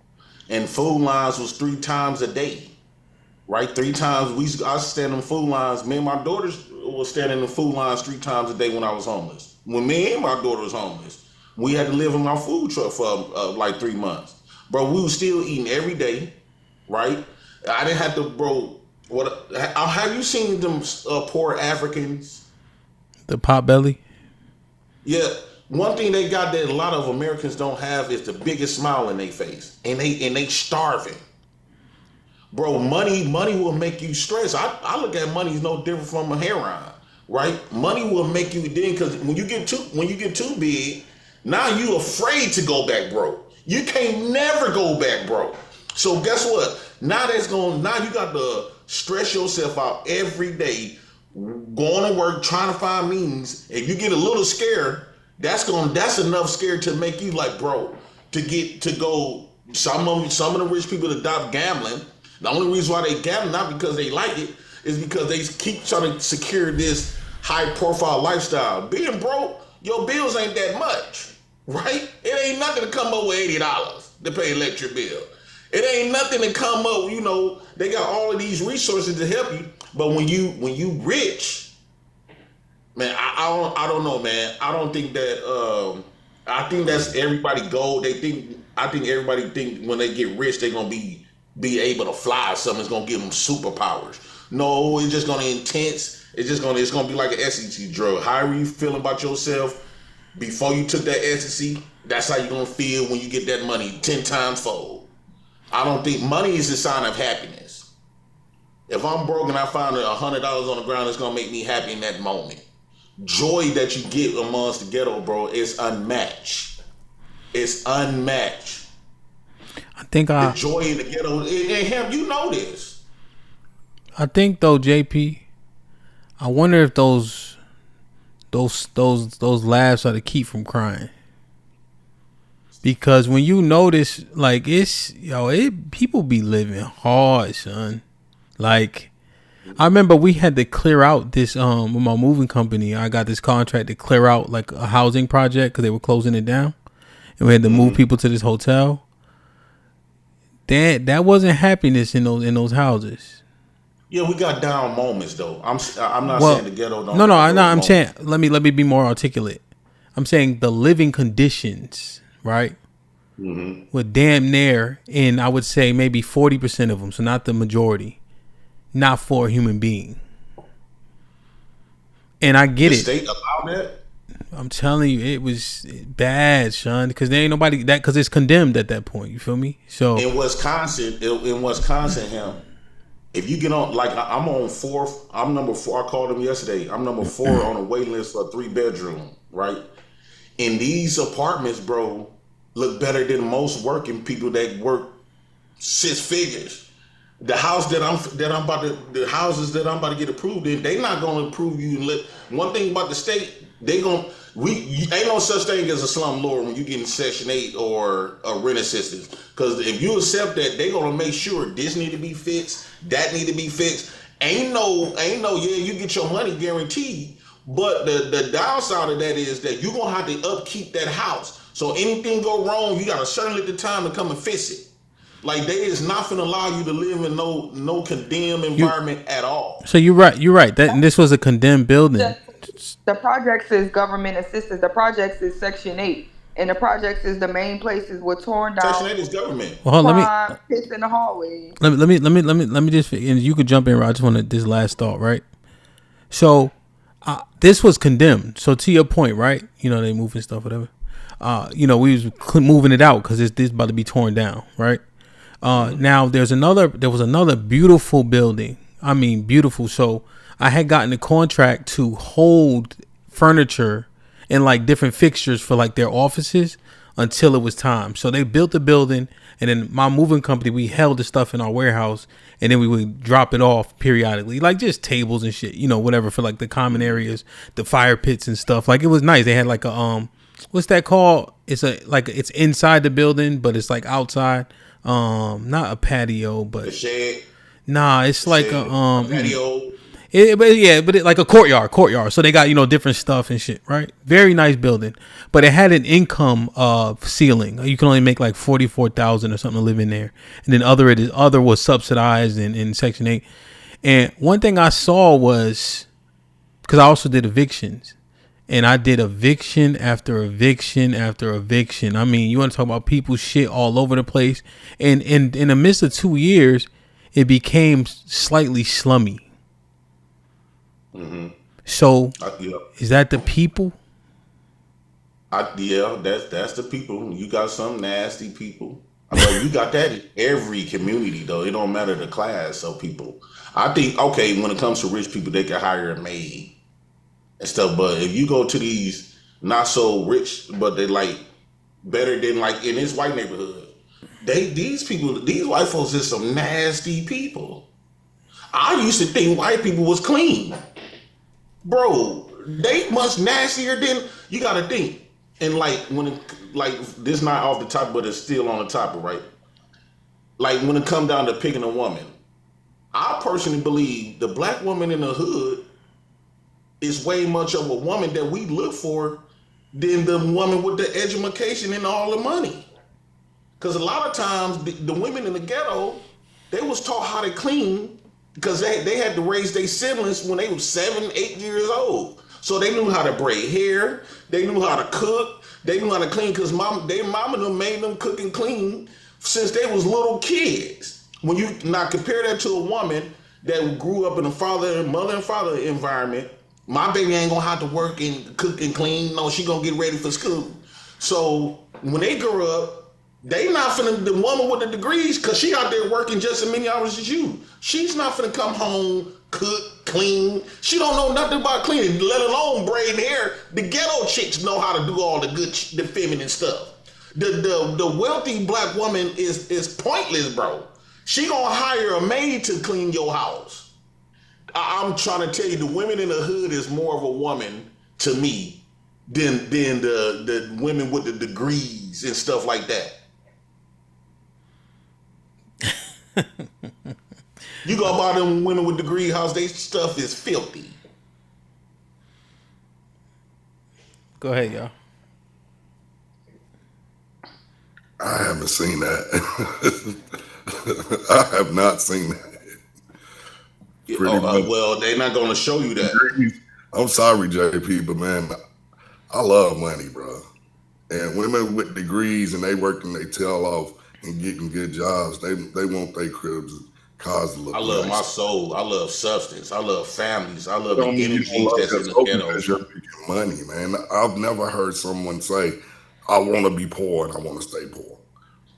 And food lines was 3 times a day. Right? 3 times. I used to stand in food lines. Me and my daughters was standing in food lines 3 times a day when I was homeless. When me and my daughter was homeless, we had to live in my food truck for like 3 months. Bro, we was still eating every day, right? I didn't have to, bro. Have you seen them poor Africans? The pot belly? Yeah. One thing they got that a lot of Americans don't have is the biggest smile in their face. And they starving. Bro, money will make you stress. I look at money as no different from a heroin, right? Money will make you then, because when you get too big, now you afraid to go back broke. You can't never go back broke. So guess what? Now you got to stress yourself out every day, going to work, trying to find means. If you get a little scared, that's enough scared to make you like, bro, to go. Some of the rich people adopt gambling. The only reason why they gamble, not because they like it, is because they keep trying to secure this high profile lifestyle. Being broke your bills ain't that much, right? It ain't nothing to come up with $80 to pay electric bill. It ain't nothing to come up, you know, they got all of these resources to help you. But when you rich, man, I don't know, man. I don't think that I think that's everybody goal. I think everybody think when they get rich, they're gonna be able to fly or something. It's gonna give them superpowers. No, it's just gonna intense. It's gonna be like an ecstasy drug. However you feel about yourself before you took that ecstasy, that's how you're gonna feel when you get that money 10 times fold. I don't think money is a sign of happiness. If I'm broke and I find $100 on the ground, it's gonna make me happy in that moment. Joy that you get amongst the ghetto, bro, is unmatched. It's unmatched. I think the joy in the ghetto, and him, you know this. I think though, JP, I wonder if those laughs are to keep from crying. Because when you notice, like, people be living hard, son. Like, I remember we had to clear out this with my moving company. I got this contract to clear out like a housing project because they were closing it down, and we had to move people to this hotel. That wasn't happiness in those houses. Yeah, we got down moments though. I'm not saying the ghetto don't. No. I'm saying let me be more articulate. I'm saying the living conditions, right? With damn near, and I would say maybe 40% of them, so not the majority, not for a human being. And I get it. The state allowed that? I'm telling you, it was bad, son, because there ain't nobody because it's condemned at that point. You feel me? So in Wisconsin, him. If you get on, like I'm on 4th, I'm number 4. I called him yesterday. I'm number 4 on a waiting list for a 3-bedroom, right? In these apartments, bro, look better than most working people that work 6 figures. The houses that I'm about to get approved in, they not gonna approve you. One thing about the state, ain't no such thing as a slum lord when you get in Section 8 or a rent assistance. Because if you accept that, they gonna make sure this need to be fixed, that need to be fixed. Ain't no, yeah, you get your money guaranteed. But the downside of that is that you're gonna have to upkeep that house. So anything go wrong, you got a certain length of time to come and fix it. Like, they is not gonna allow you to live in no condemned environment at all. So you're right. This was a condemned building. The projects is government assistance. The projects is Section 8, and the projects is the main places were torn down. Section 8 is government. Well, crime, piss in the hallway. Let me just, and you could jump in. I just wanted this last thought, right? So this was condemned. So to your point, right? You know, they moving stuff, whatever. We was moving it out because this about to be torn down, right? Now there was another beautiful building. I mean, beautiful. So I had gotten a contract to hold furniture and like different fixtures for like their offices until it was time. So they built the building, and then my moving company, we held the stuff in our warehouse, and then we would drop it off periodically, like just tables and shit, whatever, for like the common areas, the fire pits and stuff. Like, it was nice. They had like a what's that called? It's it's inside the building, but it's like outside. Not a patio, but a shed. Nah, it's like a patio. But like a courtyard. So they got different stuff and shit, right? Very nice building, but it had an income ceiling. You can only make like $44,000 or something to live in there, and then other was subsidized in Section 8. And one thing I saw was, because I also did evictions. And I did eviction after eviction after eviction. I mean, you want to talk about people shit all over the place. And in the midst of 2 years, it became slightly slummy. Mm-hmm. So, is that the people? Yeah, that's the people. You got some nasty people. I mean, you got that in every community, though. It don't matter the class of people. I think, okay, when it comes to rich people, they can hire a maid and stuff, but if you go to these not so rich, but they like better than like in this white neighborhood, these white folks is some nasty people. I used to think white people was clean, bro. They much nastier than you. Got to think, and like this not off the top, but it's still on the topic, right? Like when it come down to picking a woman, I personally believe the black woman in the hood is way much of a woman that we look for than the woman with the education and all the money. Because a lot of times the women in the ghetto, they was taught how to clean because they had to raise their siblings when they were 7, 8 years old. So they knew how to braid hair, they knew how to cook, they knew how to clean because their mama them made them cook and clean since they was little kids. When you now compare that to a woman that grew up in a mother and father environment, my baby ain't gonna have to work and cook and clean. No, she gonna get ready for school. So when they grow up, they not finna, the woman with the degrees, cause she out there working just as many hours as you. She's not finna come home, cook, clean. She don't know nothing about cleaning, let alone braiding hair. The ghetto chicks know how to do all the good, the feminine stuff. The wealthy black woman is pointless, bro. She gonna hire a maid to clean your house. I'm trying to tell you, the women in the hood is more of a woman to me than the women with the degrees and stuff like that. You go buy them women with degree house, they stuff is filthy. Go ahead, y'all. I haven't seen that. I have not seen that. Well, they're not going to show you that. I'm sorry, JP, but man, I love money, bro. And women with degrees and they working their tail off and getting good jobs, they want their cribs and cars to look nice. I love my soul. I love substance. I love families. I love the energy that's in the ghetto. You're making money, man. I've never heard someone say, I want to be poor and I want to stay poor.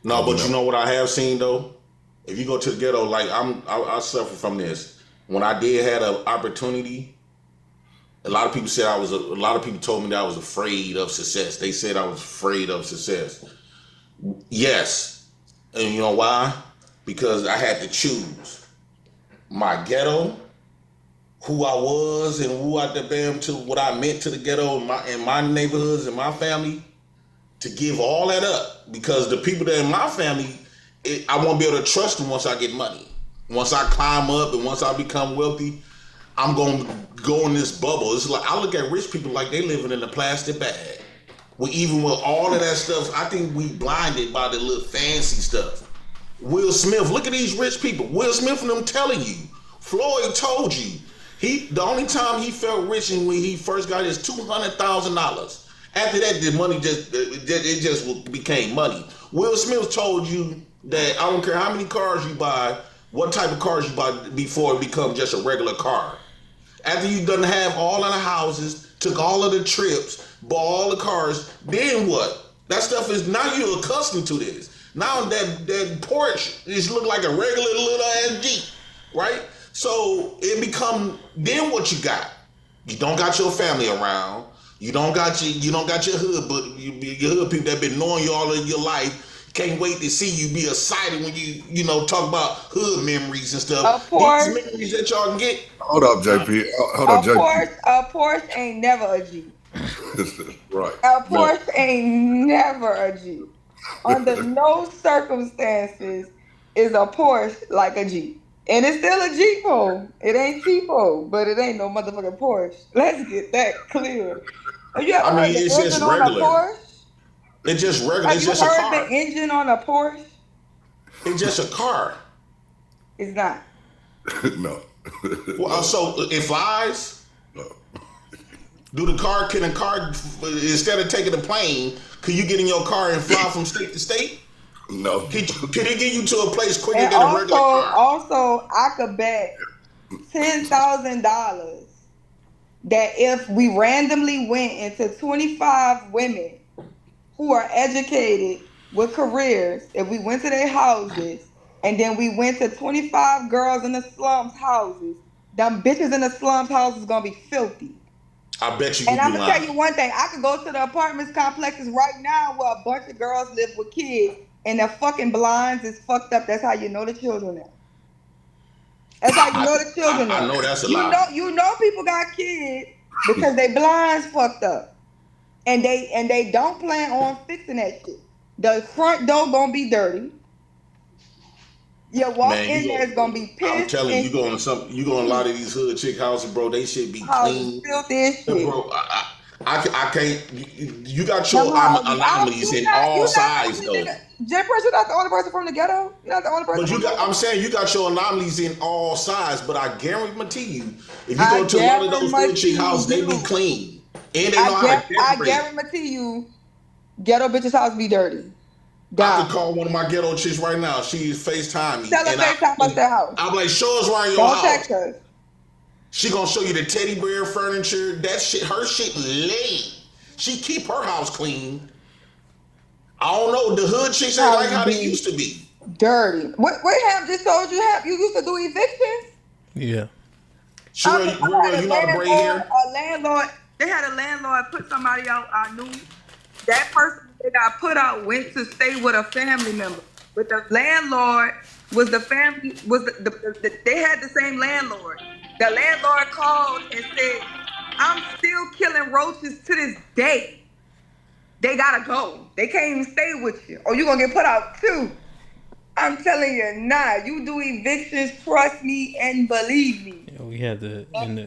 No, but you know what I have seen though? If you go to the ghetto, like I suffer from this. When I did have an opportunity, a lot of people said a lot of people told me that I was afraid of success. They said I was afraid of success. Yes. And you know why? Because I had to choose my ghetto, who I was and who I am to what I meant to the ghetto and my neighborhoods and my family, to give all that up. Because the people that in my family, I won't be able to trust them once I get money. Once I climb up and once I become wealthy, I'm going to go in this bubble. It's like I look at rich people like they living in a plastic bag. Even with all of that stuff, I think we blinded by the little fancy stuff. Will Smith, look at these rich people. Will Smith and them telling you. Floyd told you. The only time he felt rich and when he first got his $200,000. After that, the money just became money. Will Smith told you that I don't care how many cars you buy, what type of cars you buy before it becomes just a regular car. After you done have all of the houses, took all of the trips, bought all the cars, then what? That stuff is, now you're accustomed to this. Now that Porsche just look like a regular little ass Jeep, right? So it become, then what you got? You don't got your family around. You don't got your hood, but your hood people that been knowing you all of your life can't wait to see you be excited when you talk about hood memories and stuff. These memories that y'all can get. Hold up, JP. A Porsche ain't never a Jeep. Right. A Porsche ain't never a Jeep. Under no circumstances is a Porsche like a Jeep. And it's still a Jeep-o. It ain't cheapo, but it ain't no motherfucking Porsche. Let's get that clear. Have you ever heard the engine on a Porsche? It's just regular. Have you heard the engine on a Porsche? It's just a car. It's not. No. Well, so it flies? No. Can a car, instead of taking a plane, can you get in your car and fly from state to state? No. Can it get you to a place quicker than a regular car? Also, I could bet $10,000 that if we randomly went into 25 women who are educated with careers, if we went to their houses and then we went to 25 girls in the slums houses, them bitches in the slums houses gonna be filthy. I bet you. And I'm gonna tell you one thing: I could go to the apartments complexes right now where a bunch of girls live with kids, and their fucking blinds is fucked up. That's how you know the children are. That's how you know the children are. I know that's a lie. You know people got kids because they blinds fucked up, and they don't plan on fixing that shit. The front door gonna be dirty. You walk in there, it's gonna be pissed. I'm telling you, you go in a lot of these hood chick houses, bro. They should be clean. Filthy as shit. Bro, I can't. You got your anomalies in all sides, though. Jay Prince, you're not the only person from the ghetto. You're not the only person. But I'm saying you got your anomalies in all sides. But I guarantee you, if you go to one of those good chick houses, they be clean and they know how to decorate. I guarantee you, ghetto bitches' house be dirty. I could call one of my ghetto chicks right now. She's FaceTime me. Tell her FaceTime us their house. I'm like, show us around your Don't house. text us. She gonna show you the teddy bear furniture. That shit, her shit laid. She keep her house clean. I don't know. The hood chicks ain't like how they used to be. Dirty. What Ham just told you? Ham, you used to do evictions? Yeah. Sure, you know the braid hair? They had a landlord put somebody out. I knew that person that got put out went to stay with a family member. But the landlord was the family, they had the same landlord. The landlord called and said, I'm still killing roaches to this day. They gotta go. They can't even stay with you. Or you gonna get put out too. I'm telling you, you do evictions, trust me and believe me. Yeah, we had the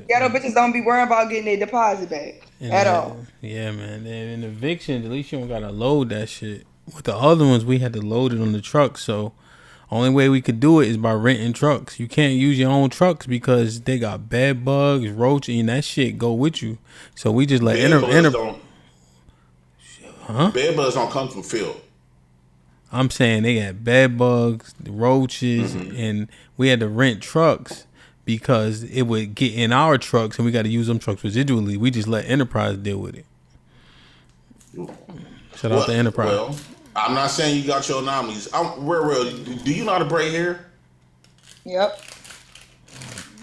ghetto bitches don't be worrying about getting their deposit back at all. Yeah, man. In eviction, at least you don't gotta load that shit. With the other ones, we had to load it on the truck, so only way we could do it is by renting trucks. You can't use your own trucks because they got bed bugs, roach, and that shit go with you. So we just let Bed bugs don't come from field. I'm saying they got bed bugs, roaches, and we had to rent trucks because it would get in our trucks and we got to use them trucks residually. We just let Enterprise deal with it. Shout out to Enterprise. Well, I'm not saying you got your anomalies. Do you know how to braid hair? Yep.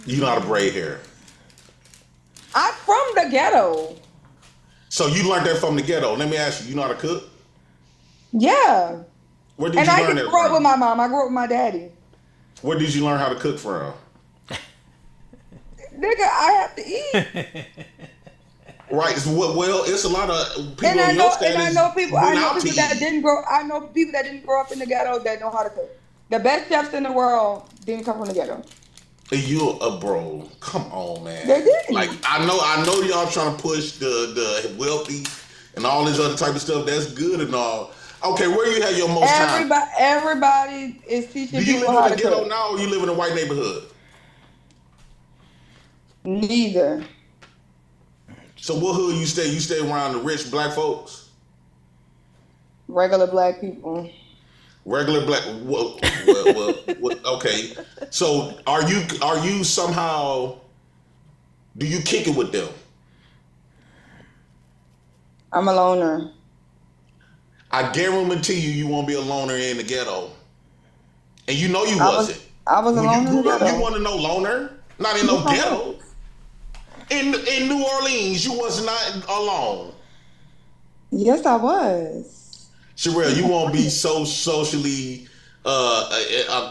You know how to braid hair. I'm from the ghetto. So you learned that from the ghetto. Let me ask you know how to cook? Yeah. Where did you learn that from? I grew up with my mom. I grew up with my daddy. Where did you learn how to cook from? Nigga, I have to eat. Right. Well, it's a lot of people. And I know people that didn't grow up in the ghetto that know how to cook. The best chefs in the world didn't come from the ghetto. You a bro. Come on, man. They did. Like I know y'all trying to push the wealthy and all this other type of stuff. That's good and all. Okay, where you have your most time? Everybody is teaching people how to cook. Do you live in the ghetto now or you live in a white neighborhood? Neither. So what hood you stay? You stay around the rich black folks? Regular black people. Regular black. Well, okay. So are you somehow? Do you kick it with them? I'm a loner. I guarantee you won't be a loner in the ghetto. And you know you wasn't. I was a loner. You want to know loner? Not in no ghetto. In New Orleans, you was not alone. Yes, I was. Sherelle, you won't be so socially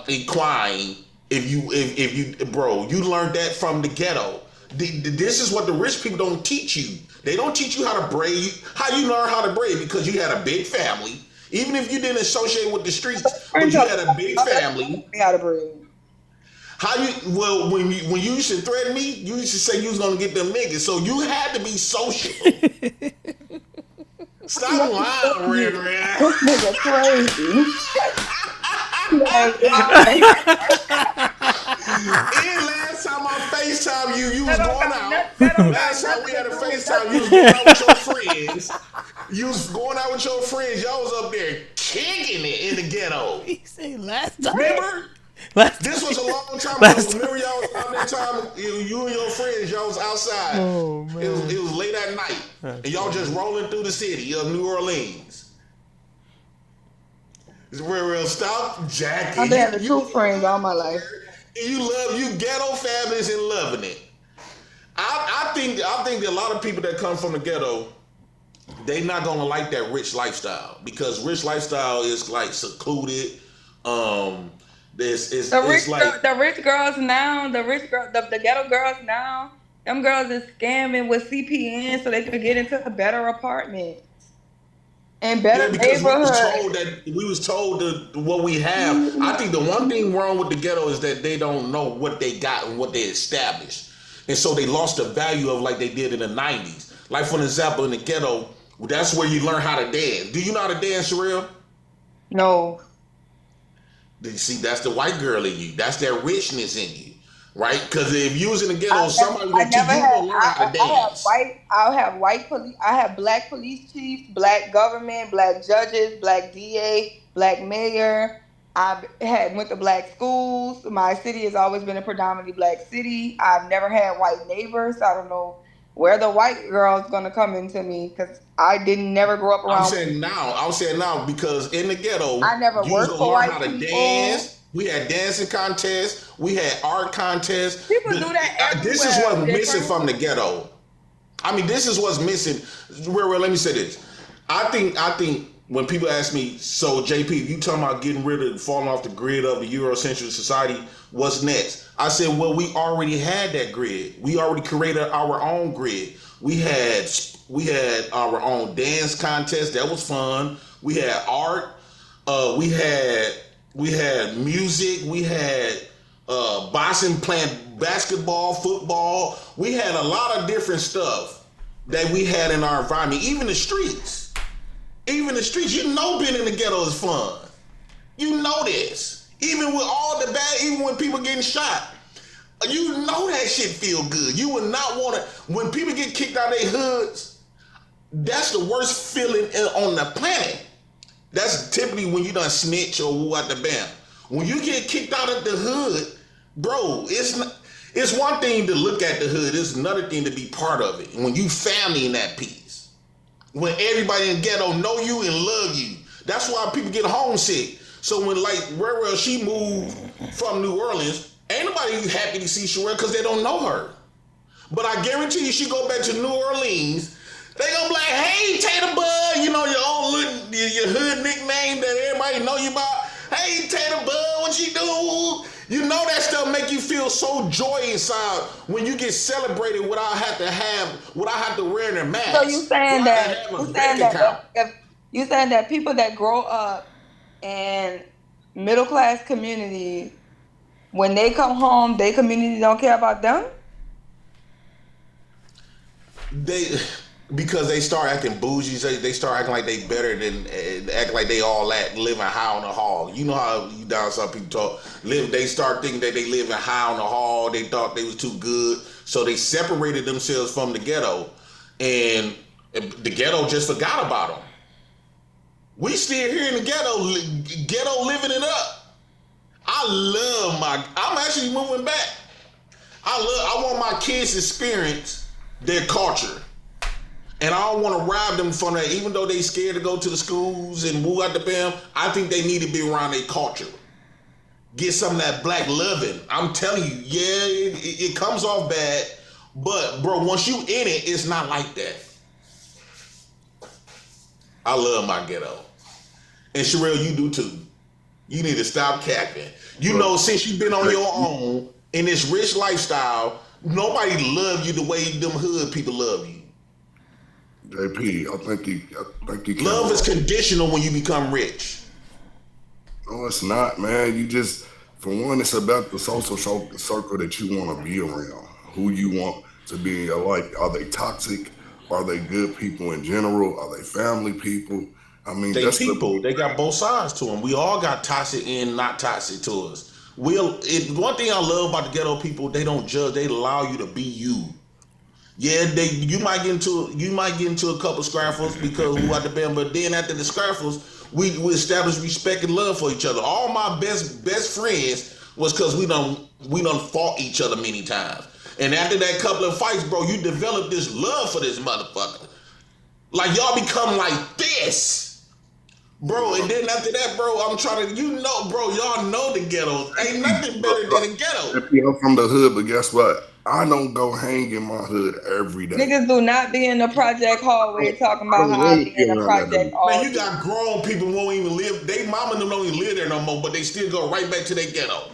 inclined if you bro. You learned that from the ghetto. This is what the rich people don't teach you. They don't teach you how to braid. How you learn how to braid? Because you had a big family. Even if you didn't associate with the streets, but you had a big family. How to braid? When you used to threaten me, you used to say you was gonna get them niggas. So you had to be social. Stop lying, Red. This nigga crazy. And last time on FaceTime you was going out. Last time we had a FaceTime, you was going out with your friends. You was going out with your friends. Y'all was up there kicking it in the ghetto. He said last time. Remember? This was a long time ago. Remember y'all was out that time, you and your friends, y'all was outside. Oh, man. It was late at night. And y'all just rolling through the city of New Orleans. Real stop jacking. I've been having two friends all my life. You ghetto families and loving it. I think that a lot of people that come from the ghetto, they not gonna like that rich lifestyle because rich lifestyle is like secluded. The rich girls now, the ghetto girls now, them girls is scamming with CPN so they could get into a better apartment and better neighborhood. We was told that what we have. I think the one thing wrong with the ghetto is that they don't know what they got and what they established, and so they lost the value of like they did in the 90s. Like for example, in the ghetto, that's where you learn how to dance. Do you know how to dance, Sherelle? No. See, that's the white girl in you. That's that richness in you, right? Because if you was in the ghetto, somebody gonna teach you to learn how to dance. I'll have white police. I have black police chiefs, black government, black judges, black DA, black mayor. I've went to black schools. My city has always been a predominantly black city. I've never had white neighbors. I don't know where the white girl's gonna come into me because I didn't never grow up around. I'm saying now because in the ghetto, I never worked for white people. Dance. We had dancing contests. We had art contests. People do that everywhere. This is what's missing from the ghetto. I mean, this is what's missing. Well, let me say this. I think when people ask me, so JP, you talking about getting rid of, falling off the grid of the Eurocentric society, what's next? I said, well, we already had that grid. We already created our own grid. We had our own dance contest. That was fun. We had art. We had music. We had boxing, playing basketball, football. We had a lot of different stuff that we had in our environment. Even the streets. You know, being in the ghetto is fun. You know this. Even with all the bad, even when people getting shot, you know that shit feel good. You would not want to, when people get kicked out of their hoods, that's the worst feeling on the planet. That's typically when you done snitch or what the bam. When you get kicked out of the hood, bro, it's one thing to look at the hood. It's another thing to be part of it. When you family in that piece. When everybody in the ghetto know you and love you. That's why people get homesick. So when like where she moved from New Orleans, ain't nobody happy to see Sherelle because they don't know her. But I guarantee you she go back to New Orleans, they gonna be like, hey, Tater Bud, you know your old little, your hood nickname that everybody know you about. Hey, Tater Bud, what you do? You know that stuff make you feel so joy inside when you get celebrated without have to wear their mask. So you saying that people that grow up in middle class communities, when they come home, their community don't care about them? Because they start acting bougie, they start acting like they better than, act like they all living high on the hog. You know how you down some people talk, they start thinking that they living high on the hog, they thought they was too good, so they separated themselves from the ghetto, and the ghetto just forgot about them. We still here in the ghetto living it up. I'm actually moving back. I want my kids to experience their culture. And I don't want to rob them from that, even though they scared to go to the schools and move out the bam. I think they need to be around their culture. Get some of that black loving. I'm telling you, yeah, it comes off bad, but bro, once you in it, it's not like that. I love my ghetto. And Sherelle, you do too. You need to stop capping. You know, since you've been on your own in this rich lifestyle, nobody love you the way them hood people love you. JP, I think you love is conditional when you become rich. No, it's not, man. You just, for one, it's about the social circle that you want to be around. Who you want to be in your life. Are they toxic? Are they good people in general? Are they family people? I mean, they people. They got both sides to them. We all got toxic and not toxic to us. One thing I love about the ghetto people, they don't judge. They allow you to be you. Yeah, you might get into a couple scraffles because we got the band, but then after the scraffles, we establish respect and love for each other. All my best friends was because we done fought each other many times. And after that couple of fights, bro, you develop this love for this motherfucker. Like y'all become like this. Bro, and then after that, bro, I'm trying to, bro, y'all know the ghetto. Ain't nothing better than the ghetto. I'm from the hood, but guess what? I don't go hang in my hood every day. Niggas do not be in the project hallway talking about how I be in the project all Man, you got grown people who won't even live, they mama them don't even live there no more, but they still go right back to their ghetto.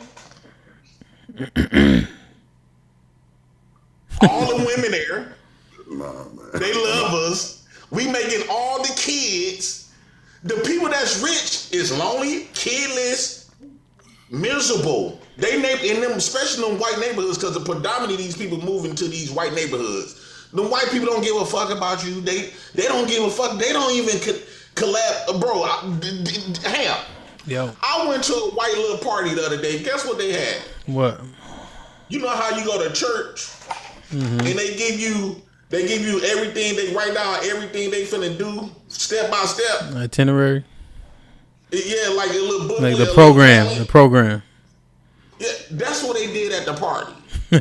All the women there, they love us. We making all the kids. The people that's rich is lonely, kidless, miserable. They in them, especially in them white neighborhoods, because the predominantly these people move into these white neighborhoods. The white people don't give a fuck about you. They don't give a fuck. They don't even collab, bro. HAMP. Yo. I went to a white little party the other day. Guess what they had? What? You know how you go to church Mm-hmm. and they give you everything. They write down everything they finna do step by step. Itinerary. Yeah, like a little book. Like the program. The program. Yeah, that's what they did at the party. I'm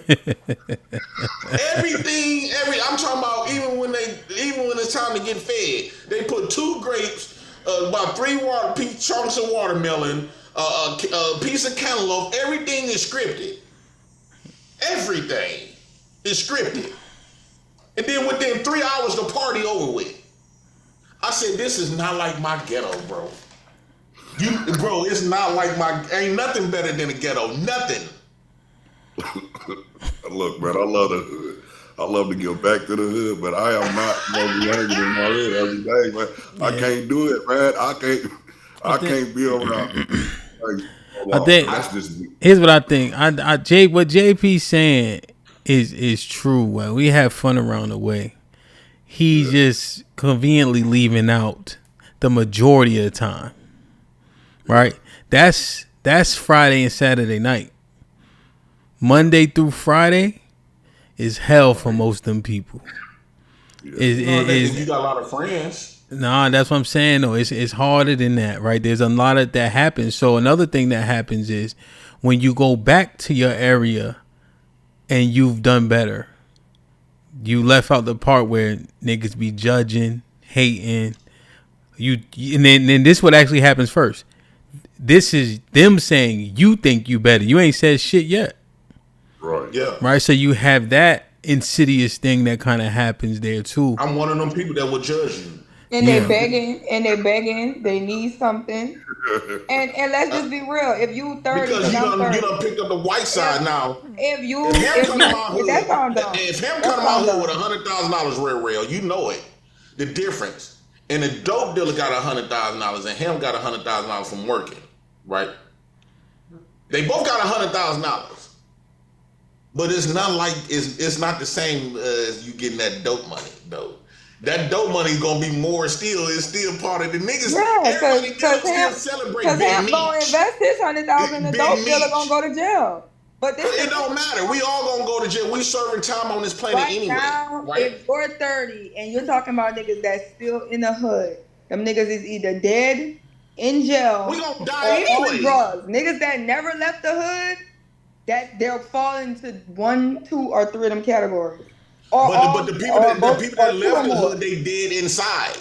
talking about even when it's time to get fed, they put 2 grapes, about 3 chunks of watermelon, a piece of cantaloupe. Everything is scripted. Everything is scripted. And then within 3 hours, the party over with. I said, this is not like my ghetto, bro. Bro, it's not like ain't nothing better than a ghetto. Nothing. Look, man, I love the hood. I love to give back to the hood, but I am not going to be hanging in my hood every day, man. I can't do it, man. I can't be around. I think that's just me. Here's what I think. What JP's saying is true. Well, we have fun around the way. He's just conveniently leaving out the majority of the time. Right? That's Friday and Saturday night. Monday through Friday is hell for most of them people. You got a lot of friends. Nah, that's what I'm saying though. It's harder than that, right? There's a lot of that happens. So another thing that happens is when you go back to your area and you've done better, you left out the part where niggas be judging, hating. And then this what actually happens first. This is them saying you think you better. You ain't said shit yet. Right. Yeah. Right. So you have that insidious thing that kind of happens there too. I'm one of them people that will judge you. And they're begging, they need something. And let's just be real. If you 30, because you done picked up the white side now. If him come to my hood with $100,000 real, you know it. The difference. And the dope dealer got $100,000 and him got $100,000 from working, right? They both got $100,000. But it's not like it's not the same as you getting that dope money, though. That dope money is gonna be more still. It's still part of the niggas. Yeah, because him gonna invest his $100,000. The dope dealer gonna go to jail. But it don't matter. We all gonna go to jail. We serving time on this planet anyway. Now, right? If you're 30 and you're talking about niggas that's still in the hood, them niggas is either dead, in jail, we gonna die anyway. On drugs. Niggas that never left the hood, that they'll fall into 1, 2, or 3 of them categories. But the people that left the hood, they dead inside.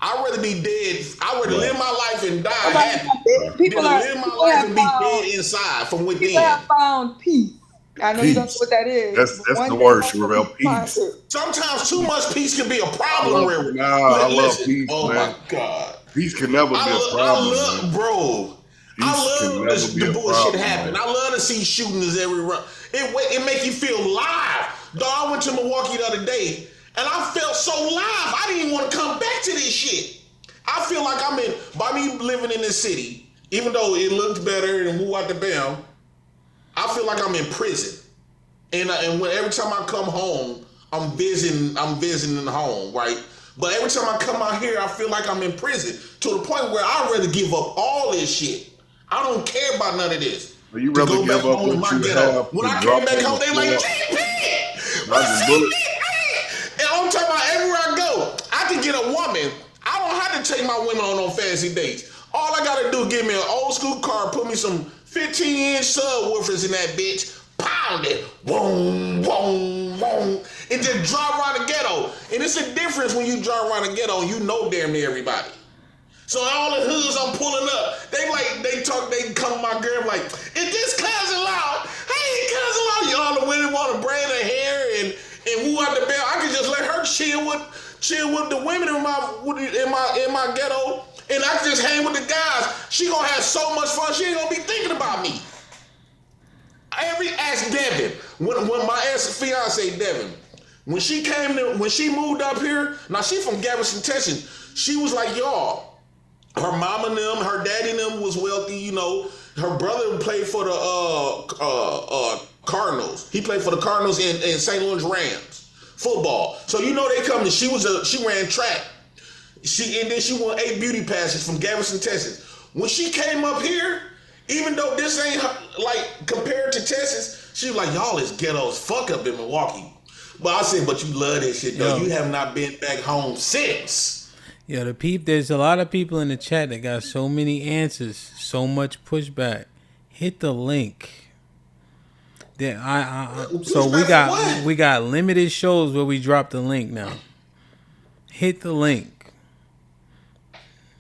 I'd rather be dead. I'd rather live my life and die happy than live my life and be dead inside from within. People have found peace. I know you don't know what that is. That's the word, Sherelle. Peace. Sometimes too much peace can be a problem. I love peace, oh man. my God. Peace can never be a problem. I love the bullshit happen. I love to see shootings every run. It make you feel live. Dog, I went to Milwaukee the other day and I felt so live. I didn't even want to come back to this shit. I feel like by me living in this city, even though it looks better and move out the bam, I feel like I'm in prison. And every time I come home, I'm visiting home, right? But every time I come out here, I feel like I'm in prison to the point where I'd rather give up all this shit. I don't care about none of this. But you rather give up what you have. When I came back home, they like, JP, what's up? And I'm talking about everywhere I go, I can get a woman. I don't have to take my women on no fancy dates. All I gotta do is give me an old school car, put me some 15-inch subwoofers in that bitch, pound it, boom, boom, boom, and just drive around the ghetto. And it's a difference when you drive around the ghetto and you know damn near everybody. So all the hoods I'm pulling up, they come to my girl like, is this cousin Law? Hey, cousin Law, y'all the women want to braid her hair and woo out the bell. I can just let her chill with the women in my ghetto, and I can just hang with the guys. She gonna have so much fun. She ain't gonna be thinking about me. Ask Devin. When my ex-fiance Devin, when she moved up here, now she from Galveston, Texas. She was like, y'all. Her mom and them, her daddy and them was wealthy, you know. Her brother played for the Cardinals. He played for the Cardinals and St. Louis Rams. football. So you know they come and she ran track. And then she won 8 beauty passes from Galveston, Texas. When she came up here, even though this ain't like compared to Texas, she was like, y'all is ghetto as fuck up in Milwaukee. But I said, but you love this shit though. You have not been back home since. Yeah, there's a lot of people in the chat that got so many answers, so much pushback. Hit the link. So we got limited shows where we drop the link now. Hit the link.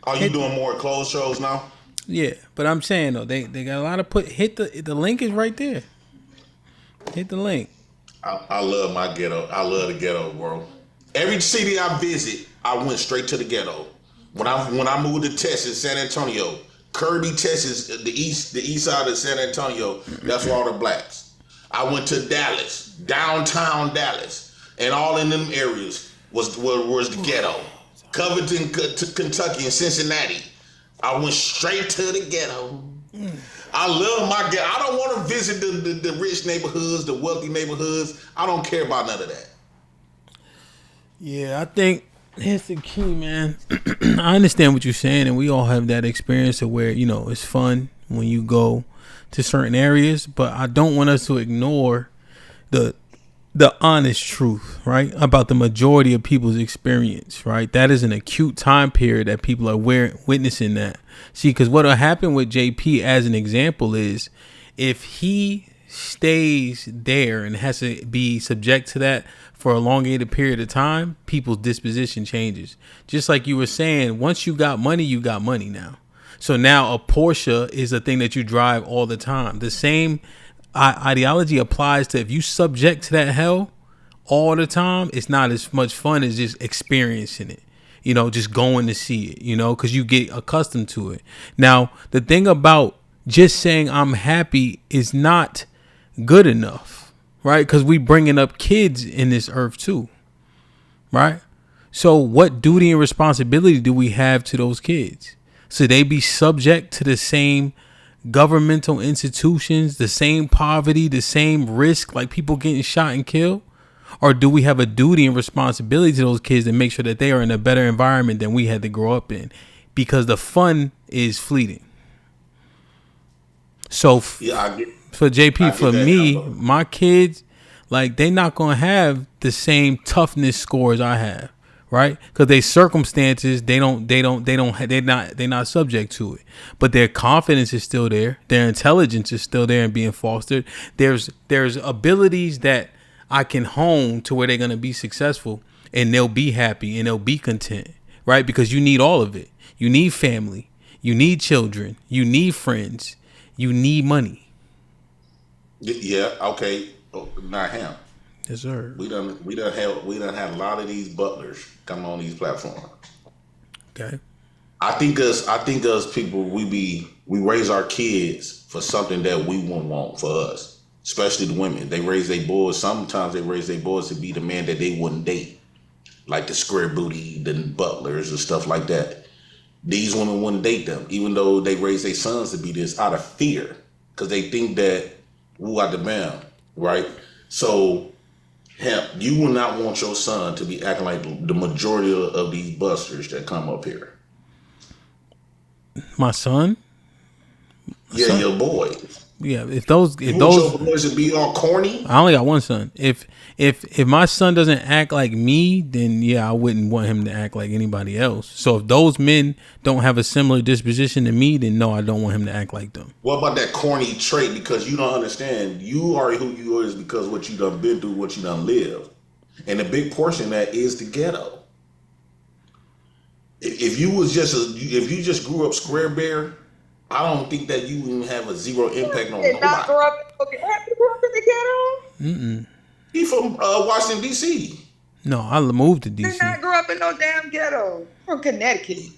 Are you doing more closed shows now? Yeah, but I'm saying though, they got a lot of hit the link is right there. Hit the link. I love my ghetto. I love the ghetto, bro. Every city I visit, I went straight to the ghetto. When I moved to Texas, San Antonio, Kirby, Texas, the east side of San Antonio, that's where all the blacks. I went to Dallas, downtown Dallas, and all in them areas was the ghetto. Covington, Kentucky, and Cincinnati. I went straight to the ghetto. I love my ghetto. I don't want to visit the rich neighborhoods, the wealthy neighborhoods. I don't care about none of that. Yeah, I think here's the key, man. I understand what you're saying, and we all have that experience of where, it's fun when you go to certain areas, but I don't want us to ignore the honest truth, right, about the majority of people's experience, right? That is an acute time period that people are witnessing that. See, because what will happen with JP as an example is if he stays there and has to be subject to that for a elongated period of time, people's disposition changes. Just like you were saying, once you got money now. So now a Porsche is a thing that you drive all the time. The same ideology applies to if you subject to that hell all the time, it's not as much fun as just experiencing it, just going to see it, because you get accustomed to it. Now, the thing about just saying I'm happy is not good enough, right? Because we bringing up kids in this earth too, right? So what duty and responsibility do we have to those kids? So they be subject to the same governmental institutions, the same poverty, the same risk, like people getting shot and killed? Or do we have a duty and responsibility to those kids to make sure that they are in a better environment than we had to grow up in? Because the fun is fleeting. So for JP, for me, my kids, like, they not gonna have the same toughness scores I have, right? Because their circumstances, they're not subject to it. But their confidence is still there. Their intelligence is still there and being fostered. There's abilities that I can hone to where they're gonna be successful and they'll be happy and they'll be content, right? Because you need all of it. You need family. You need children. You need friends. You need money. Yeah. Okay. Not him. Yes, sir. We done had a lot of these butlers come on these platforms. Okay. I think us people, we raise our kids for something that we won't want for us, especially the women. They raise their boys. Sometimes they raise their boys to be the man that they wouldn't date, like the square booty, the butlers and stuff like that. These women wouldn't date them, even though they raise their sons to be this out of fear, because they think that woo out the bam, right? So, Hemp, you will not want your son to be acting like the majority of these busters that come up here. My son? Your boy. Yeah, if those your boys to be all corny. I only got one son. If my son doesn't act like me, then yeah, I wouldn't want him to act like anybody else. So if those men don't have a similar disposition to me, then no, I don't want him to act like them. What about that corny trait? Because you don't understand. You are who you are is because what you done been through, what you done lived, and a big portion of that is the ghetto. If you just grew up square bear, I don't think that you even have a zero impact on nobody. Not grow up in the ghetto? Mm-mm. He from Washington, D.C. No, I moved to D.C. Did not grow up in no damn ghetto. From Connecticut.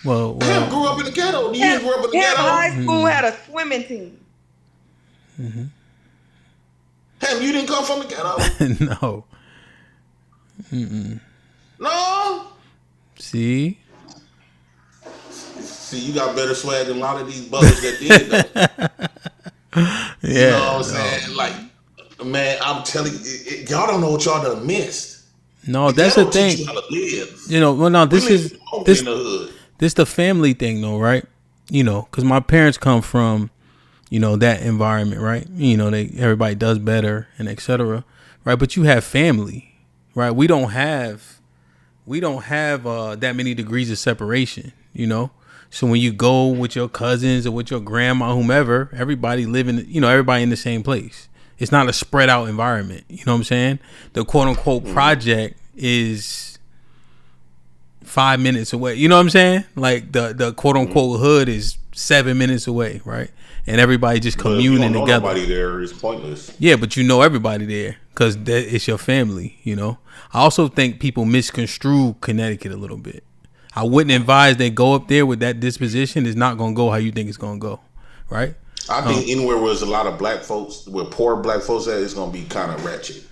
Well, Him grew up in the ghetto. You didn't grow up in the ghetto. High school had a swimming team. Mm-hmm. Him, you didn't come from the ghetto? No. Mm-mm. No? See, you got better swag than a lot of these buggers that did, though. Yeah. You know what I'm saying? Like, Man, I'm telling you, y'all don't know what y'all done missed. No, that's the thing. You how to live. You know, well, no, this is in the hood. This the family thing, though, right? You know, because my parents come from, you know, that environment, right? You know, everybody does better and etc. Right? But you have family, right? We don't have that many degrees of separation, you know. So when you go with your cousins or with your grandma, whomever, everybody living, you know, everybody in the same place. It's not a spread out environment. You know what I'm saying? The quote unquote project is 5 minutes away. You know what I'm saying? Like the quote unquote hood is 7 minutes away, right? And everybody just communing together. Nobody there is pointless. Yeah, but you know everybody there because it's your family. You know. I also think people misconstrue Connecticut a little bit. I wouldn't advise they go up there with that disposition. It's not gonna go how you think it's gonna go, right? I think anywhere where there's a lot of black folks, where poor black folks at, it's gonna be kind of ratchet.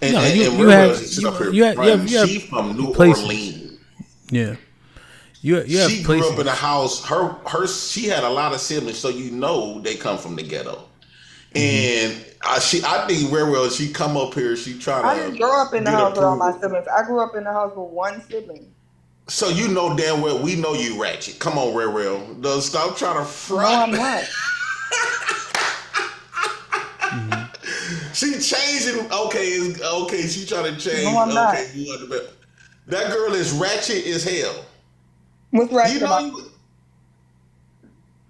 And, no, you have she from New Orleans. Yeah, you have she grew up in a house. She had a lot of siblings, so you know they come from the ghetto. And I think very well she come up here. She try to. I didn't grow up in the house with all my siblings. I grew up in the house with one sibling. So you know damn well we know you ratchet. Come on, Rare. Don't stop trying to front. No, I'm not. She changing. Okay. She trying to change. No, I'm not. That girl is ratchet as hell. What's ratchet about?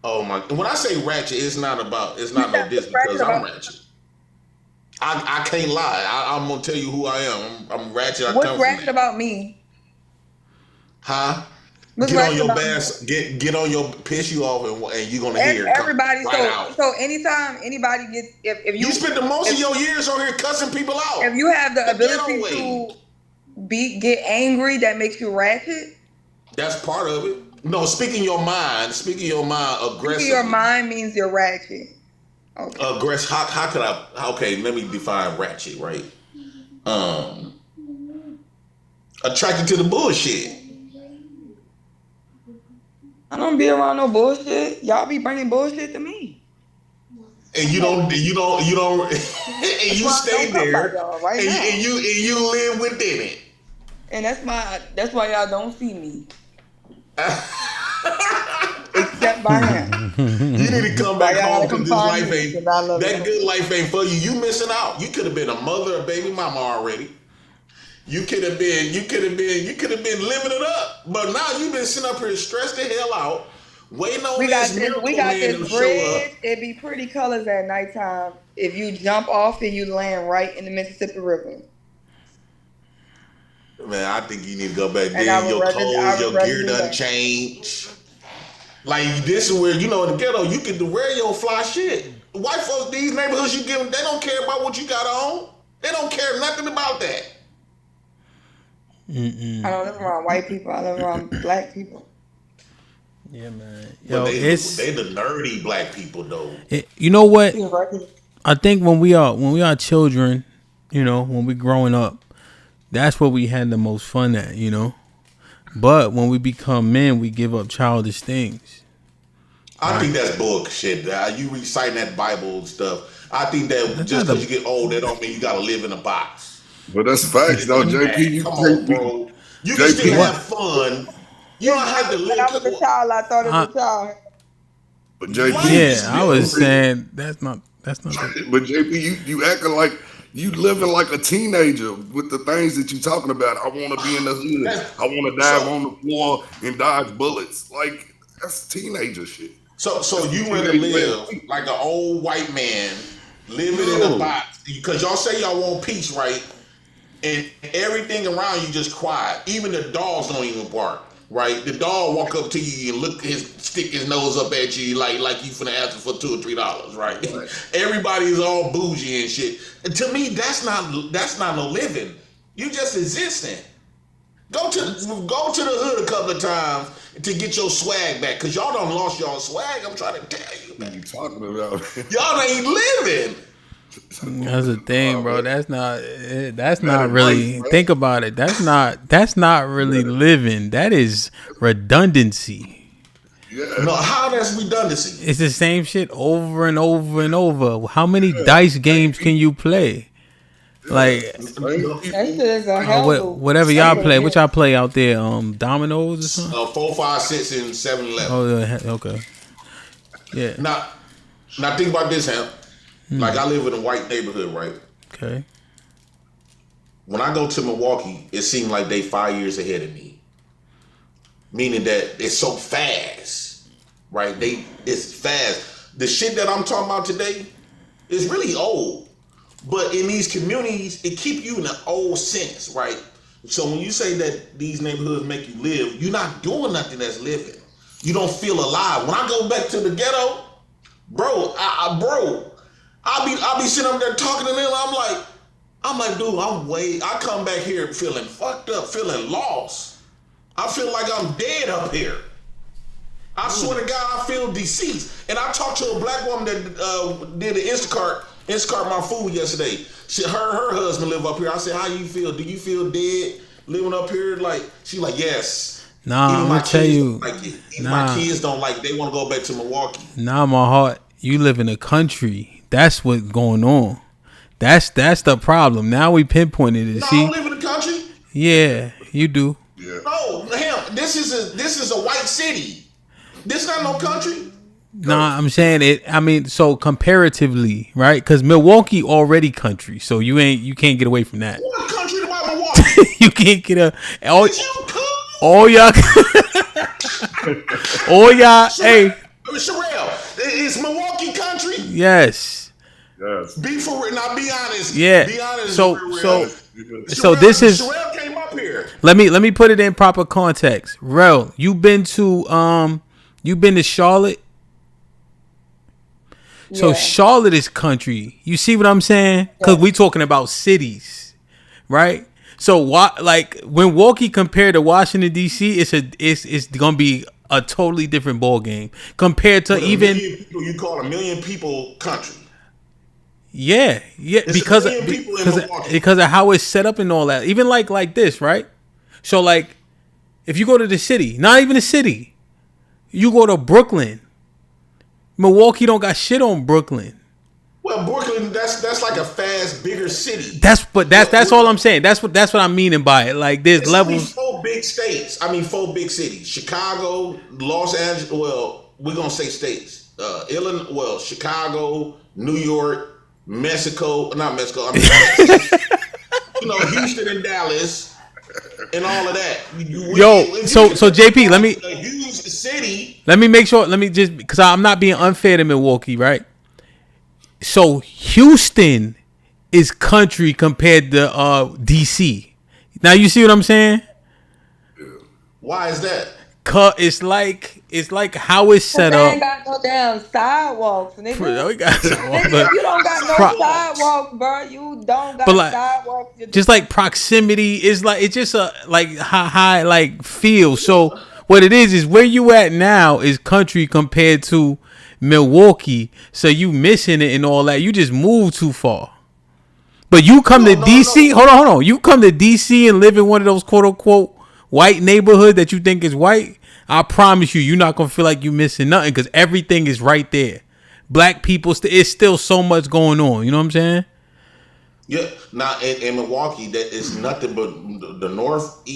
Oh my! When I say ratchet, it's not no diss because I'm ratchet. I can't lie. I'm gonna tell you who I am. I'm ratchet. What's ratchet about me? Huh? Get on your bass. Get on your piss you off, and you're gonna hear everybody. Right so anytime anybody gets, if you spend the most of your years on here cussing people out, if you have the ability to get angry, that makes you ratchet. That's part of it. No, speaking your mind aggressively. Speaking your mind means you're ratchet. Okay. How could I? Okay, let me define ratchet. Right. Attracted to the bullshit. I don't be around no bullshit. Y'all be bringing bullshit to me. And you don't, and you stay there, right and you live within it. And that's why y'all don't see me. Except by him. You need to come back home because this life ain't that good. Life ain't for you. You missing out. You could have been a mother or baby mama already. You could have been living it up. But now you've been sitting up here stressed the hell out, waiting on we got this bridge. It'd be pretty colors at nighttime if you jump off and you land right in the Mississippi River. Man, I think you need to go back there. Your clothes, your gear doesn't change. Like this is where in the ghetto you can wear your fly shit. White folks, these neighborhoods you give them, they don't care about what you got on. They don't care nothing about that. I don't live around white people. I live around black people. Yeah, man. Yo, they the nerdy black people though. You know what? I think when we are children, when we growing up, that's what we had the most fun at, But when we become men, we give up childish things. I think that's bullshit. You reciting that Bible and stuff. I think that just because you get old, that don't mean you gotta live in a box. But that's facts, though, JP. Come on, bro. You can still have fun. You don't have to live. When I was a child, I thought as a child. But JP, I was saying that's not. But JP, you acting like you living like a teenager with the things that you talking about. I want to be in the hood. I want to dive on the floor and dodge bullets. Like that's teenager shit. So you want to live like an old white man living in a box because y'all say y'all want peace, right? And everything around you just quiet. Even the dogs don't even bark, right? The dog walk up to you and stick his nose up at you like you finna ask him for $2 or $3, right? Everybody's all bougie and shit. And to me, that's not no living. You just existing. Go to the hood a couple of times to get your swag back, cause y'all done lost y'all swag. I'm trying to tell you. What are you talking about? Y'all ain't living. That's the thing, bro. That's not really. Think about it. That's not really living. That is redundancy. No, how that's redundancy? It's the same shit over and over and over. How many dice games can you play? Like that shit is a hell whatever y'all play. What y'all play out there? Dominoes or something? 4, 5, 6, and 7, 11. Oh, yeah, okay. Yeah. Now think about this, Ham. Like I live in a white neighborhood, right? Okay. When I go to Milwaukee, it seems like they 5 years ahead of me. Meaning that it's so fast, right? It's fast. The shit that I'm talking about today is really old. But in these communities, it keep you in an old sense, right? So when you say that these neighborhoods make you live, you're not doing nothing that's living. You don't feel alive. When I go back to the ghetto, bro, I'll be sitting up there talking to them. I'm like, dude, I come back here feeling fucked up, feeling lost. I feel like I'm dead up here. I swear to God, I feel deceased. And I talked to a black woman that did an Instacart my food yesterday. Her husband live up here. I said, how you feel? Do you feel dead living up here? Like, she like, yes. Nah, I'm gonna tell you. My kids don't like. They want to go back to Milwaukee. Nah, my heart. You live in a country. That's what's going on. That's the problem. Now we pinpointed it. No, See? I don't live in the country. Yeah, you do. Yeah. No, him. This is a white city. This not no country. Nah, I'm saying it. I mean, so comparatively, right? Because Milwaukee already country, so you can't get away from that. What country about Milwaukee? You can't get a all y'all. All y'all. Hey, Sherelle, is Milwaukee country? Yes. Be for real. Now, be honest. Yeah. Be honest. So Sherelle, this is. Sherelle came up here. Let me put it in proper context. Rel, you've been to Charlotte. So Charlotte is country. You see what I'm saying? Because we talking about cities, right? So like when Milwaukee compared to Washington D.C., it's gonna be a totally different ball game compared to even. You call 1 million people country. Yeah, because of how it's set up and all that. Even like this, right? So like, if you go to the city, not even the city, you go to Brooklyn. Milwaukee don't got shit on Brooklyn. Well, Brooklyn, that's like a fast, bigger city. That's all I'm saying. That's what I'm meaning by it. Like there's levels. 4 big states. I mean, 4 big cities: Chicago, Los Angeles. Well, we're gonna say states. Illinois. Well, Chicago, New York, Mexico. Not Mexico. I mean, Houston and Dallas. And all of that. So JP, let me a huge city. Let me make sure. Let me just because I'm not being unfair to Milwaukee, right? So Houston is country compared to DC. Now you see what I'm saying? Why is that? It's like how it's set up. They ain't got no damn sidewalks, nigga. Nigga, you don't got no sidewalks, bro. You don't got sidewalks. Just like proximity is like it's just a like high like feel. So what it is where you at now is country compared to Milwaukee. So you missing it and all that. You just moved too far. But you come to DC. Hold on. You come to DC and live in one of those quote unquote white neighborhood that you think is white. I promise you're not gonna feel like you missing nothing because everything is right there. Black people, it's still so much going on. You know what I'm saying? Yeah. Now in Milwaukee, that is nothing but the north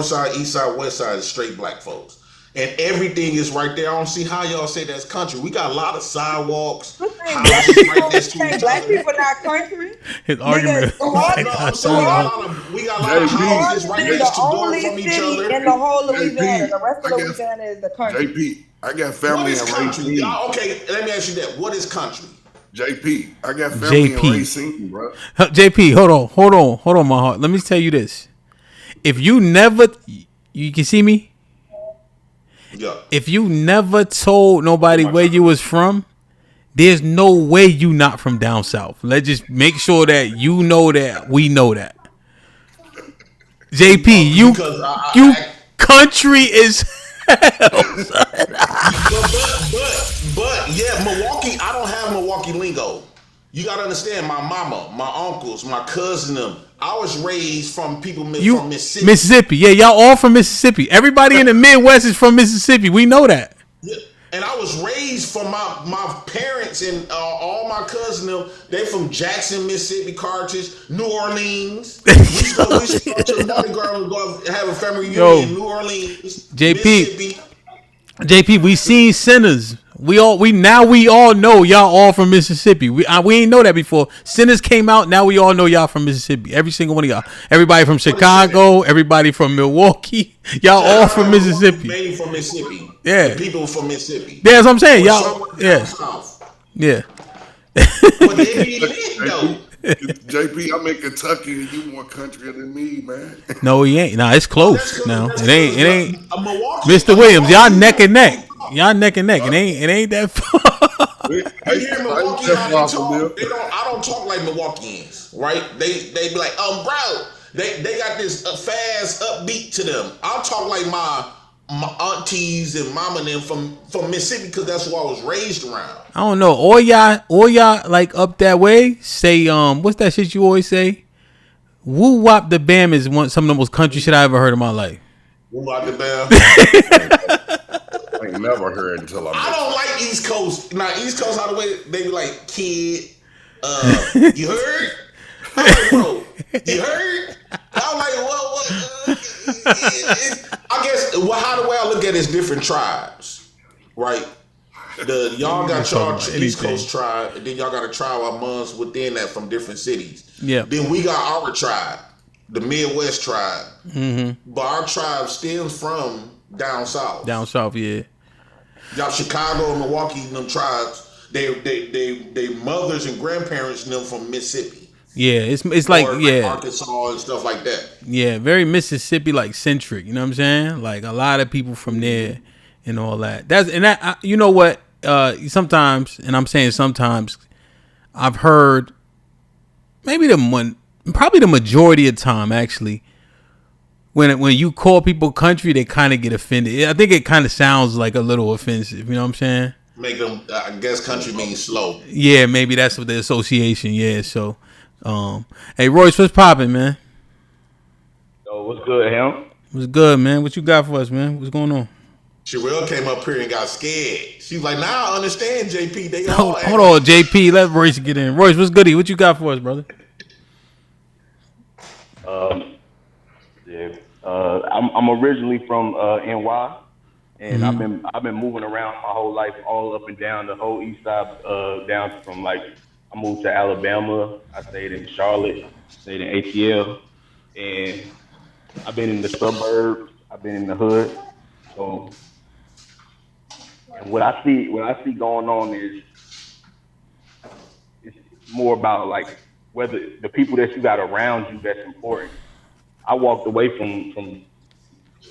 side, east side, west side is straight black folks, and everything is right there. I don't see how y'all say that's country. We got a lot of sidewalks. Black people not country. His argument. We got a lot of houses right next to door from each other. In the whole Louisiana, the rest of Louisiana is the country. JP, I got family in country? Okay, let me ask you that. What is country? JP, I got family in Racine, bro. JP, hold on, my heart. Let me tell you this. If you never, you can see me. Yeah. If you never told nobody where you was from, there's no way you not from down south. Let's just make sure that you know that we know that. JP, you country is hell. But yeah, Milwaukee. I don't have Milwaukee lingo. You gotta understand. My mama, my uncles, my cousin, them. I was raised from people from Mississippi. Mississippi, yeah, y'all all from Mississippi. Everybody in the Midwest is from Mississippi. We know that. Yeah. And I was raised from my parents and all my cousins. They from Jackson, Mississippi, Carthage, New Orleans. We used to go to Mardi Gras and go have a family reunion in New Orleans, Mississippi. JP, we seen sinners. We all know y'all all from Mississippi. We ain't know that before. Sinners came out. Now we all know y'all from Mississippi. Every single one of y'all. Everybody from Chicago. Everybody from Milwaukee. Y'all all from Mississippi. Mainly from Mississippi. Yeah. The people from Mississippi. Yeah, that's what I'm saying. Y'all. Yeah. Yeah. But they be lit though. JP, I'm in Kentucky and you more country than me, man. No, he ain't. Nah, it's close. No, it ain't. Mr. Williams, y'all neck and neck. Y'all neck and neck. It ain't that far. You hear Milwaukee? I don't talk like Milwaukeeans, right? They be like, bro. They got this fast upbeat to them. I'll talk like my aunties and mama and them from Mississippi because that's what I was raised around. I don't know. All y'all like up that way say what's that shit you always say? Woo wop the bam is some of the most country shit I ever heard in my life. Woo wop the bam. I ain't never heard until I don't like East Coast. Now East Coast, how the way they be like, kid, you heard? I'm like, bro, you heard? I'm like, what? I guess how the way I look at it is different tribes, right? Y'all got y'all East Coast tribe, and then y'all got a tribe amongst within that from different cities. Yeah. Then we got our tribe, the Midwest tribe. Mm-hmm. But our tribe stems from down south. Down south, yeah. Y'all Chicago and Milwaukee, them tribes, they mothers and grandparents them from Mississippi. Yeah, it's like Arkansas and stuff like that. Yeah, very Mississippi like centric. You know what I'm saying? Like a lot of people from there and all that. You know what? Sometimes, and I'm saying sometimes, I've heard maybe probably the majority of the time actually. When you call people country, they kind of get offended. I think it kind of sounds like a little offensive. You know what I'm saying? Make them. I guess country means slow. Yeah, maybe that's what the association. Yeah, so. Hey Royce, what's popping, man? Yo, what's good, Ham? What's good, man? What you got for us, man? What's going on? Sherelle came up here and got scared. She's like, "Now I understand, JP." They hold on, JP. Let Royce get in. Royce, what's goody? What you got for us, brother? I'm originally from NY, and I've been moving around my whole life, all up and down the whole east side, down from like. I moved to Alabama. I stayed in Charlotte, stayed in ATL, and I've been in the suburbs. I've been in the hood. So, and what I see going on is it's more about like whether the people that you got around you that's important. I walked away from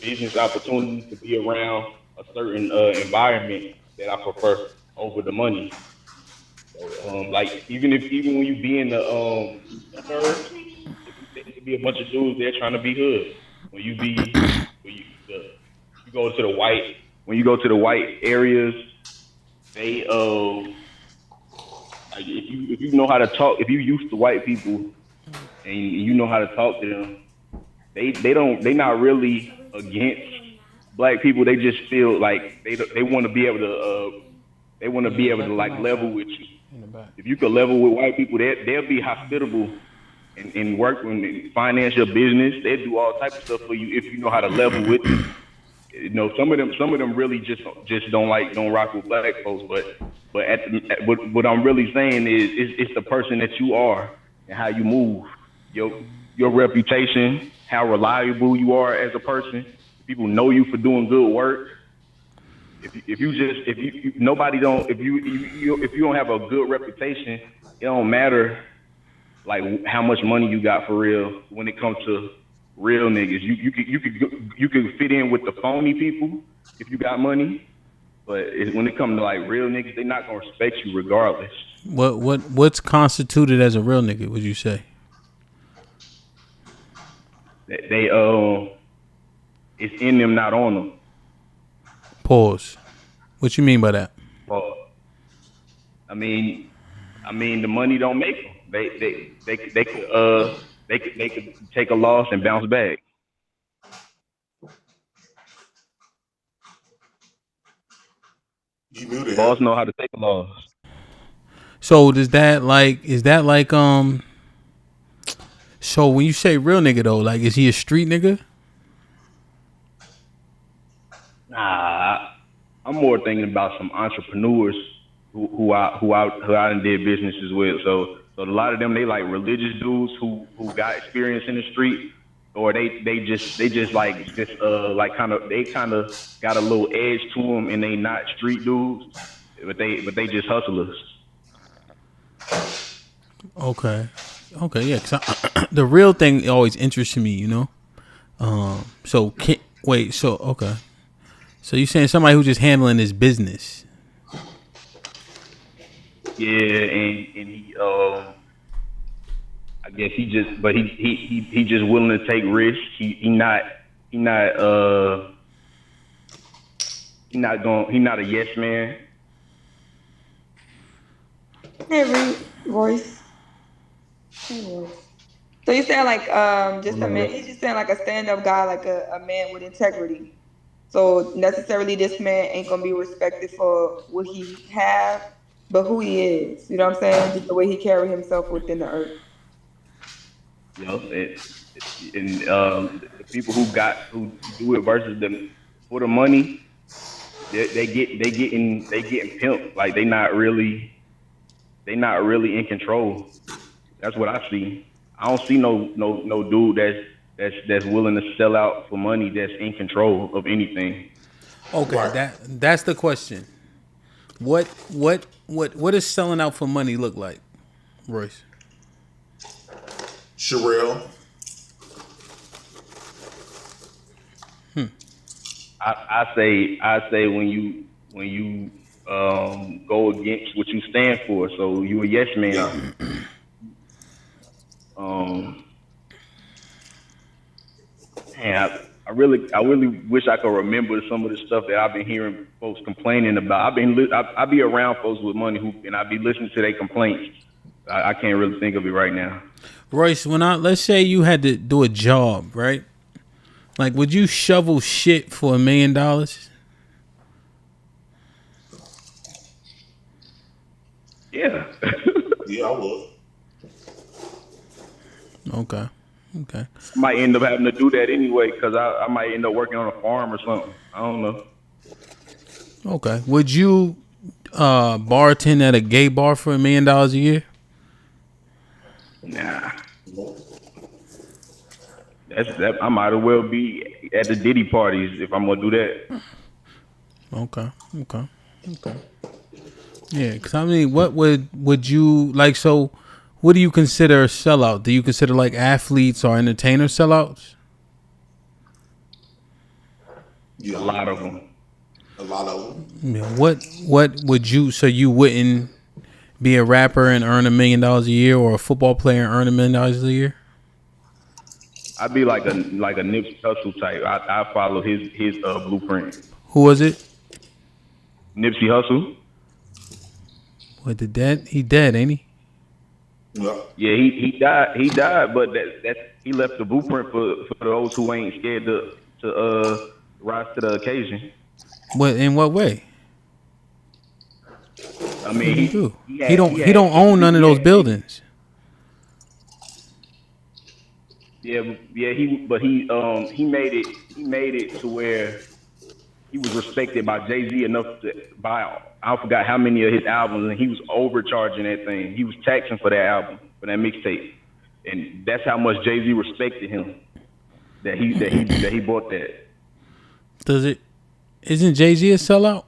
business opportunities to be around a certain environment that I prefer over the money. So, like even when you be in the suburbs, it could be a bunch of dudes there trying to be hood. When you go to the white areas, they like if you know how to talk, if you used to white people and you know how to talk to them, they not really against black people. They just feel like they want to be able to like level with you. If you could level with white people, they'll be hospitable and work in financial business. They do all types of stuff for you if you know how to level with them. You know, some of them really just don't rock with black folks. But what I'm really saying is it's the person that you are and how you move, your reputation, how reliable you are as a person. People know you for doing good work. If you don't have a good reputation, it don't matter like how much money you got for real. When it comes to real niggas, you could fit in with the phony people if you got money, but when it comes to like real niggas, they not gonna respect you regardless. What's constituted as a real nigga? Would you say? They it's in them, not on them. Pause. What you mean by that? I mean, the money don't make them. They could take a loss and bounce back. Boss know how to take a loss. So is that like so when you say real nigga though, like is he a street nigga? Nah, I'm more thinking about some entrepreneurs who I done did businesses with. So a lot of them, they like religious dudes who got experience in the street, or they kind of got a little edge to them, and they not street dudes, but they just hustlers. Okay, yeah. Cause the real thing always interests me, you know. So you saying somebody who's just handling his business? Yeah, and he I guess he just willing to take risks. He not a yes man. Hey, Royce. So you saying like just a man? He's just saying like a stand-up guy, like a man with integrity. So necessarily this man ain't gonna be respected for what he have, but who he is. You know what I'm saying? Just the way he carry himself within the earth. You know, and the people who do it versus them for the money, they getting pimped. Like they not really in control. That's what I see. I don't see no dude that's willing to sell out for money that's in control of anything. Okay, that's the question. What does selling out for money look like, Royce? Sherelle. I say when you go against what you stand for. So you a yes man. Yeah. I really wish I could remember some of the stuff that I've been hearing folks complaining about. I be around folks with money and I be listening to their complaints. I can't really think of it right now. Royce, let's say you had to do a job, right? Like, would you shovel shit for $1 million? Yeah. Yeah, I would. Okay. I might end up having to do that anyway because I might end up working on a farm or something. I don't know. Okay. Would you bartend at a gay bar for $1 million a year? Nah. I might as well be at the Diddy parties if I'm gonna do that. Okay. Yeah, because I mean, what would you like? So, what do you consider a sellout? Do you consider like athletes or entertainers sellouts? Yeah, a lot of them. Yeah, what would you? So you wouldn't be a rapper and earn $1 million a year, or a football player and earn $1 million a year? I'd be like a Nipsey Hussle type. I follow his blueprint. Who was it? Nipsey Hussle. What, he dead, ain't he? Yeah. Yeah, he died. He died, but he left the blueprint for those who ain't scared to rise to the occasion. What, in what way? I mean, he don't own none of those buildings. Yeah, he made it to where he was respected by Jay-Z enough to buy, I forgot how many of his albums, and he was overcharging that thing. He was taxing for that album, for that mixtape, and that's how much Jay-Z respected him. That he bought that. Isn't Jay-Z a sellout?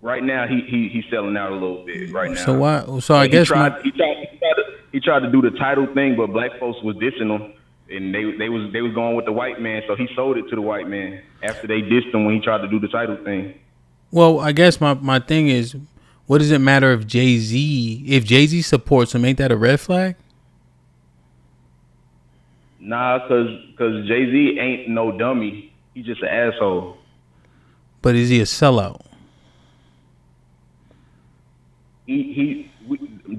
Right now, he's selling out a little bit. Right now. So why? So I guess he tried to do the title thing, but black folks was dissing him, and they was going with the white man. So he sold it to the white man after they dissed him when he tried to do the title thing. Well, I guess my thing is, what does it matter if Jay-Z supports him? Ain't that a red flag? Nah, cause Jay-Z ain't no dummy. He's just an asshole. But is he a sellout? The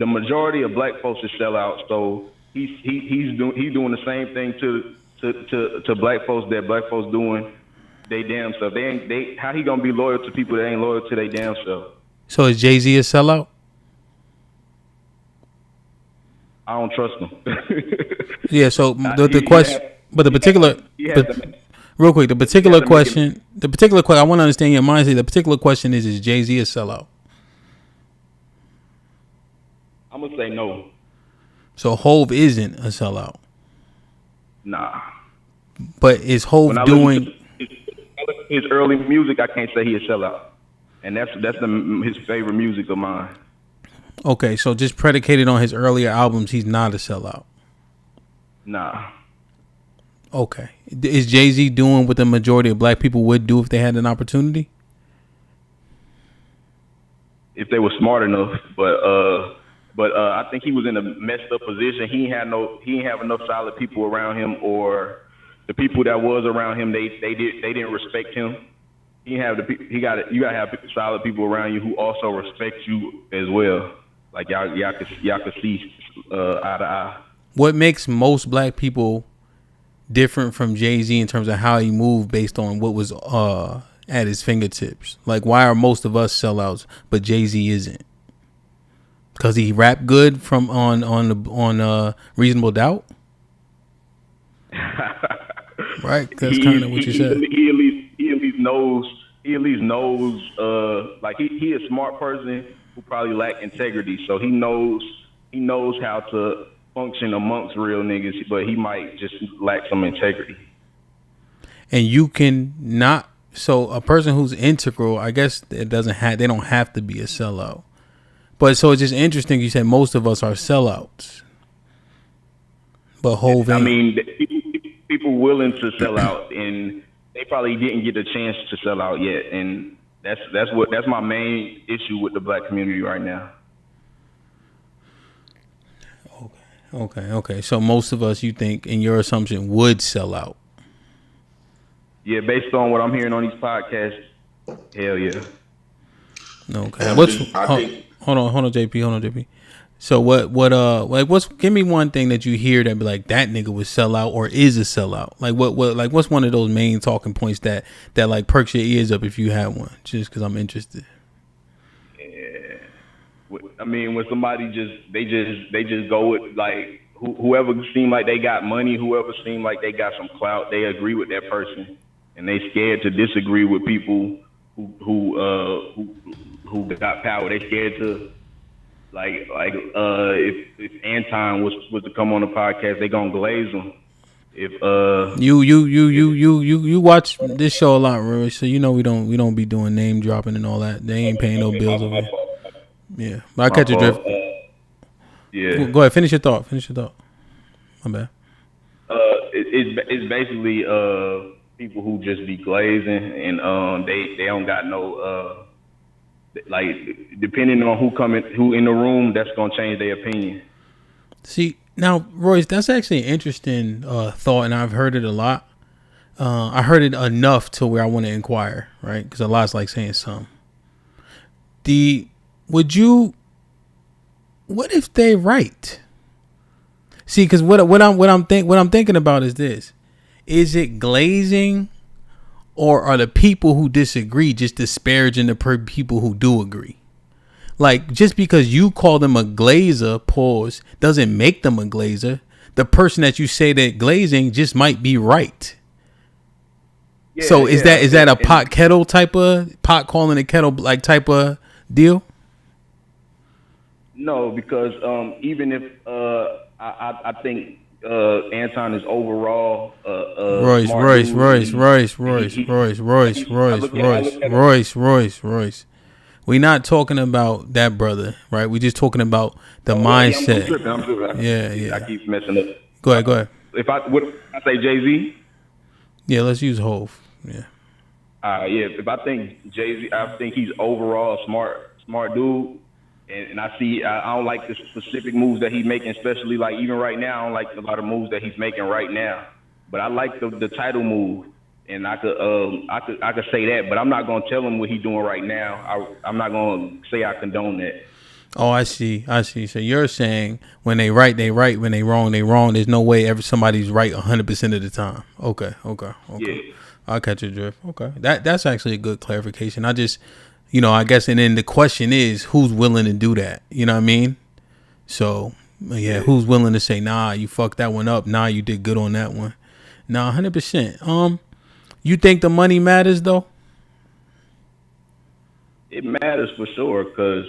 majority of black folks are sellouts, so he's doing the same thing to black folks that black folks doing they damn self. How he gonna be loyal to people that ain't loyal to their damn self? So is Jay-Z a sellout? I don't trust him. Yeah. So the question, real quick, the particular question, I want to understand your mindset. The particular question is Jay-Z a sellout? I'm gonna say no. So Hove isn't a sellout. Nah. But is Hove doing his early music? I can't say he a sellout, and that's his favorite music of mine. Okay, so just predicated on his earlier albums, he's not a sellout. Nah. Okay. Is Jay-Z doing what the majority of black people would do if they had an opportunity? If they were smart enough, but I think he was in a messed up position. He didn't have enough solid people around him, or the people that was around him, they didn't respect him. You gotta have solid people around you who also respect you as well. Like y'all could see eye to eye. What makes most black people different from Jay-Z in terms of how he moved based on what was at his fingertips? Like, why are most of us sellouts, but Jay-Z isn't? Because he rapped good from on Reasonable Doubt, right? That's kind of what you said. He at least knows. Like he a smart person who probably lack integrity, so he knows how to function amongst real niggas, but he might just lack some integrity. And you can not. So a person who's integral, I guess they don't have to be a sellout. But so it's just interesting. You said most of us are sellouts, but Hove. I mean, people willing to sell out, and they probably didn't get a chance to sell out yet, and that's my main issue with the black community right now. Okay. So most of us, you think, in your assumption, would sell out. Yeah, based on what I'm hearing on these podcasts, hell yeah. Okay. Hold on, JP. So give me one thing that you hear that be like, that nigga would sell out or is a sellout? Like what's one of those main talking points that like perks your ears up if you had one? Just because I'm interested. Yeah. I mean, when somebody they just go with like whoever seem like they got money, whoever seem like they got some clout, they agree with that person, and they scared to disagree with people who got power. They scared to if Anton was to come on the podcast, they gonna glaze him. If you watch this show a lot, Roy, so you know we don't be doing name dropping and all that. They ain't paying no bills over here. Yeah, but I catch your drift. Yeah. Go ahead, finish your thought. My bad. It's basically people who just be glazing, and they don't got no like, depending on who in the room, that's gonna change their opinion. See, now, Royce, that's actually an interesting thought, and I've heard it a lot. I heard it enough to where I want to inquire, right? Because a lot's like saying something. What if they right? See, because what I'm thinking about is this: is it glazing, or are the people who disagree just disparaging the people who do agree? Like, just because you call them a glazer, doesn't make them a glazer. The person that you say that glazing just might be right. Yeah, so is that a pot kettle type of pot calling a kettle like type of deal? No, because even if I think Anton is overall Royce. We're not talking about that brother, right? We're just talking about the mindset. I'm tripping. Yeah. I keep messing up. Go ahead. If I say Jay-Z? Yeah, let's use Hove. Yeah. Yeah. If I think Jay-Z, I think he's overall a smart dude. And I don't like the specific moves that he's making, especially like even right now. I don't like a lot of moves that he's making right now. But I like the title move, and I could say that. But I'm not gonna tell him what he's doing right now. I'm not gonna say I condone that. Oh, I see. So you're saying when they right, they right. When they wrong, they wrong. There's no way somebody's right 100% of the time. Okay. Yeah. I'll catch your drift. Okay, that's actually a good clarification. I just, I guess, and then the question is, who's willing to do that? You know what I mean? So yeah, who's willing to say, nah, you fucked that one up. Nah, you did good on that one. Nah, 100%. You think the money matters though? It matters for sure, because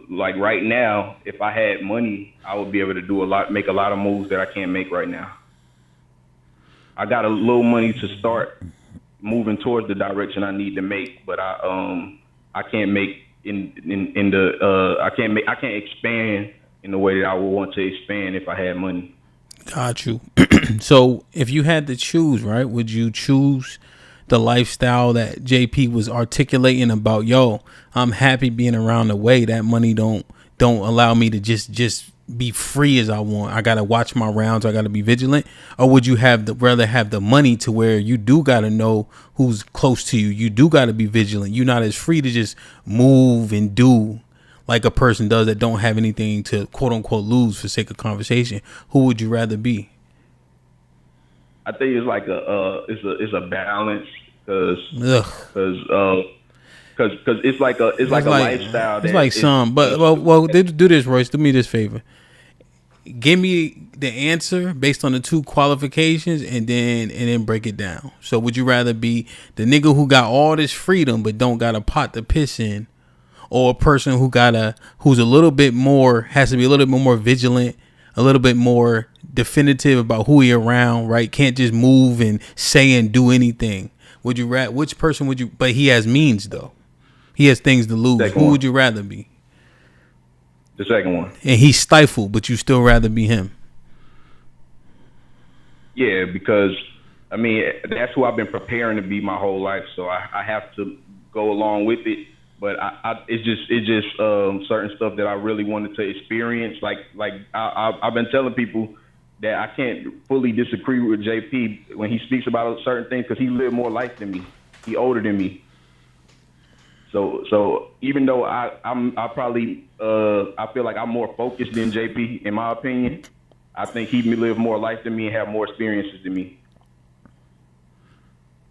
like right now, if I had money, I would be able to make a lot of moves that I can't make right now. I got a little money to start moving towards the direction I need to make, but I can't make I can't expand in the way that I would want to expand if I had money. Got you. So if you had to choose, right, would you choose the lifestyle that JP was articulating about? Yo, I'm happy being around the way that money don't allow me to just be free as I want. I gotta watch my rounds. I gotta be vigilant. Or would you rather have the money to where you do gotta know who's close to you? You do gotta be vigilant. You're not as free to just move and do like a person does that don't have anything to quote unquote lose for sake of conversation. Who would you rather be? I think it's like it's a balance, because it's like a lifestyle. It's like some, but well, do this, Royce. Do me this favor. Give me the answer based on the two qualifications, and then break it down. So, would you rather be the nigga who got all this freedom but don't got a pot to piss in, or a person who's a little bit more, has to be a little bit more vigilant, a little bit more definitive about who he around, right? Can't just move and say and do anything. Would you which person would you? But he has means though. He has things to lose. Who would you rather be? The second one. And he's stifled, but you still rather be him. Yeah, because I mean that's who I've been preparing to be my whole life. So I have to go along with it. But it's just certain stuff that I really wanted to experience. Like I've been telling people that I can't fully disagree with JP when he speaks about certain things, because he lived more life than me. He older than me. So even though I feel like I'm more focused than JP, in my opinion, I think he lived more life than me and have more experiences than me.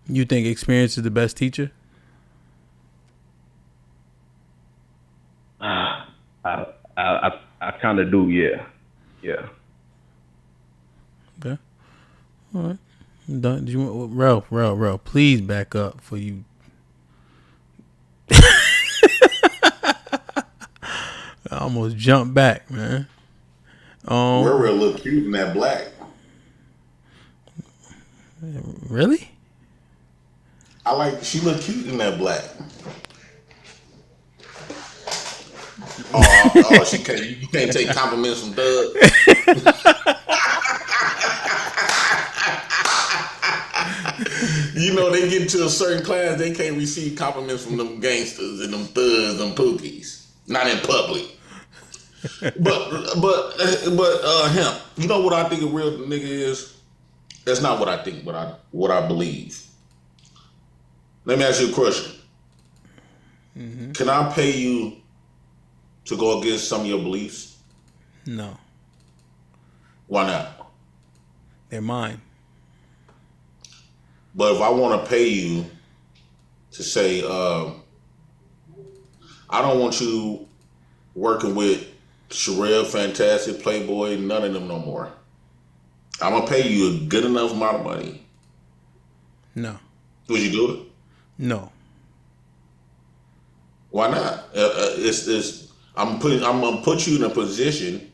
You think experience is the best teacher? I kind of do, yeah. Okay. All right. I'm done. Do you want Rel, please back up for you. I almost jumped back, man. Rel look cute in that black. Really? She look cute in that black. Oh, she can't. You can't take compliments from Doug. They get to a certain class, they can't receive compliments from them gangsters and them thugs, them pookies. Not in public. But him. You know what I think a real nigga is? That's not what I think, but what I believe. Let me ask you a question. Mm-hmm. Can I pay you to go against some of your beliefs? No. Why not? They're mine. But if I want to pay you to say, I don't want you working with Sherelle, Fantastic, Playboy, none of them no more. I'm going to pay you a good enough amount of money. No. Would you do it? No. Why not? I'm gonna put you in a position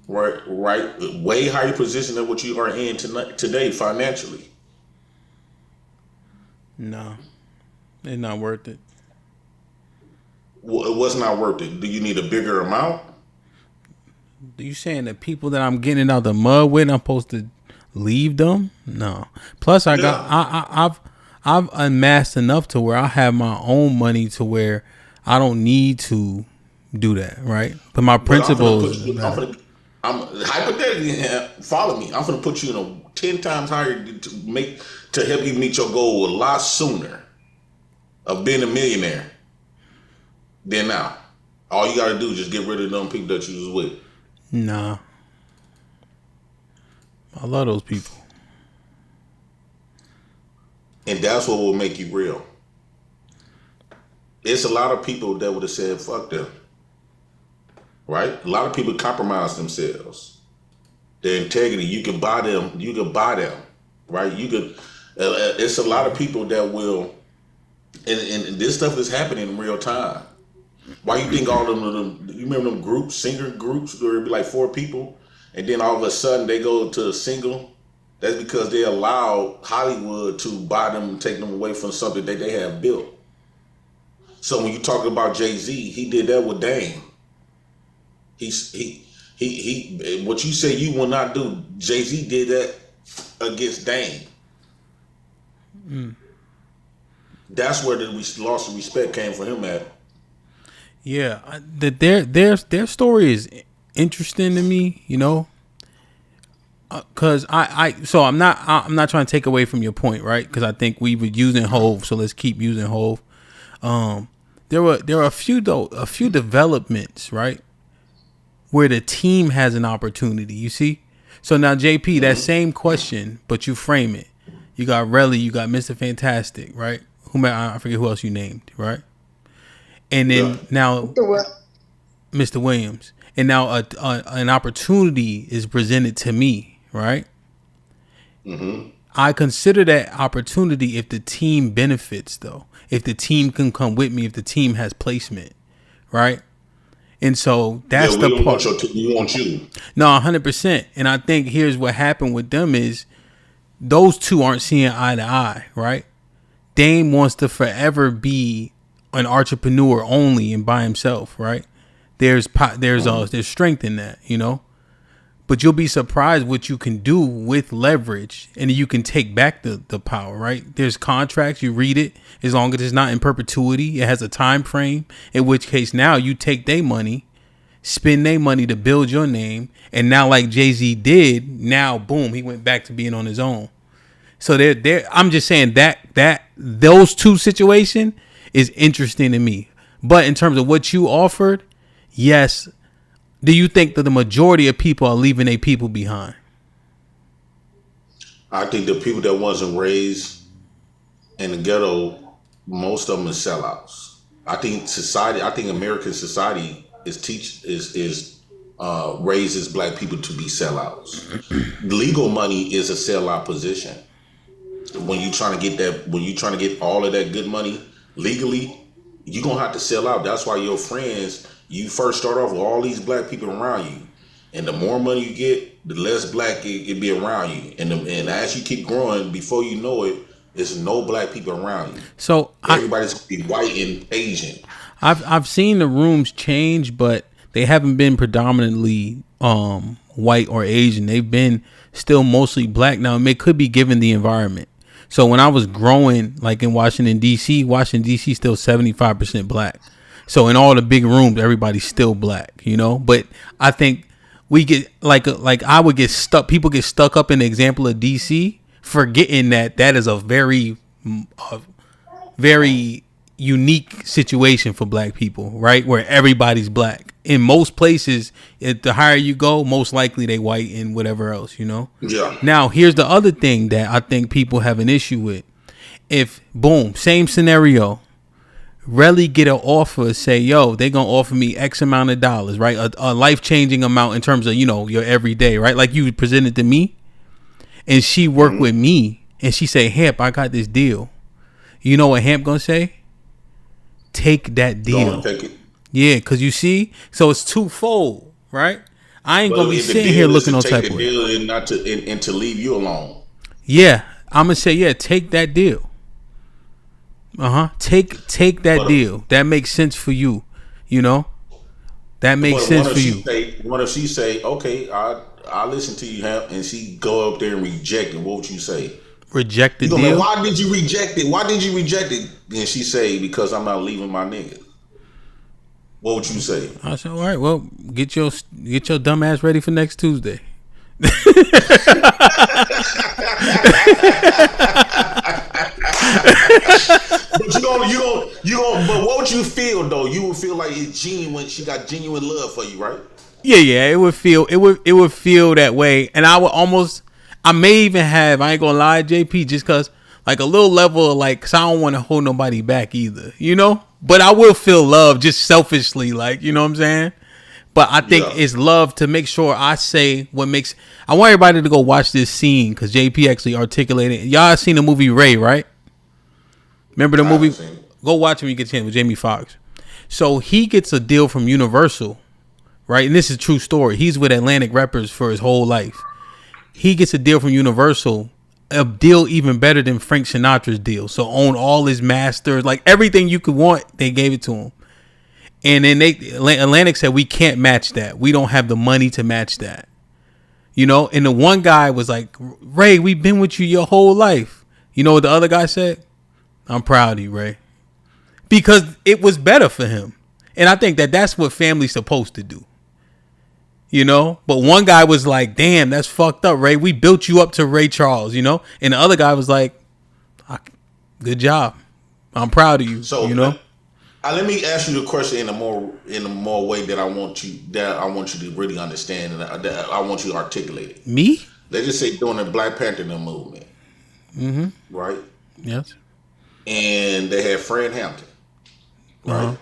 where way higher position than what you are in today financially. No, it's not worth it. What's not worth it? Do you need a bigger amount? Are you saying that people that I'm getting out the mud with, I'm supposed to leave them? No. Plus, I've amassed enough to where I have my own money to where I don't need to do that, right? But my principles. I'm hypothetically, follow me. I'm gonna put you in a 10 times higher to help you meet your goal a lot sooner of being a millionaire than now. All you gotta do is just get rid of them people that you was with. Nah, I love those people. And that's what will make you real. It's a lot of people that would have said, fuck them. Right? A lot of people compromise themselves. Their integrity, you can buy them, right? You could, it's a lot of people that will, and this stuff is happening in real time. Why you think all of them, you remember them groups, singer groups, where it'd be like 4 people, and then all of a sudden they go to a single? That's because they allow Hollywood to buy them and take them away from something that they have built. So when you talk about Jay-Z, he did that with Dame. He what you say you will not do, Jay-Z did that against Dame. That's where the loss of respect came for him at. Yeah, their story is interesting to me, you know, because I'm not trying to take away from your point, right? Because I think we were using Hove, so let's keep using Hove. There were a few developments, right, where the team has an opportunity. You see, so now JP, that same question, but you frame it. You got Relly, you got Mr. Fantastic, right? I forget who else you named, right? And then now Mr. Williams, and now an opportunity is presented to me, right? I consider that opportunity if the team benefits, though. If the team can come with me, if the team has placement, right? And so that's the part. We want you. No, 100%. And I think here's what happened with them is those two aren't seeing eye to eye, right? Dame wants to forever be an entrepreneur only and by himself, right? There's strength in that, you know. But you'll be surprised what you can do with leverage, and you can take back the power, right? There's contracts, you read it, as long as it's not in perpetuity, it has a time frame, in which case now you take their money, spend their money to build your name, and now like Jay-Z did, now boom, he went back to being on his own. So I'm just saying that those two situations is interesting to me. But in terms of what you offered, yes. Do you think that the majority of people are leaving their people behind? I think the people that wasn't raised in the ghetto, most of them are sellouts. I think American society raises black people to be sellouts. Legal money is a sellout position. When you're trying to get all of that good money legally, you're gonna have to sell out. That's why your friends, you first start off with all these black people around you, and the more money you get, the less black it be around you, and as you keep growing, before you know it, there's no black people around you. So everybody's gonna be white and Asian. I've seen the rooms change, but they haven't been predominantly white or Asian. They've been still mostly black. Now it could be given the environment. So when I was growing, like in Washington D.C. still 75% black. So in all the big rooms, everybody's still black, you know. But I think we get like I would get stuck. People get stuck up in the example of D.C., forgetting that is a very, very unique situation for black people, right? Where everybody's black. In most places, the higher you go, most likely they white and whatever else, you know? Yeah. Now, here's the other thing that I think people have an issue with. If, boom, same scenario, really get an offer, say, yo, they going to offer me X amount of dollars, right? A life-changing amount in terms of, you know, your everyday, right? Like you presented to me, and she worked with me, and she say, Hamp, I got this deal. You know what Hamp going to say? Take that deal. Take it. Yeah, because you see, so it's twofold, right? I ain't going to be sitting here looking no type of way. And not to and to leave you alone. Yeah, I'm going to say, yeah, take that deal. Take that deal. That makes sense for you, you know? That makes sense for you. What if she say, okay, I listen to you, Hamp, and she go up there and reject it? What would you say? Reject the deal? Like, why did you reject it? Why did you reject it? And she say, because I'm not leaving my nigga. What would you say? I said, all right, well, get your dumb ass ready for next Tuesday. But what would you feel though? You would feel like it's genuine. She got genuine love for you, right? Yeah. It would feel that way, and I may even have. I ain't gonna lie, JP, just because Like a little level of like, cause I don't want to hold nobody back either, you know? But I will feel love just selfishly, like, you know what I'm saying? But I think it's love to make sure I say what makes. I want everybody to go watch this scene because JP actually articulated. Y'all seen the movie Ray, right? Remember the movie? Go watch it when you get a chance with Jamie Foxx. So he gets a deal from Universal, right? And this is a true story. He's with Atlantic Records for his whole life. He gets a deal from Universal, a deal even better than Frank Sinatra's deal. So own all his masters, like everything you could want, they gave it to him. And then Atlantic said, we can't match that. We don't have the money to match that. You know? And the one guy was like, Ray, we've been with you your whole life. You know what the other guy said? I'm proud of you, Ray. Because it was better for him. And I think that that's what family's supposed to do. You know? But one guy was like, damn, that's fucked up, Ray. We built you up to Ray Charles, you know? And the other guy was like, good job. I'm proud of you, you know? Let me ask you the question in a more way that I want you to really understand, and that I want you to articulate it. Me? Let's just say during the Black Panther movement, right? Yes. And they had Fred Hampton, right?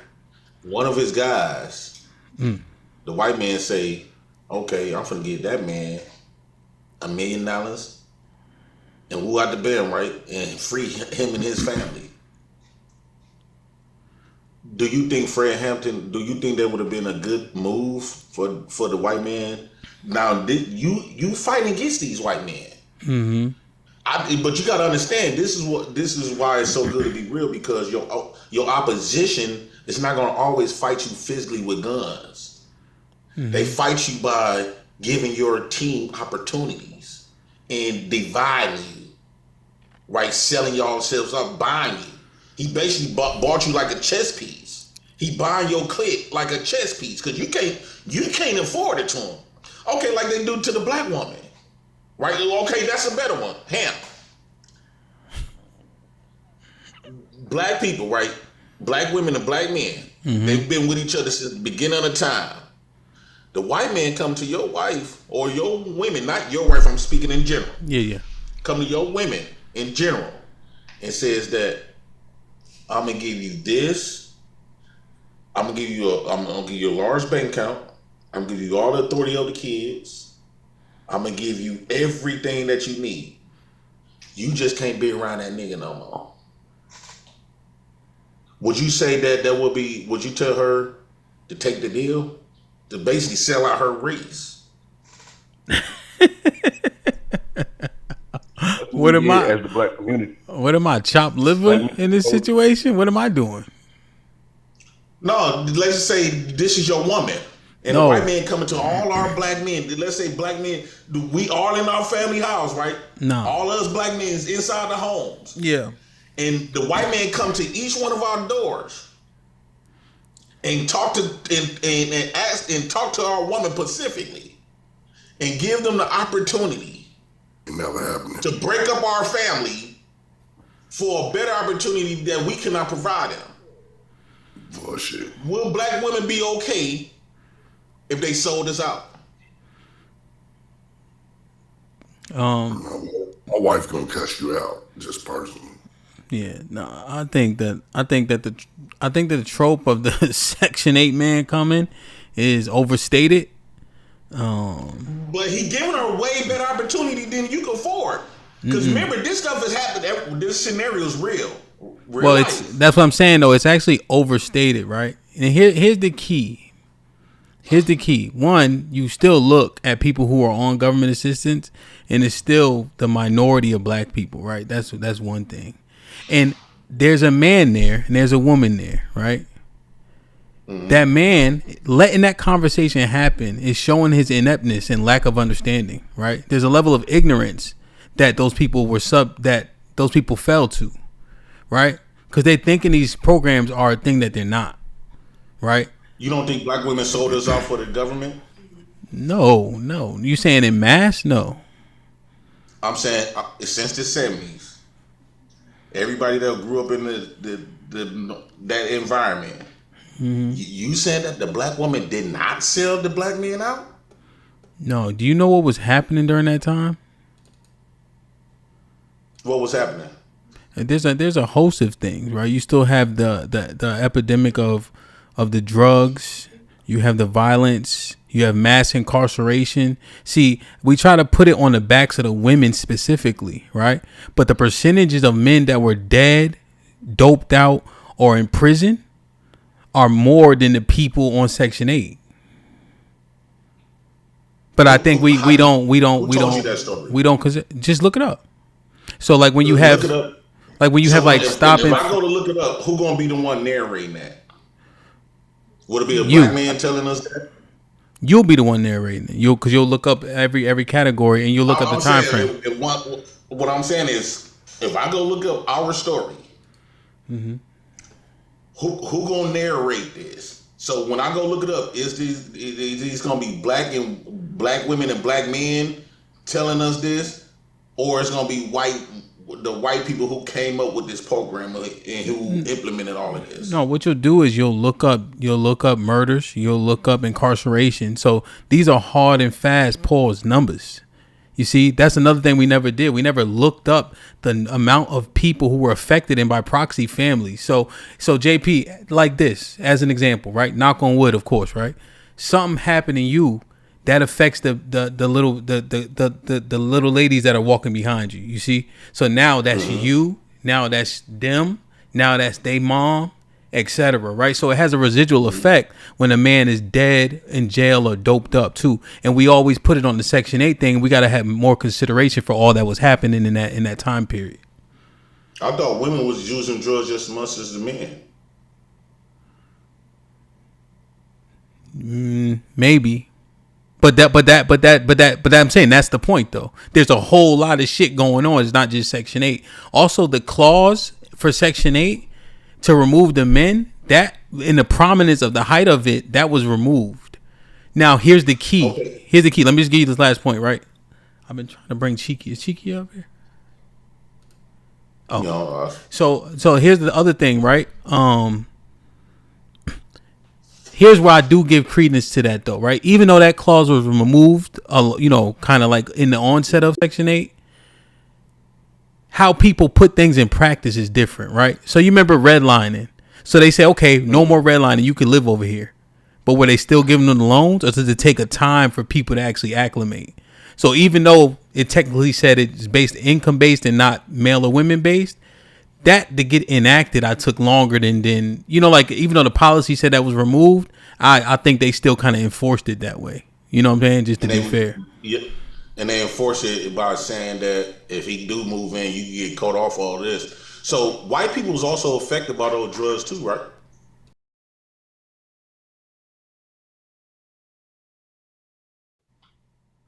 One of his guys, the white man say, "Okay, I'm gonna give that man $1 million and who out the bed, right, and free him and his family." Do you think Fred Hampton? Do you think that would have been a good move for the white man? Now, you fighting against these white men, but you got to understand this is why it's so good to be real, because your opposition is not going to always fight you physically with guns. They fight you by giving your team opportunities and dividing you, right? Selling yourselves up, buying you. He basically bought you like a chess piece. He buying your clique like a chess piece because you can't afford it to him. Okay, like they do to the black woman, right? Okay, that's a better one. HAMP. Black people, right? Black women and black men. They've been with each other since the beginning of the time. The white man come to your wife or your women, not your wife. I'm speaking in general. Yeah. Come to your women in general and says that, I'm gonna give you this. I'm gonna give you a large bank account. I'm gonna give you all the authority of the kids. I'm gonna give you everything that you need. You just can't be around that nigga no more. Would you say that would you tell her to take the deal? To basically sell out her race? What am I? As the black community. What am I, chopped liver in this situation? What am I doing? No, let's just say this is your woman. And the white man coming to all our black men. Let's say black men, we all in our family house, right? No. All us black men is inside the homes. Yeah. And the white man come to each one of our doors and talk to and ask and talk to our woman specifically and give them the opportunity to break up our family for a better opportunity that we cannot provide them. Bullshit. Will black women be okay if they sold us out? My wife gonna cuss you out, just personally. Yeah, no, I think that the trope of the Section 8 man coming is overstated. But he giving her a way better opportunity than you can afford. Because remember, this stuff has happened. This scenario is real. Well, that's what I'm saying though. It's actually overstated, right? And here's the key. Here's the key. One, you still look at people who are on government assistance, and it's still the minority of black people, right? That's one thing. And there's a man there and there's a woman there, right? That man letting that conversation happen is showing his ineptness and lack of understanding, right? There's a level of ignorance that those people fell to, right? Because they're thinking these programs are a thing that they're not, right? You don't think black women sold us out for the government? No. You saying in mass? No. I'm saying since the 70s, everybody that grew up in that environment, you saying that the black woman did not sell the black men out? No. Do you know what was happening during that time? What was happening? There's a host of things, right? You still have the epidemic of the drugs. You have the violence. You have mass incarceration. See, we try to put it on the backs of the women specifically, right? But the percentages of men that were dead, doped out, or in prison are more than the people on Section 8. But I think we don't cause just look it up. So like when you have stopping. If I go to look it up, who gonna be the one narrating that? Would it be a black man telling us that? You'll be the one narrating it. You'll look up every category and you'll look up the time frame. What I'm saying is, if I go look up our story, who gonna narrate this? So when I go look it up, is these gonna be black women and black men telling us this, or it's gonna be the white people who came up with this program and who implemented all of this? No, what you'll do is you'll look up murders, you'll look up incarceration. So these are hard and fast pause numbers. You see, that's another thing we never did. We never looked up the amount of people who were affected and by proxy families. So JP, like this, as an example, right? Knock on wood, of course, right? Something happened to you that affects the little ladies that are walking behind you. You see? So now that's you, now that's them, now that's they mom, etc. Right? So it has a residual effect when a man is dead, in jail, or doped up too. And we always put it on the Section 8 thing. We got to have more consideration for all that was happening in that time period. I thought women was using drugs just as much as the men. Maybe. But I'm saying that's the point though. There's a whole lot of shit going on. It's not just Section 8. Also, the clause for Section 8 to remove the men, that in the prominence of the height of it, that was removed. Now here's the key. Okay. Here's the key. Let me just give you this last point, right? I've been trying to bring Cheeky. Is Cheeky up here? Oh, no. So here's the other thing, right? Here's where I do give credence to that though, right? Even though that clause was removed, kind of like in the onset of Section 8, how people put things in practice is different, right? So you remember redlining. So they say, okay, no more redlining, you can live over here. But were they still giving them the loans, or does it take a time for people to actually acclimate? So even though it technically said it's based income based and not male or women based, that to get enacted, I took longer than like even though the policy said that was removed, I think they still kind of enforced it that way. You know what I'm saying? Just to be fair. Yeah. And they enforce it by saying that if he do move in, you get cut off all this. So white people was also affected by those drugs too, right?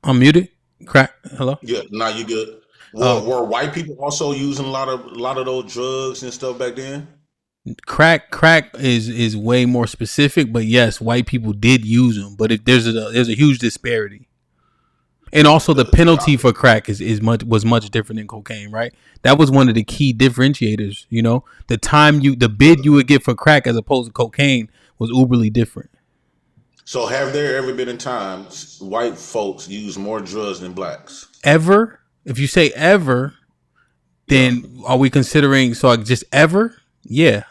I'm muted. Crack. Hello? Yeah, now you good. Were white people also using a lot of those drugs and stuff back then? Crack is way more specific, but yes, white people did use them. But there's a huge disparity, and also the penalty for crack was much different than cocaine, right? That was one of the key differentiators. You know, the bid you would get for crack as opposed to cocaine was uberly different. So have there ever been times white folks use more drugs than blacks? Ever? If you say ever, then are we considering just ever? Yeah.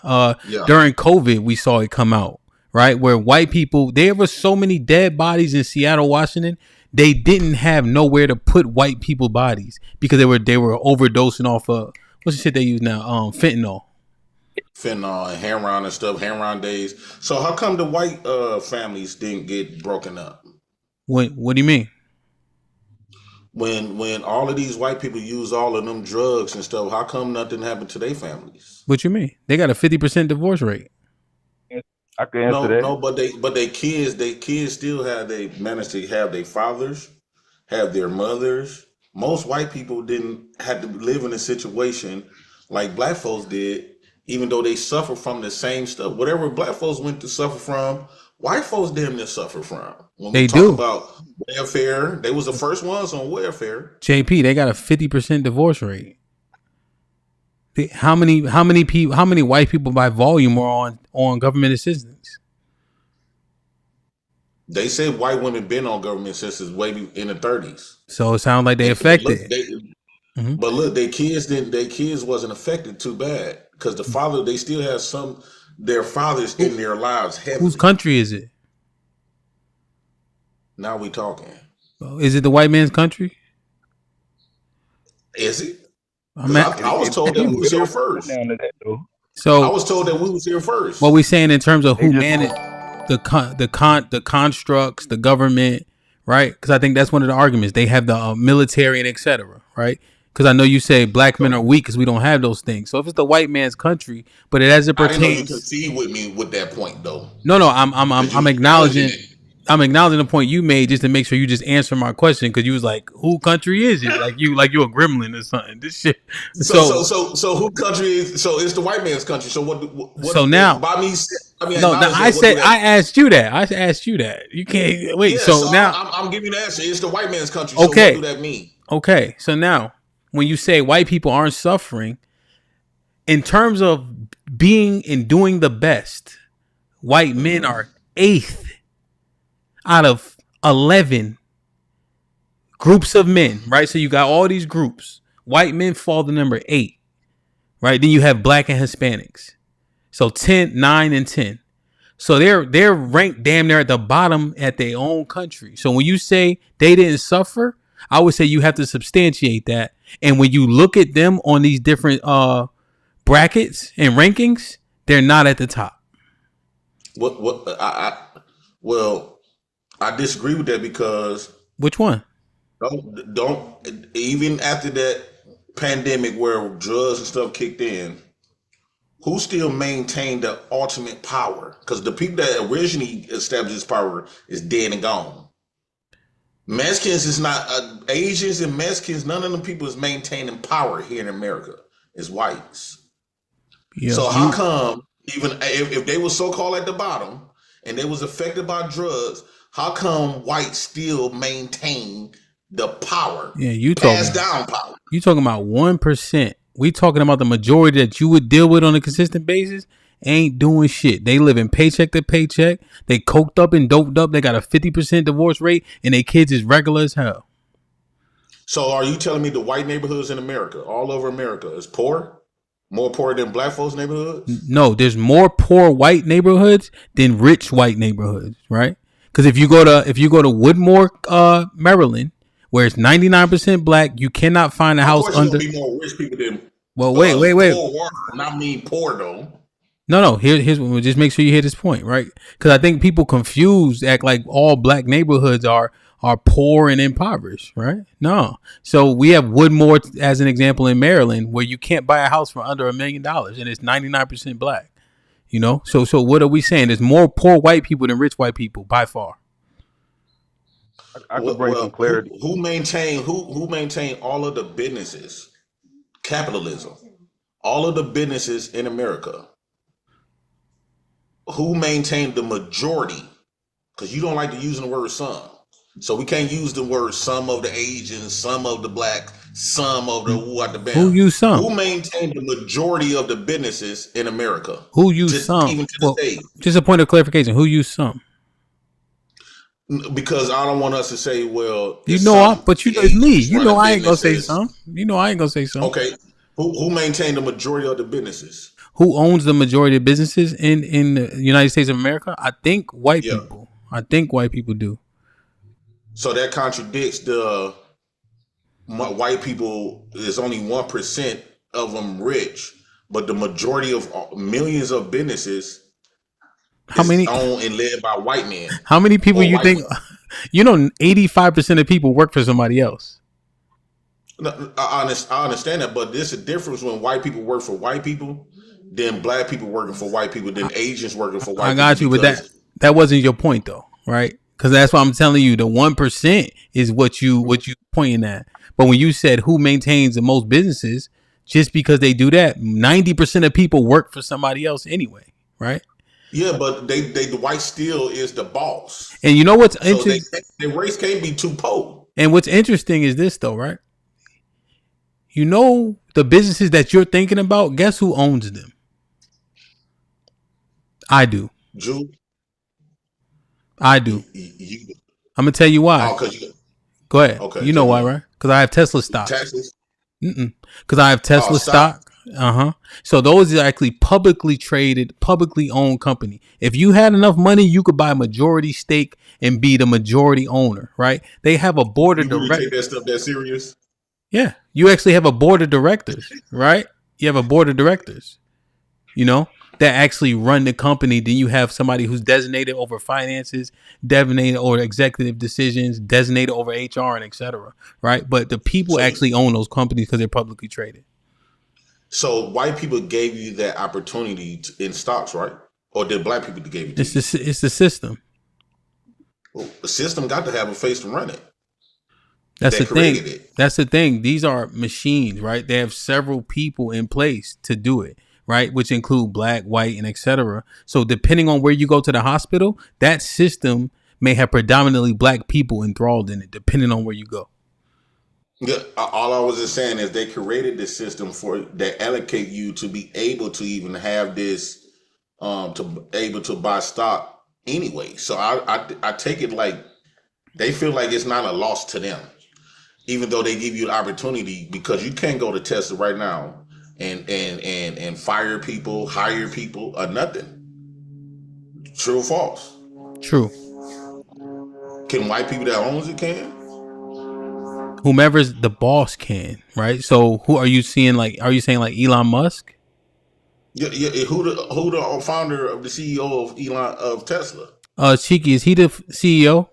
During COVID, we saw it come out, right? Where white people, there were so many dead bodies in Seattle, Washington. They didn't have nowhere to put white people bodies because they were overdosing off of what's the shit they use now? Fentanyl and heroin and stuff, heroin days. So how come the white families didn't get broken up? What do you mean? When all of these white people use all of them drugs and stuff, how come nothing happened to their families? What you mean? They got a 50% divorce rate. I can answer that. No, but they kids still they managed to have their fathers, have their mothers. Most white people didn't have to live in a situation like black folks did, even though they suffer from the same stuff. Whatever black folks went to suffer from, white folks damn near suffer from. When we talk about welfare, they was the first ones on welfare. JP, they got a 50% divorce rate. How many white people by volume are on government assistance? They said white women been on government assistance way in the 30s. So it sounds like they affected. Mm-hmm. But look, their kids wasn't affected too bad because the father, they still have their fathers in their lives heavily. Whose country is it? Now we talking. Is it the white man's country? Is it? I was told that we was here first. So I was told that we was here first. What we saying in terms of who managed the constructs, the government, right? Because I think that's one of the arguments. They have the military and etc. Right? Because I know you say black men are weak because we don't have those things. So if it's the white man's country, but as it pertains, I didn't know you concede with me with that point though. No, I'm acknowledging. I'm acknowledging the point you made just to make sure you just answer my question because you was like, "Who country is it?" Like you a gremlin or something. This shit. So who country is? So it's the white man's country. So what so now, by me, I asked you that. I asked you that. You can't wait. Yeah, so now I'm giving you the answer. It's the white man's country. Okay. So what do that mean? Okay. So now, when you say white people aren't suffering, in terms of being and doing the best, white men are 8th. Out of 11 groups of men, right? So you got all these groups. White men fall to number 8, right? Then you have black and Hispanics. So 10, 9, and 10. So they're ranked damn near at the bottom at their own country. So when you say they didn't suffer, I would say you have to substantiate that. And when you look at them on these different brackets and rankings, they're not at the top. I disagree with that because which one? Don't even after that pandemic where drugs and stuff kicked in, who still maintained the ultimate power? Because the people that originally established this power is dead and gone. Mexicans is not Asians and Mexicans. None of them people is maintaining power here in America. It's whites. Yeah, so how come even if they were so called at the bottom and they was affected by drugs? How come whites still maintain the power? Yeah, you pass down power. You talking about 1%. We talking about the majority that you would deal with on a consistent basis ain't doing shit. They living paycheck to paycheck. They coked up and doped up. They got a 50% divorce rate, and their kids is regular as hell. So are you telling me the white neighborhoods in America, all over America, is poor? More poor than black folks' neighborhoods? No, there's more poor white neighborhoods than rich white neighborhoods, right? Because if you go to Woodmore, Maryland, where it's 99% black, you cannot find a house under. Be more rich people than. Well, wait. Poor, not mean poor though. No. Here's just make sure you hear this point, right? Because I think people act like all black neighborhoods are poor and impoverished, right? No. So we have Woodmore as an example in Maryland, where you can't buy a house for under $1 million, and it's 99% black. You know, so what are we saying? There's more poor white people than rich white people by far. I could bring some clarity. Who maintain all of the businesses? Capitalism, all of the businesses in America. Who maintained the majority? Because you don't like to use the word some, so we can't use the word some of the Asians, some of the black, some of the Who use some? Who maintained the majority of the businesses in America? Who used some? Even to this day. Just a point of clarification. Who used some? Because I don't want us to say, well, it's me. You know I ain't gonna say some. Okay. Who maintained the majority of the businesses? Who owns the majority of businesses in the United States of America? I think white people. I think white people do. So that contradicts the white people is only 1% of them rich, but the majority of millions of businesses owned and led by white men. How many people you think? 85% of people work for somebody else. No, I understand that, but there's a difference when white people work for white people, then black people working for white people, then Asians working for white people. I got you, but that wasn't your point though, right? Because that's why I'm telling you the 1% is what you pointing at. But when you said who maintains the most businesses, just because they do that, 90% of people work for somebody else anyway, right? Yeah, but the white still is the boss. And you know what's interesting? The race can't be too poor. And what's interesting is this though, right? You know the businesses that you're thinking about, guess who owns them? I do. Drew? I do. I'm gonna tell you why. Oh, go ahead. Okay, you know why, right? Because I have Tesla stock. Taxes. Because I have Tesla stock. So those are actually publicly traded, publicly owned company. If you had enough money, you could buy a majority stake and be the majority owner, right? They have a board of You really directors. take that stuff that serious? Yeah, you actually have a board of directors, right? You have a board of directors, that actually run the company. Then you have somebody who's designated over finances, designated over executive decisions, designated over HR, and etc. Right? But the people actually own those companies because they're publicly traded. So white people gave you that opportunity in stocks, right? Or did black people give you? It's the system. Well, the system got to have a face to run it. That's the thing. That's the thing. These are machines, right? They have several people in place to do it, right? Which include black, white, and etc. So depending on where you go to the hospital, that system may have predominantly black people enthralled in it, depending on where you go. Yeah, all I was just saying is they created this system that allocate you to be able to even have this, to able to buy stock anyway. So I take it like they feel like it's not a loss to them, even though they give you the opportunity, because you can't go to Tesla right now and fire people, hire people, or nothing. True or false? True. Can white people that owns it can? Whomever's the boss can, right? So who are you seeing? Like, are you saying like Elon Musk? Yeah. Who the founder of the CEO of Tesla? Cheeky, is he the CEO?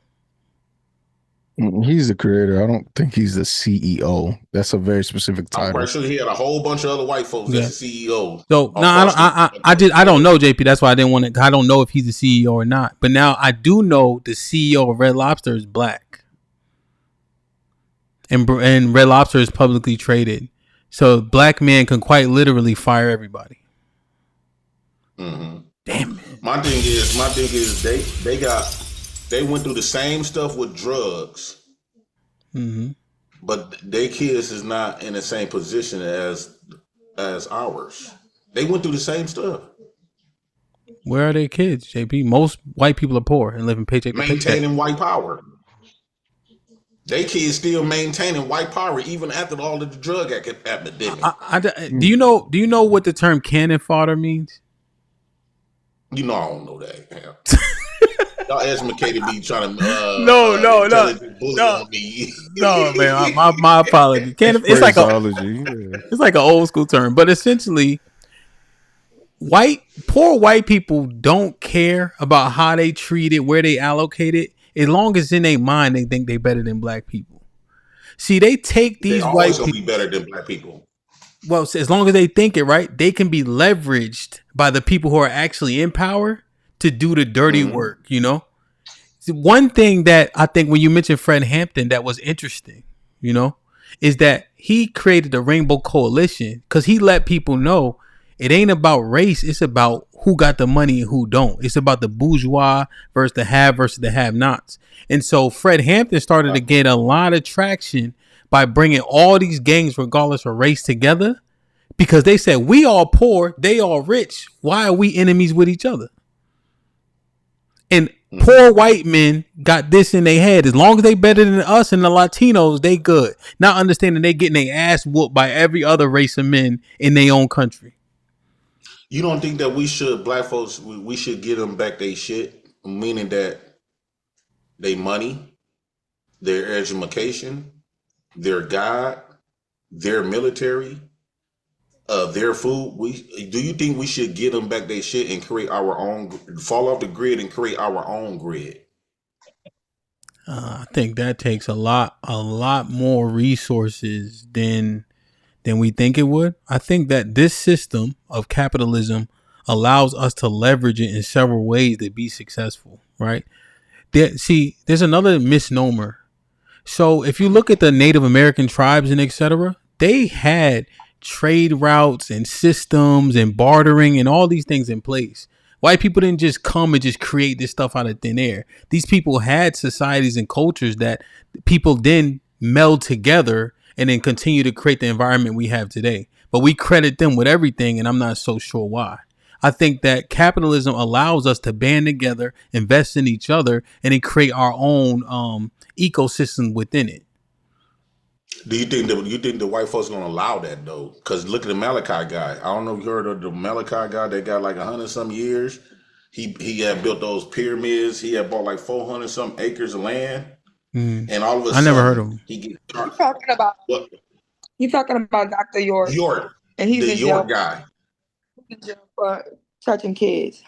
He's the creator. I don't think he's the CEO. That's a very specific title. I'm pretty sure he had a whole bunch of other white folks that's the CEO. So no, I don't know, JP. That's why I didn't want to. I don't know if he's the CEO or not. But now I do know the CEO of Red Lobster is black, and Red Lobster is publicly traded. So black men can quite literally fire everybody. Mm-hmm. Damn. My thing is they went through the same stuff with drugs, but their kids is not in the same position as ours. They went through the same stuff. Where are their kids, JP? Most white people are poor and living paycheck to paycheck. Maintaining white power. They kids still maintaining white power even after all of the drug epidemic. Do you know what the term cannon fodder means? You know I don't know that. Y'all educated me trying to no, on me. No, man, my apology. It's like an old school term, but essentially, poor white people don't care about how they treat it, where they allocate it, as long as in their mind they think they're better than black people. See, they take these white people be better than black people. Well, as long as they think it right, they can be leveraged by the people who are actually in power to do the dirty work, See, one thing that I think when you mentioned Fred Hampton that was interesting, is that he created the Rainbow Coalition because he let people know it ain't about race. It's about who got the money and who don't. It's about the bourgeois versus the have-nots. And so Fred Hampton started to get a lot of traction by bringing all these gangs, regardless of race, together, because they said, we all poor, they all rich. Why are we enemies with each other? And poor white men got this in their head. As long as they better than us and the Latinos, they good. Not understanding they getting their ass whooped by every other race of men in their own country. You don't think that black folks, we should give them back their shit? Meaning that they money, their education, their God, their military, their food. Do you think we should give them back their shit and create our own, fall off the grid and create our own grid? I think that takes a lot more resources than we think it would. I think that this system of capitalism allows us to leverage it in several ways to be successful, right? There's another misnomer. So if you look at the Native American tribes and etc., they had trade routes and systems and bartering and all these things in place. White people didn't just come and just create this stuff out of thin air. These people had societies and cultures that people then meld together and then continue to create the environment we have today. But we credit them with everything, and I'm not so sure why. I think that capitalism allows us to band together, invest in each other, and then create our own ecosystem within it. Do you think the white folks gonna allow that though? Because look at the Malachi guy. I don't know if you heard of the Malachi guy that got like 100-some years. He had built those pyramids. He had bought like 400-some acres of land, and all of a sudden, never heard of him. He get You talking about? What? You talking about Dr. York? York, and he's the in York jail. guy. He's in jail for touching kids.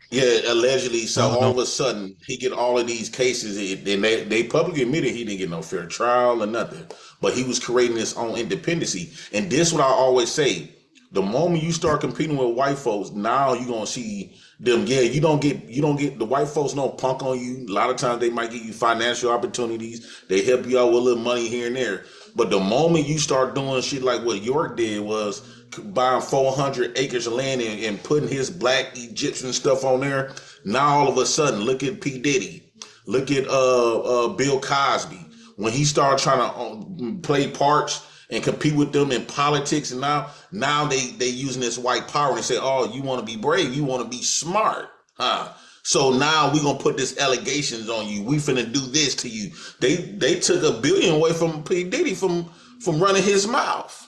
Yeah, allegedly. So all of a sudden, he get all of these cases, and they publicly admitted he didn't get no fair trial or nothing. But he was creating his own independency. And this what I always say: the moment you start competing with white folks, now you're gonna see them. Yeah, you don't get the white folks don't punk on you. A lot of times they might give you financial opportunities. They help you out with a little money here and there. But the moment you start doing shit like what York did was buying 400 acres of land and putting his black Egyptian stuff on there. Now all of a sudden, look at P. Diddy, look at Bill Cosby. When he started trying to play parts and compete with them in politics, and now they using this white power and they say, oh, you want to be brave, you want to be smart, huh? So now we gonna put this allegations on you. We finna do this to you. They took $1 billion away from P. Diddy from running his mouth.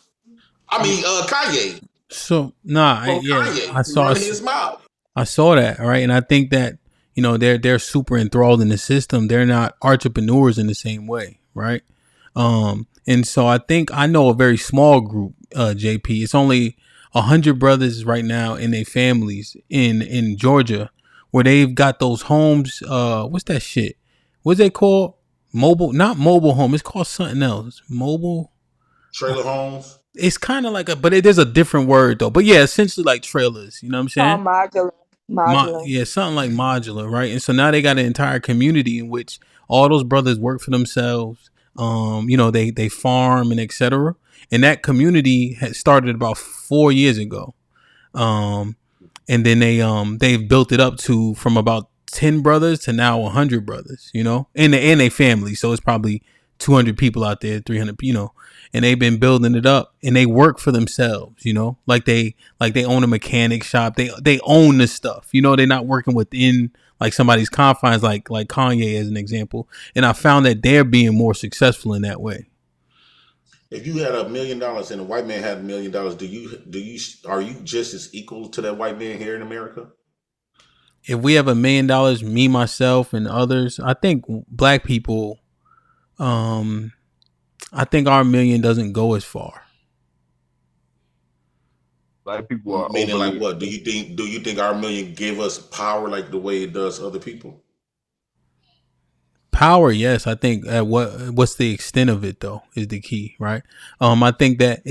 I mean, Kanye. So I saw his mouth. I saw that, right? And I think that, you know, they're super enthralled in the system. They're not entrepreneurs in the same way, right? And so I think I know a very small group, JP. It's only 100 brothers right now and their families in Georgia, where they've got those homes. What's that shit? What's they called? Not mobile home. It's called something else. Mobile trailer homes. It's kind of like there's a different word though. But yeah, essentially like trailers. You know what I'm saying? Modular. Something like modular, right? And so now they got an entire community in which all those brothers work for themselves. You know, they farm and etc. And that community had started about 4 years ago. And then they've built it up to from about 10 brothers to now 100 brothers. You know, and they family. So it's probably 200 people out there, 300, you know, and they've been building it up and they work for themselves, you know, like they own a mechanic shop. They own this stuff, you know, they're not working within like somebody's confines, like Kanye as an example. And I found that they're being more successful in that way. If you had $1 million and a white man had $1 million, are you just as equal to that white man here in America? If we have $1 million, me, myself, and others, I think black people, I think our million doesn't go as far. Black people are meaning like what? Do you think our million give us power like the way it does other people? Power, yes. I think what's the extent of it though is the key, right? I think that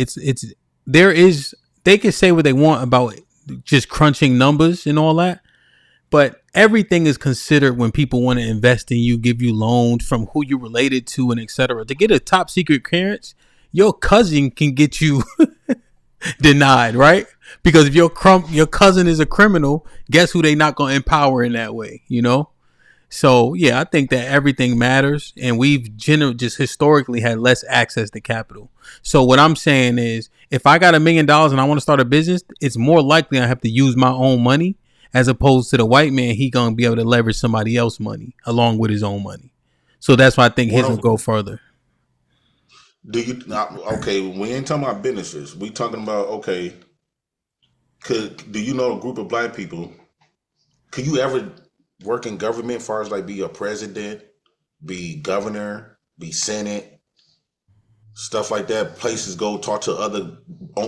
they can say what they want about just crunching numbers and all that, but everything is considered when people want to invest in you, give you loans from who you're related to and etc. To get a top secret clearance, your cousin can get you denied, right? Because if your cousin is a criminal, guess who they not going to empower in that way, you know? So, yeah, I think that everything matters, and we've just historically had less access to capital. So what I'm saying is if I got $1 million and I want to start a business, it's more likely I have to use my own money as opposed to the white man. He going to be able to leverage somebody else's money along with his own money. So that's why I think his will go further. Okay, we ain't talking about businesses. We talking about, okay, do you know a group of black people? Could you ever work in government as far as like be a president, be governor, be senate, stuff like that? Places go talk to other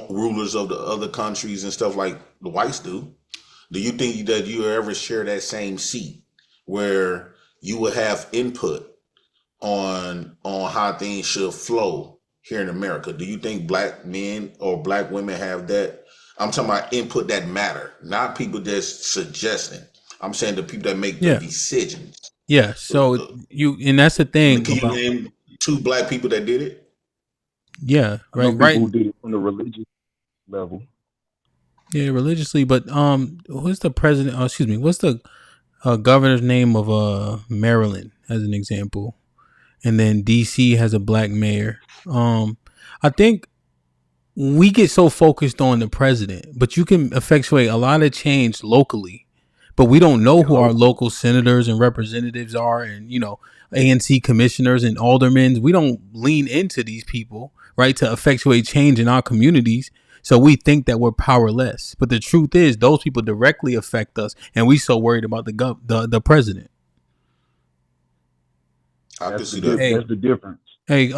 rulers of the other countries and stuff like the whites do. Do you think that you ever share that same seat where you would have input on how things should flow here in America? Do you think black men or black women have that? I'm talking about input that matter, not people that's suggesting. I'm saying the people that make the decisions. Yeah. So and that's the thing. Can you name 2 black people that did it? Yeah. Right. People who did it on the religious level. Yeah, religiously. But who's the president? What's the governor's name of Maryland as an example? And then DC has a black mayor. I think we get so focused on the president, but you can effectuate a lot of change locally. but we don't know who our local senators and representatives are, and ANC commissioners and aldermen. We don't lean into these people, right, to effectuate change in our communities. So we think that we're powerless, but the truth is those people directly affect us, and we so worried about the president. I can see that. That's the difference. Hey,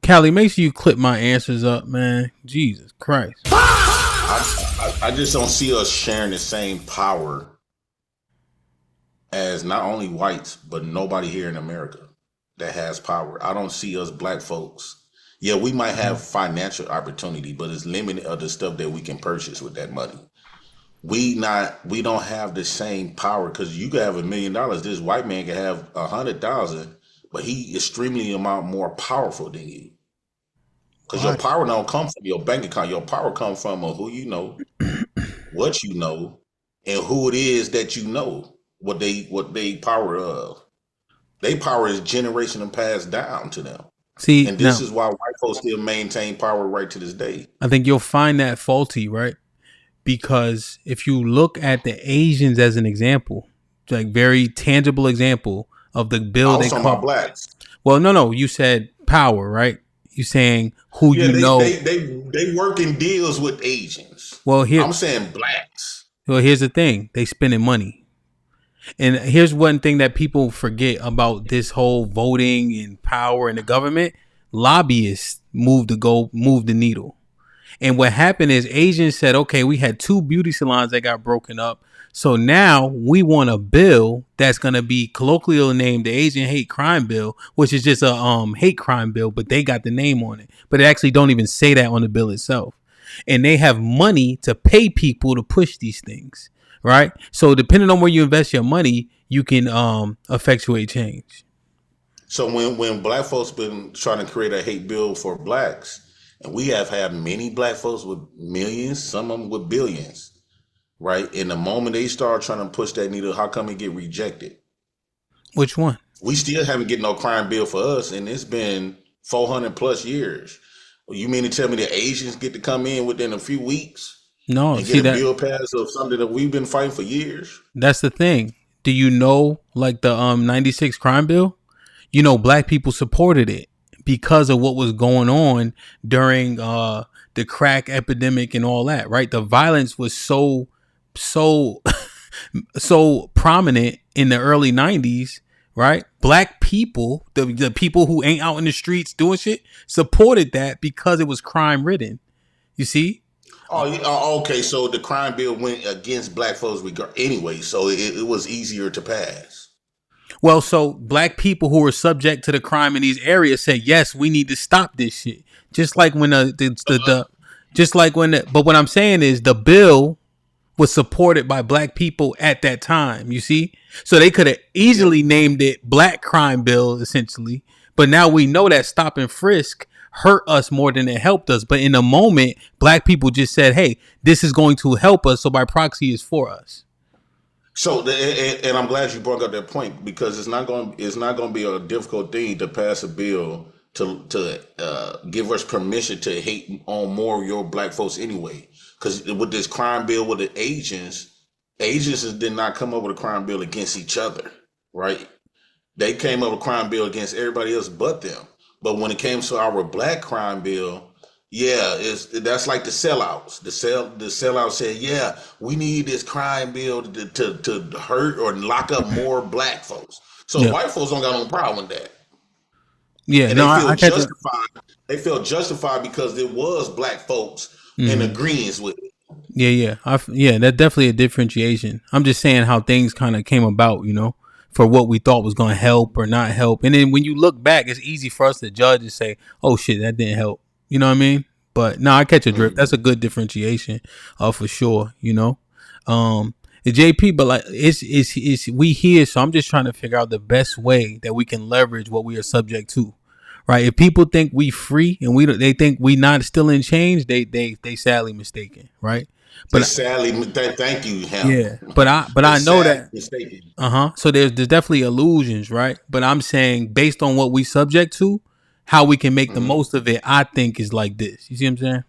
Callie, make sure you clip my answers up, man. Jesus Christ. I just don't see us sharing the same power as not only whites, but nobody here in America that has power. I don't see us black folks. Yeah, we might have financial opportunity, but it's limited of the stuff that we can purchase with that money. We don't have the same power, because you can have $1 million. This white man can have 100,000, but he extremely amount more powerful than you. Because your power don't come from your bank account. Your power comes from who you know, what you know, and who it is that you know. What they power of. They power is generation and passed down to them. See, and this is why white folks still maintain power right to this day. I think you'll find that faulty, right? Because if you look at the Asians as an example, like very tangible example of the bill they call blacks. Well, no, you said power, right? You saying who they know. They work in deals with Asians. Well, I'm saying blacks. Well, here's the thing: they spending money. And here's one thing that people forget about this whole voting and power in the government. Lobbyists move the needle. And what happened is Asians said, okay, we had 2 beauty salons that got broken up. So now we want a bill that's going to be colloquially named the Asian Hate Crime Bill, which is just a hate crime bill, but they got the name on it. But it actually don't even say that on the bill itself. And they have money to pay people to push these things. Right. So depending on where you invest your money, you can effectuate change. So when black folks been trying to create a hate bill for blacks, and we have had many black folks with millions, some of them with billions, right? And the moment they start trying to push that needle, how come it get rejected? Which one? We still haven't get no crime bill for us, and it's been 400 plus years. You mean to tell me the Asians get to come in within a few weeks? No, and get a bill passed of something that we've been fighting for years. That's the thing. Do you know, like the 96 crime bill? Black people supported it because of what was going on during the crack epidemic and all that, right? The violence was so prominent in the early 90s, right? Black people, the people who ain't out in the streets doing shit, supported that because it was crime ridden. You see? Oh, okay. So the crime bill went against black folks anyway, so it was easier to pass. Well, so black people who were subject to the crime in these areas said, yes, we need to stop this shit. Just like when but what I'm saying is the bill was supported by black people at that time, you see? So they could have easily named it Black Crime Bill, essentially. But now we know that stop and frisk hurt us more than it helped us. But in the moment, black people just said, hey, this is going to help us. So by proxy, it's for us. So, and I'm glad you brought up that point, because it's not going to be a difficult thing to pass a bill to give us permission to hate on more of your black folks anyway. Because with this crime bill with the Asians did not come up with a crime bill against each other, right? They came up with a crime bill against everybody else but them. But when it came to our black crime bill, yeah, that's like the sellouts. The sellouts said, yeah, we need this crime bill to hurt or lock up more black folks. So white folks don't got no problem with that. Yeah, and I justified. They feel justified because it was black folks in agreement with it. Yeah. That's definitely a differentiation. I'm just saying how things kind of came about, for what we thought was going to help or not help. And then when you look back, it's easy for us to judge and say, oh shit, that didn't help. You know what I mean? But no, I catch a drift. That's a good differentiation, for sure. JP, but like it's we here, so I'm just trying to figure out the best way that we can leverage what we are subject to, right? If people think we free and they think we not still in change, they sadly mistaken, right? But sadly, thank you, Ham. Yeah, but I know that. So there's definitely illusions, right? But I'm saying based on what we subject to, how we can make the most of it, I think is like this. You see what I'm saying?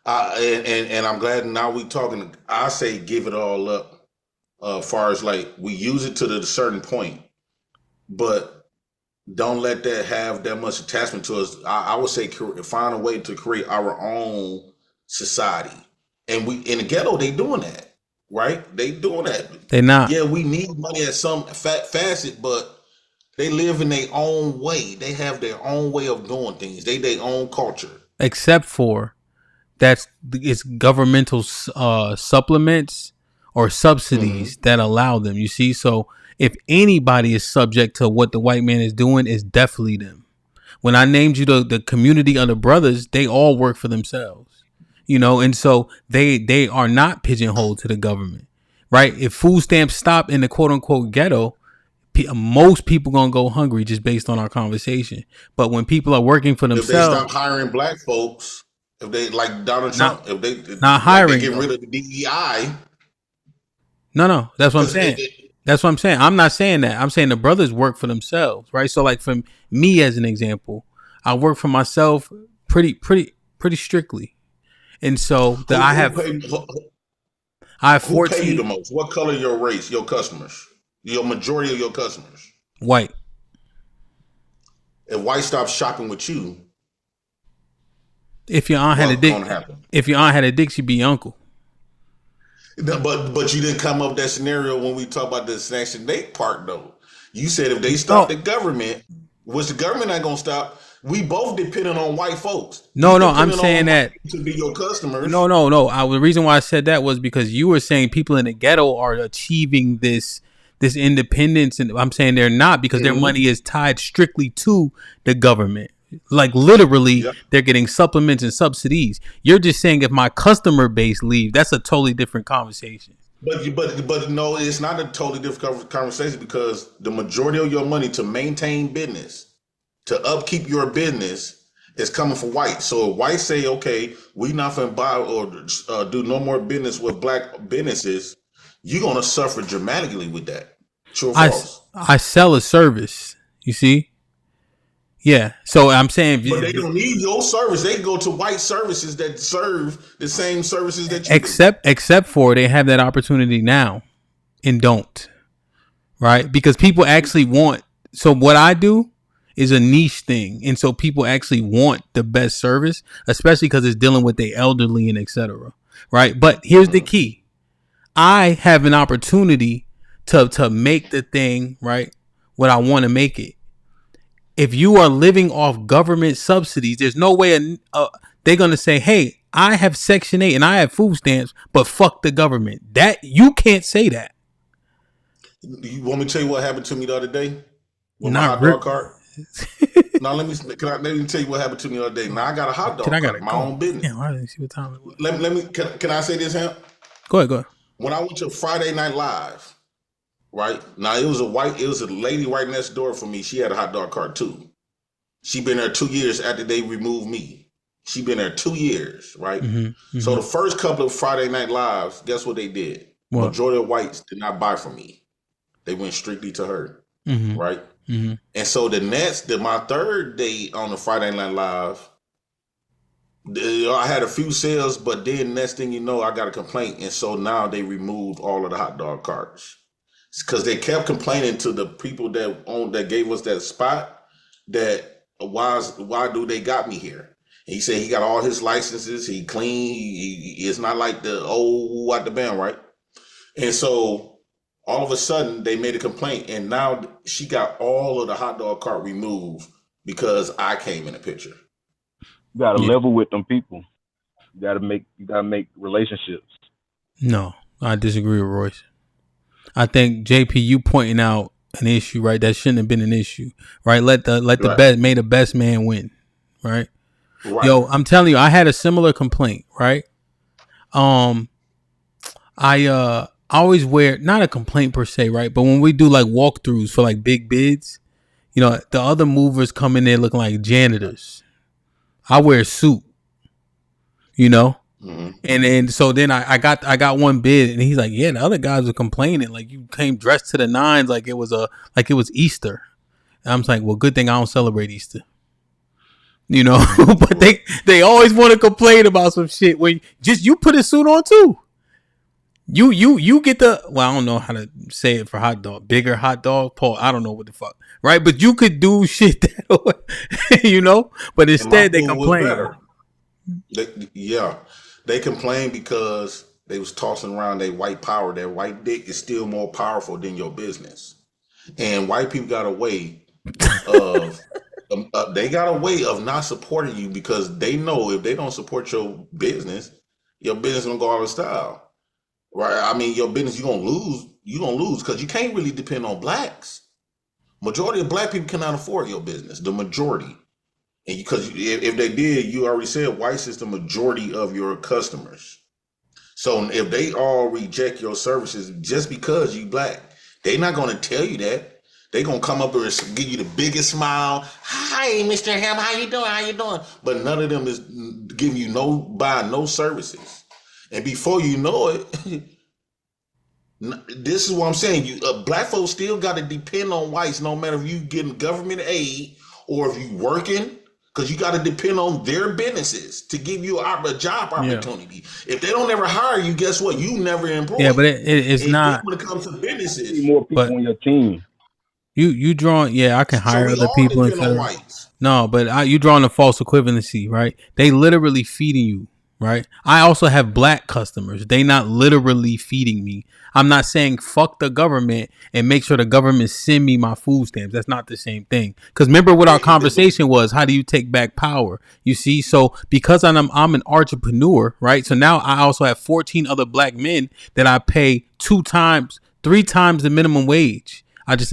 And I'm glad now we talking. I say give it all up far as like we use it to the certain point, but don't let that have that much attachment to us. I would say find a way to create our own society. And we in the ghetto, they doing that, right? They doing that. They not. Yeah, we need money at some facet, but they live in their own way. They have their own way of doing things. They their own culture. Except for it's governmental supplements or subsidies that allow them. You see, so if anybody is subject to what the white man is doing, it's definitely them. When I named you the community of the brothers, they all work for themselves, you know, and so they are not pigeonholed to the government, right? If food stamps stop in the quote unquote ghetto, most people gonna go hungry just based on our conversation. But when people are working for themselves, if they stop hiring black folks, if they like Donald Trump, if they not hiring, they get rid of the DEI. No, that's what I'm saying. That's what I'm saying. I'm not saying that. I'm saying the brothers work for themselves, right? So, like for me, as an example, I work for myself pretty strictly, and so I have 14. Who pay you the most? What color your race? Your customers? Your majority of your customers? White. If white stops shopping with you, if your aunt had a dick, she'd be your uncle. But you didn't come up with that scenario when we talk about the Section 8 part, though. You said if they stop the government, which the government not gonna stop, we both dependent on white folks. No, I'm saying that to be your customers. No. The reason why I said that was because you were saying people in the ghetto are achieving this independence, and I'm saying they're not, because their money is tied strictly to the government. Like literally, they're getting supplements and subsidies. You're just saying if my customer base leave, that's a totally different conversation. But no, it's not a totally different conversation, because the majority of your money to maintain business, to upkeep your business, is coming from white. So if whites say, okay, we not gonna buy or do no more business with black businesses, you're gonna suffer dramatically with that. True or false? I sell a service. You see. Yeah, so I'm saying, but they don't need your service. They go to white services that serve the same services that you except for they have that opportunity now and don't, right? Because people actually want. So what I do is a niche thing, and so people actually want the best service, especially because it's dealing with the elderly and etc. Right? But here's the key: I have an opportunity to make the thing right what I want to make it. If you are living off government subsidies, there's no way they're going to say, hey, I have Section 8 and I have food stamps, but fuck the government. That you can't say that. You want me to tell you what happened to me the other day with my hot dog cart? Now let me tell you what happened to me the other day. Now I got a hot dog cart, my own business. Yeah, I didn't see what time it was. Let me. Can I say this, Hamp? Go ahead. When I went to Friday Night Live, right now it was a lady right next door from me. She had a hot dog cart too. She been there 2 years after they removed me. She been there 2 years, right? Mm-hmm. So the first couple of Friday Night Lives, guess what they did? What? Majority of whites did not buy from me. They went strictly to her, right? Mm-hmm. And so my third day on the Friday Night Live, I had a few sales, but then next thing you know, I got a complaint, and so now they removed all of the hot dog carts because they kept complaining to the people that gave us that spot that why do they got me here? And he said he got all his licenses, he clean, he it's not like the old at the band, right? And so all of a sudden they made a complaint, and now she got all of the hot dog cart removed because I came in the picture. You gotta level with them people. You gotta make relationships. No, I disagree with Royce. I think JP, you pointing out an issue, right? That shouldn't have been an issue, right? Let the best man win, right? Yo, I'm telling you, I had a similar complaint, right? I always wear, not a complaint per se, right? But when we do like walkthroughs for like big bids, you know, the other movers come in there looking like janitors. I wear a suit, you know? Mm-hmm. And then so then I got one bid, and he's like, yeah, the other guys were complaining like you came dressed to the nines like it was Easter. And I'm like, well, good thing I don't celebrate Easter, you know. But they always want to complain about some shit when just you put a suit on too. You get the, well, I don't know how to say it for hot dog, bigger hot dog, Paul. I don't know what the fuck, right? But you could do shit that way, you know. But instead, they complain. They complain because they was tossing around their white power. Their white dick is still more powerful than your business, and white people got a way of not supporting you because they know if they don't support your business gonna go out of style. Right, I mean, your business, you're gonna lose because you can't really depend on blacks. Majority of black people cannot afford your business, the majority. And because if they did, you already said whites is the majority of your customers. So if they all reject your services just because you black, they're not gonna tell you that. They're gonna come up and give you the biggest smile. Hi, Mr. Ham, how you doing? How you doing? But none of them is giving you no services. And before you know it, this is what I'm saying. Black folks still got to depend on whites, no matter if you getting government aid or if you working, because you got to depend on their businesses to give you a job opportunity. Yeah. If they don't ever hire you, guess what? You never employ. Yeah, but it's not. When it comes to businesses, more people on your team. You drawing, I can hire other people instead of no, but you drawing a false equivalency, right? They literally feeding you, right? I also have black customers. They not literally feeding me. I'm not saying fuck the government and make sure the government send me my food stamps. That's not the same thing. Because remember what our conversation was. How do you take back power? You see, so because I'm an entrepreneur, right? So now I also have 14 other black men that I pay 3 times the minimum wage.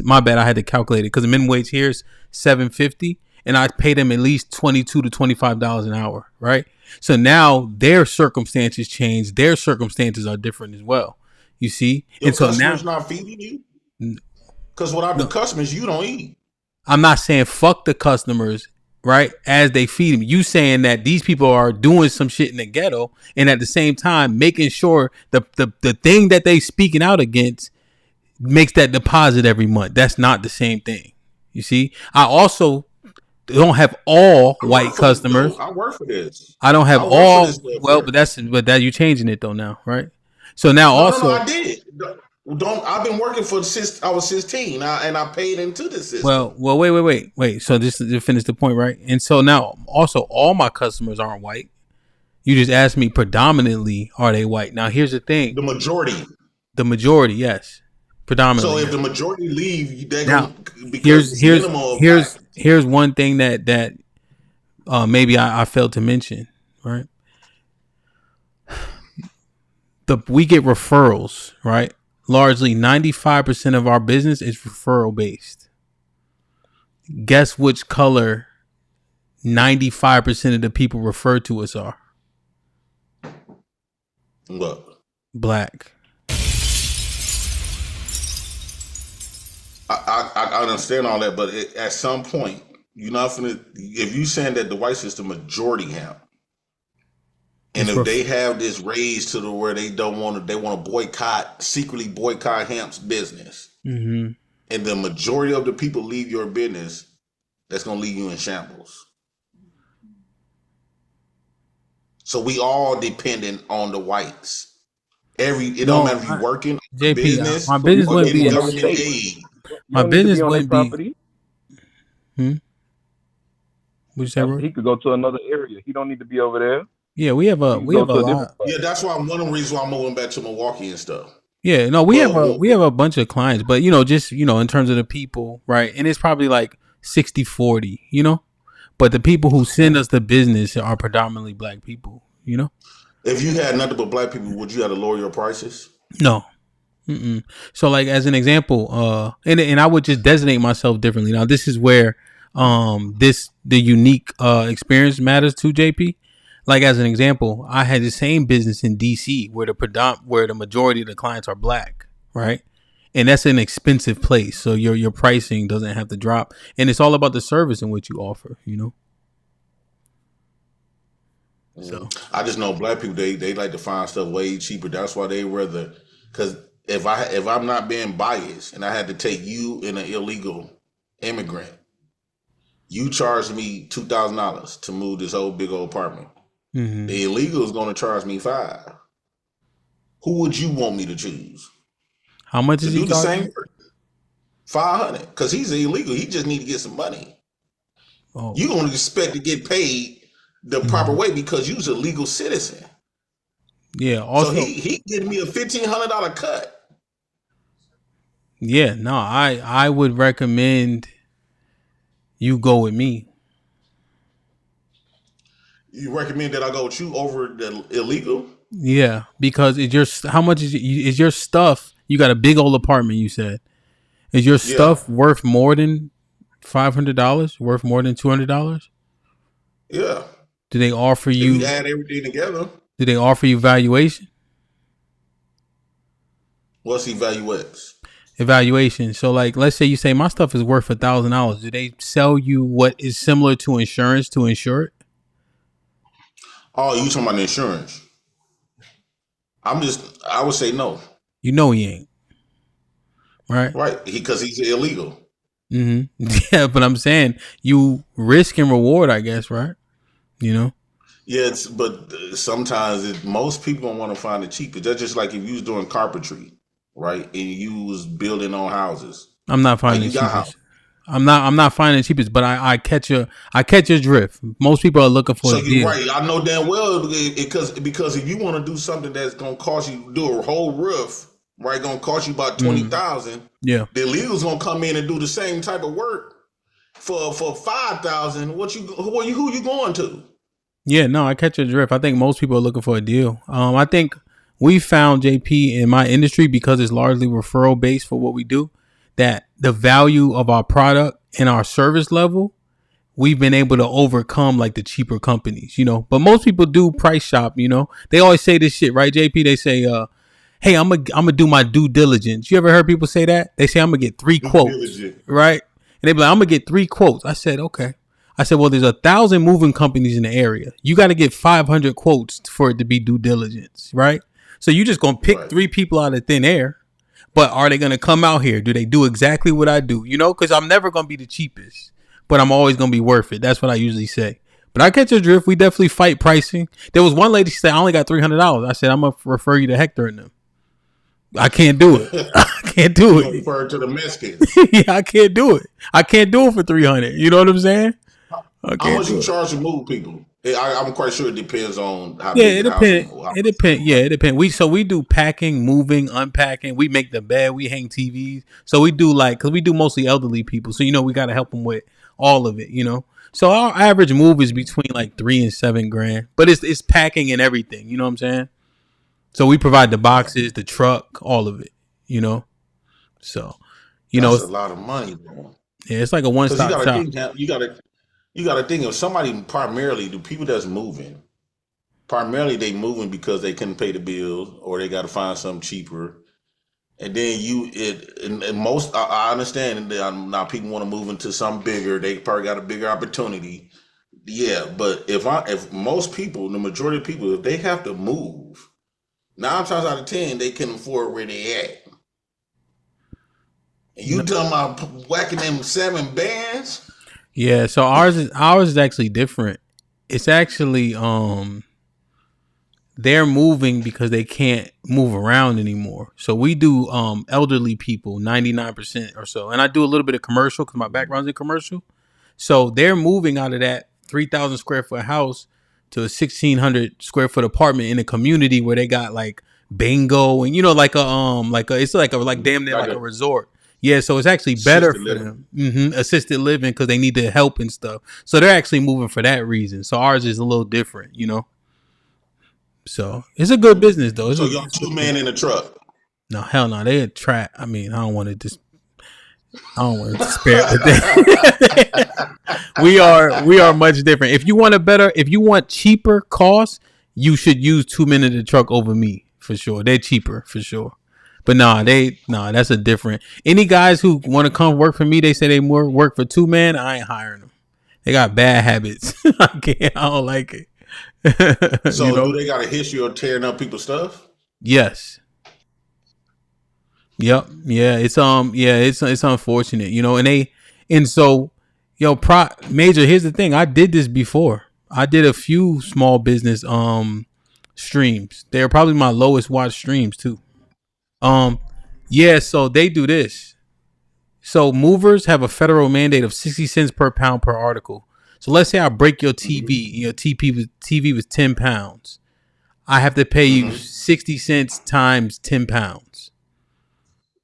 My bad, I had to calculate it because the minimum wage here is $7.50 and I pay them at least $22 to $25 an hour, right? So now their circumstances change. Their circumstances are different as well. You see? Your customers not feeding you? Because without the customers, you don't eat. I'm not saying fuck the customers, right? As they feed them. You saying that these people are doing some shit in the ghetto and at the same time making sure the thing that they speaking out against makes that deposit every month. That's not the same thing. You see? I also don't have all white customers. I work for this. I don't have all. Well, but that you changing it though now, right? So now No, I did. I've been working since I was 16, and I paid into the system. Well, wait. So just to finish the point, right? And so now also all my customers aren't white. You just asked me predominantly are they white? Now here's the thing. The majority, yes. Predominantly. So if the majority leave, they're now, here's one thing that maybe I failed to mention, right? We get referrals, right? Largely 95% of our business is referral based. Guess which color 95% of the people referred to us are? What? Black. I understand all that, but at some point, you're not finna. If you saying that the white system majority HAMP, and if they have this raised to the where they want to secretly boycott HAMP's business, and the majority of the people leave your business, that's gonna leave you in shambles. So we all dependent on the whites. It don't matter if you working JP, business, my business wouldn't be government aid. My business wouldn't be. What'd you say, bro? He could go to another area. He don't need to be over there. Yeah, we have a lot. Yeah, that's why one of the reasons why I'm moving back to Milwaukee and stuff. Yeah, no, we have a bunch of clients, but just in terms of the people, right? And it's probably like 60-40, but the people who send us the business are predominantly black people, If you had nothing but black people, would you have to lower your prices? No. Mm-mm. So like as an example, and I would just designate myself differently. Now this is where the unique experience matters to JP. Like as an example, I had the same business in DC where the majority of the clients are black, right? And that's an expensive place, so your pricing doesn't have to drop, and it's all about the service in which you offer, So I just know black people they like to find stuff way cheaper. That's why they rather, because if I'm not being biased and I had to take you and an illegal immigrant, you charge me $2,000 to move this old big old apartment. The illegal is going to charge me $5,000. who would you want me to choose? How much is he do the charging? same work? 500, because he's illegal. He just need to get some money. Oh. You don't expect to get paid the proper way because you're a legal citizen. Yeah. Also, so he getting me a $1,500 cut. Yeah. No, I would recommend you go with me. You recommend that I go with you over the illegal? Yeah, because how much is your stuff? You got a big old apartment. You said, is your stuff worth more than $500? Worth more than $200? Yeah. Do they offer you? If you add everything together. Do they offer you valuation? What's evaluation? So, like, let's say you say my stuff is worth $1,000. Do they sell you what is similar to insurance to insure it? Oh, you talking about insurance? I would say no. You know he ain't. Right? Right. Because he's illegal. Mm-hmm. Yeah, but I'm saying you risk and reward, I guess, right? You know? Yeah, but sometimes most people don't want to find the cheapest. That's just like if you was doing carpentry, right? And you was building on houses. I'm not finding the cheapest. I'm not finding the cheapest, but I catch your drift. Most people are looking for a deal. Right. I know damn well because if you want to do something that's gonna cost you do a whole roof, right, gonna cost you about $20,000. Yeah. The illegals gonna come in and do the same type of work for $5,000. Who you going to? Yeah, no, I catch your drift. I think most people are looking for a deal. I think we found, JP, in my industry, because it's largely referral based for what we do, that the value of our product and our service level, we've been able to overcome like the cheaper companies, you know. But most people do price shop, you know. They always say this shit, right, JP? They say, hey, I'm gonna do my due diligence. You ever heard people say that? They say I'm gonna get 3 quotes, right? And they be like, I'm gonna get 3 quotes. I said, okay. I said, well, there's 1,000 moving companies in the area. You got to get 500 quotes for it to be due diligence, right? So you just gonna pick 3 people out of thin air. But are they going to come out here? Do they do exactly what I do? You know, because I'm never going to be the cheapest, but I'm always going to be worth it. That's what I usually say. But I catch your drift. We definitely fight pricing. There was one lady, she said, I only got $300. I said, I'm going to refer you to Hector and them. I can't do it. I can't do it. Refer to the Mexicans. Yeah, I can't do it. I can't do it for 300. You know what I'm saying? How much you charge to move people? I'm quite sure it depends on how. Yeah, it depends. It depends. Yeah, it depends. We do packing, moving, unpacking. We make the bed. We hang TVs. So we do because we do mostly elderly people. So we got to help them with all of it. So our average move is between like $3 and $7 grand. But it's packing and everything. You know what I'm saying? So we provide the boxes, the truck, all of it. So that's a lot of money, bro. Yeah, it's like a one-stop shop. You got to think of somebody primarily, the people that's moving, primarily they moving because they couldn't pay the bills or they got to find something cheaper. And then I understand that now people want to move into something bigger. They probably got a bigger opportunity. Yeah, but if most people, the majority of people, if they have to move, 9 times out of 10, they can afford where they at. And you talking about whacking them 7 bands? Yeah, so ours is actually different. It's actually they're moving because they can't move around anymore. So we do elderly people, 99% or so. And I do a little bit of commercial because my background's in commercial. So they're moving out of that 3,000 square foot house to a 1,600 square foot apartment in a community where they got like bingo and it's like damn near like a resort. Yeah, so it's actually better for them. Assisted living because they need the help and stuff. So they're actually moving for that reason. So ours is a little different, So it's a good business though. So y'all 2 men in a truck? No, hell no. They a trap. I mean, I don't want to despair. We are much different. If you want cheaper costs, you should use 2 men in the truck over me for sure. They're cheaper for sure. But that's a different. Any guys who want to come work for me, they say they work for 2 men. I ain't hiring them. They got bad habits. I don't like it. So do they got a history of tearing up people's stuff? Yes. Yep. Yeah. It's unfortunate, Major, here's the thing. I did this before. I did a few small business streams. They're probably my lowest watched streams too. Yeah, so they do this. So movers have a federal mandate of 60 cents per pound per article. So let's say I break your TV, your TV was 10 pounds. I have to pay you 60 cents times 10 pounds.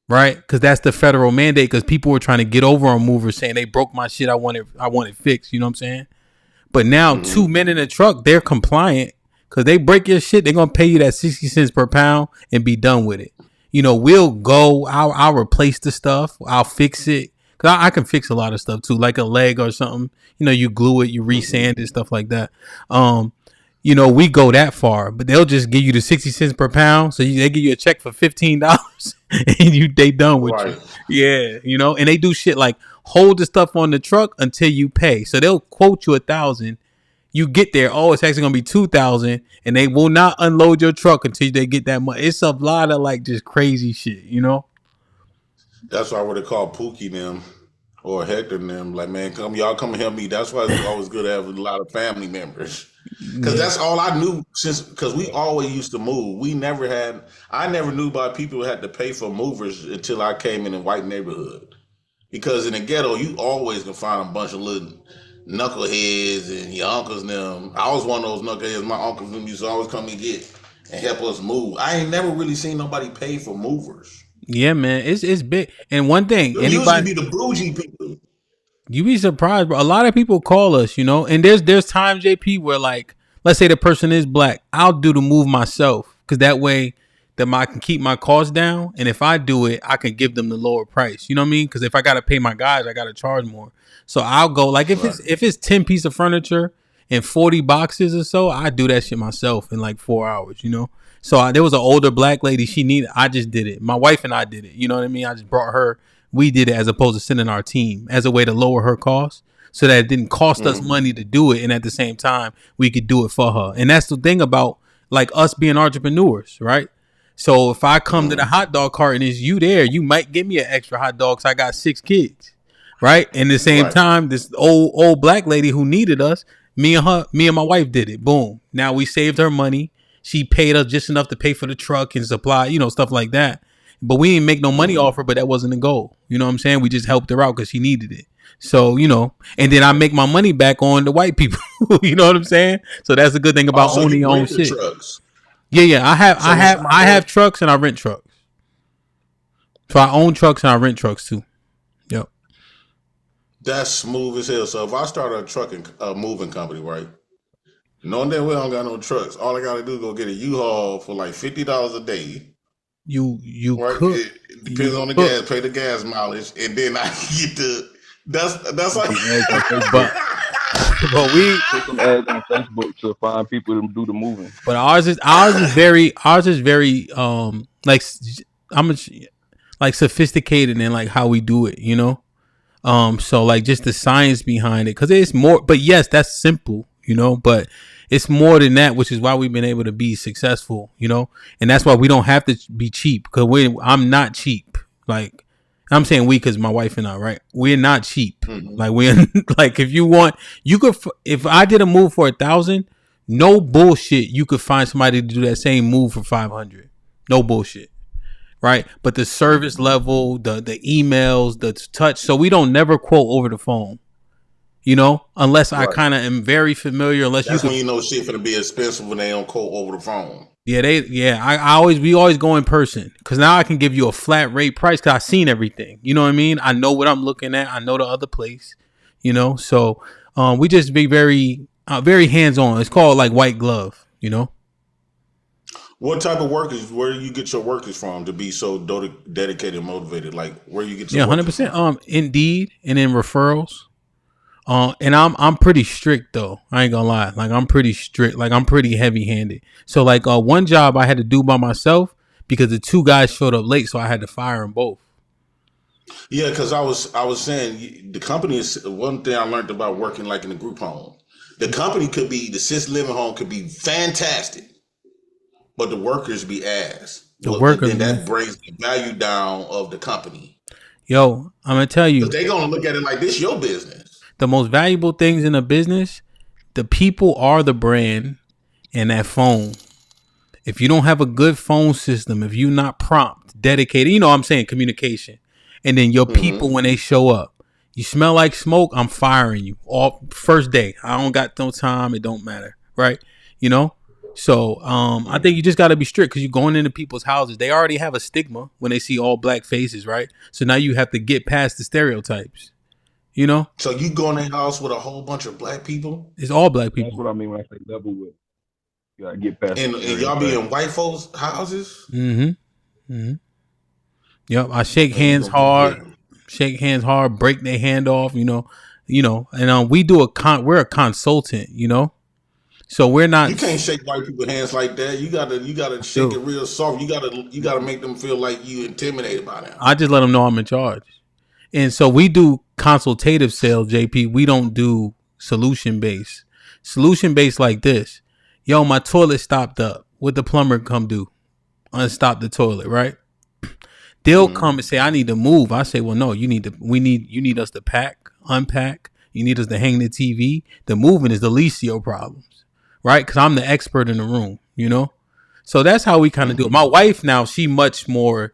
Right? Because that's the federal mandate, because people were trying to get over on movers saying they broke my shit. I want it fixed. You know what I'm saying? But now 2 men in a truck, they're compliant because they break your shit. They're going to pay you that 60 cents per pound and be done with it. You know, we'll go, I'll replace the stuff. I'll fix it. Cause I can fix a lot of stuff too, like a leg or something. You know, you glue it, you resand it, stuff like that. You know, we go that far, but they'll just give you the 60 cents per pound. So they give you a check for $15 and they done with you. Yeah. You know, and they do shit like hold the stuff on the truck until you pay. So they'll quote you $1,000. You get there, it's actually gonna be $2,000, and they will not unload your truck until they get that money. It's a lot of like just crazy shit, you know. That's why I would have called Pookie them or Hector them. Like, man, y'all come help me. That's why it's always good to have a lot of family members. Because that's all I knew because we always used to move. I never knew about people who had to pay for movers until I came in a white neighborhood. Because in the ghetto, you always can find a bunch of little knuckleheads and your uncles and them. I was one of those knuckleheads. My uncles and them used to always come and get and help us move. I ain't never really seen nobody pay for movers. Yeah, man, it's big. And one thing, it usually be the bougie people. You be surprised, bro. A lot of people call us, you know, and there's times, JP, where like, let's say the person is black, I'll do the move myself because that way I can keep my costs down. And if I do it, I can give them the lower price. You know what I mean? Because if I got to pay my guys, I got to charge more. So I'll go like if it's 10 pieces of furniture and 40 boxes or so, I do that shit myself in like 4 hours, you know? So there was an older black lady. I just did it. My wife and I did it. You know what I mean? I just brought her. We did it as opposed to sending our team as a way to lower her costs so that it didn't cost us money to do it. And at the same time, we could do it for her. And that's the thing about like us being entrepreneurs, right? So if I come to the hot dog cart and it's you there, you might give me an extra hot dog because I got 6 kids. Right. And at the same time, this old black lady who needed us, me and my wife did it. Boom. Now we saved her money. She paid us just enough to pay for the truck and supply, you know, stuff like that. But we didn't make no money off her, but that wasn't the goal. You know what I'm saying? We just helped her out because she needed it. So, you know, and then I make my money back on the white people. You know what I'm saying? So that's a good thing about owning your own shit. Trucks. Yeah. I have trucks and I rent trucks. So I own trucks and I rent trucks too. Yep. That's smooth as hell. So if I start a moving company, right? Knowing that we don't got no trucks, all I gotta do is go get a U-Haul for like $50 a day. You right? could. It depends on the gas, pay the gas mileage, and then I get the. That's like. But we put some ads on Facebook to find people to do the moving. But ours is very like like sophisticated in like how we do it, you know. So like just the science behind it, because it's more. But yes, that's simple, you know. But it's more than that, which is why we've been able to be successful, you know. And that's why we don't have to be cheap, because I'm not cheap. Like I'm saying we, because my wife and I, right? We're not cheap. Mm-hmm. Like we're like if you want, you could. If I did a move for $1,000, no bullshit, you could find somebody to do that same move for $500. No bullshit. Right, but the service level, the emails, the touch, so we don't never quote over the phone, you know, unless I kind of am very familiar. Unless that's when you know shit finna be expensive when they don't quote over the phone. Yeah, we always go in person because now I can give you a flat rate price because I've seen everything. You know what I mean? I know what I'm looking at. I know the other place. You know, so we just be very hands on. It's called like white glove. You know. What type of workers? Where do you get your workers from to be so dedicated and motivated? Like where you get your 100%. Indeed, and then referrals. And I'm pretty strict though. I ain't gonna lie. Like I'm pretty strict. Like I'm pretty heavy handed. So like one job I had to do by myself because the 2 guys showed up late, so I had to fire them both. Yeah, because I was saying the company is one thing I learned about working like in a group home. The company could be the assisted living home could be fantastic. But the workers be ass. Then that brings the value down of the company. Yo, I'm gonna tell you, they're gonna look at it like this your business. The most valuable things in a business, the people are the brand, and that phone. If you don't have a good phone system, if you're not prompt, dedicated, you know what I'm saying, communication, and then your people when they show up, you smell like smoke, I'm firing you all first day. I don't got no time. It don't matter, right? You know. So I think you just got to be strict because you're going into people's houses. They already have a stigma when they see all black faces, right? So now you have to get past the stereotypes. You know. So you go in their house with a whole bunch of black people? It's all black people. That's what I mean when I say level with. You gotta get past. And y'all be in white folks' houses? Yep. I shake hands hard. Shake hands hard. Break their hand off. You know. And we do we're a consultant. You know. So we're not. You can't shake white people's hands like that. You gotta shake it real soft. You gotta make them feel like you intimidated by them. I just let them know I'm in charge. And so we do consultative sales, JP. We don't do solution based. Solution based like this. Yo, my toilet stopped up. What the plumber come do? Unstop the toilet, right? They'll come and say, I need to move. I say, well, no, you need us to pack, unpack. You need us to hang the TV. The moving is the least of your problems, right? Because I'm the expert in the room, you know? So that's how we kind of do it. My wife now, she much more,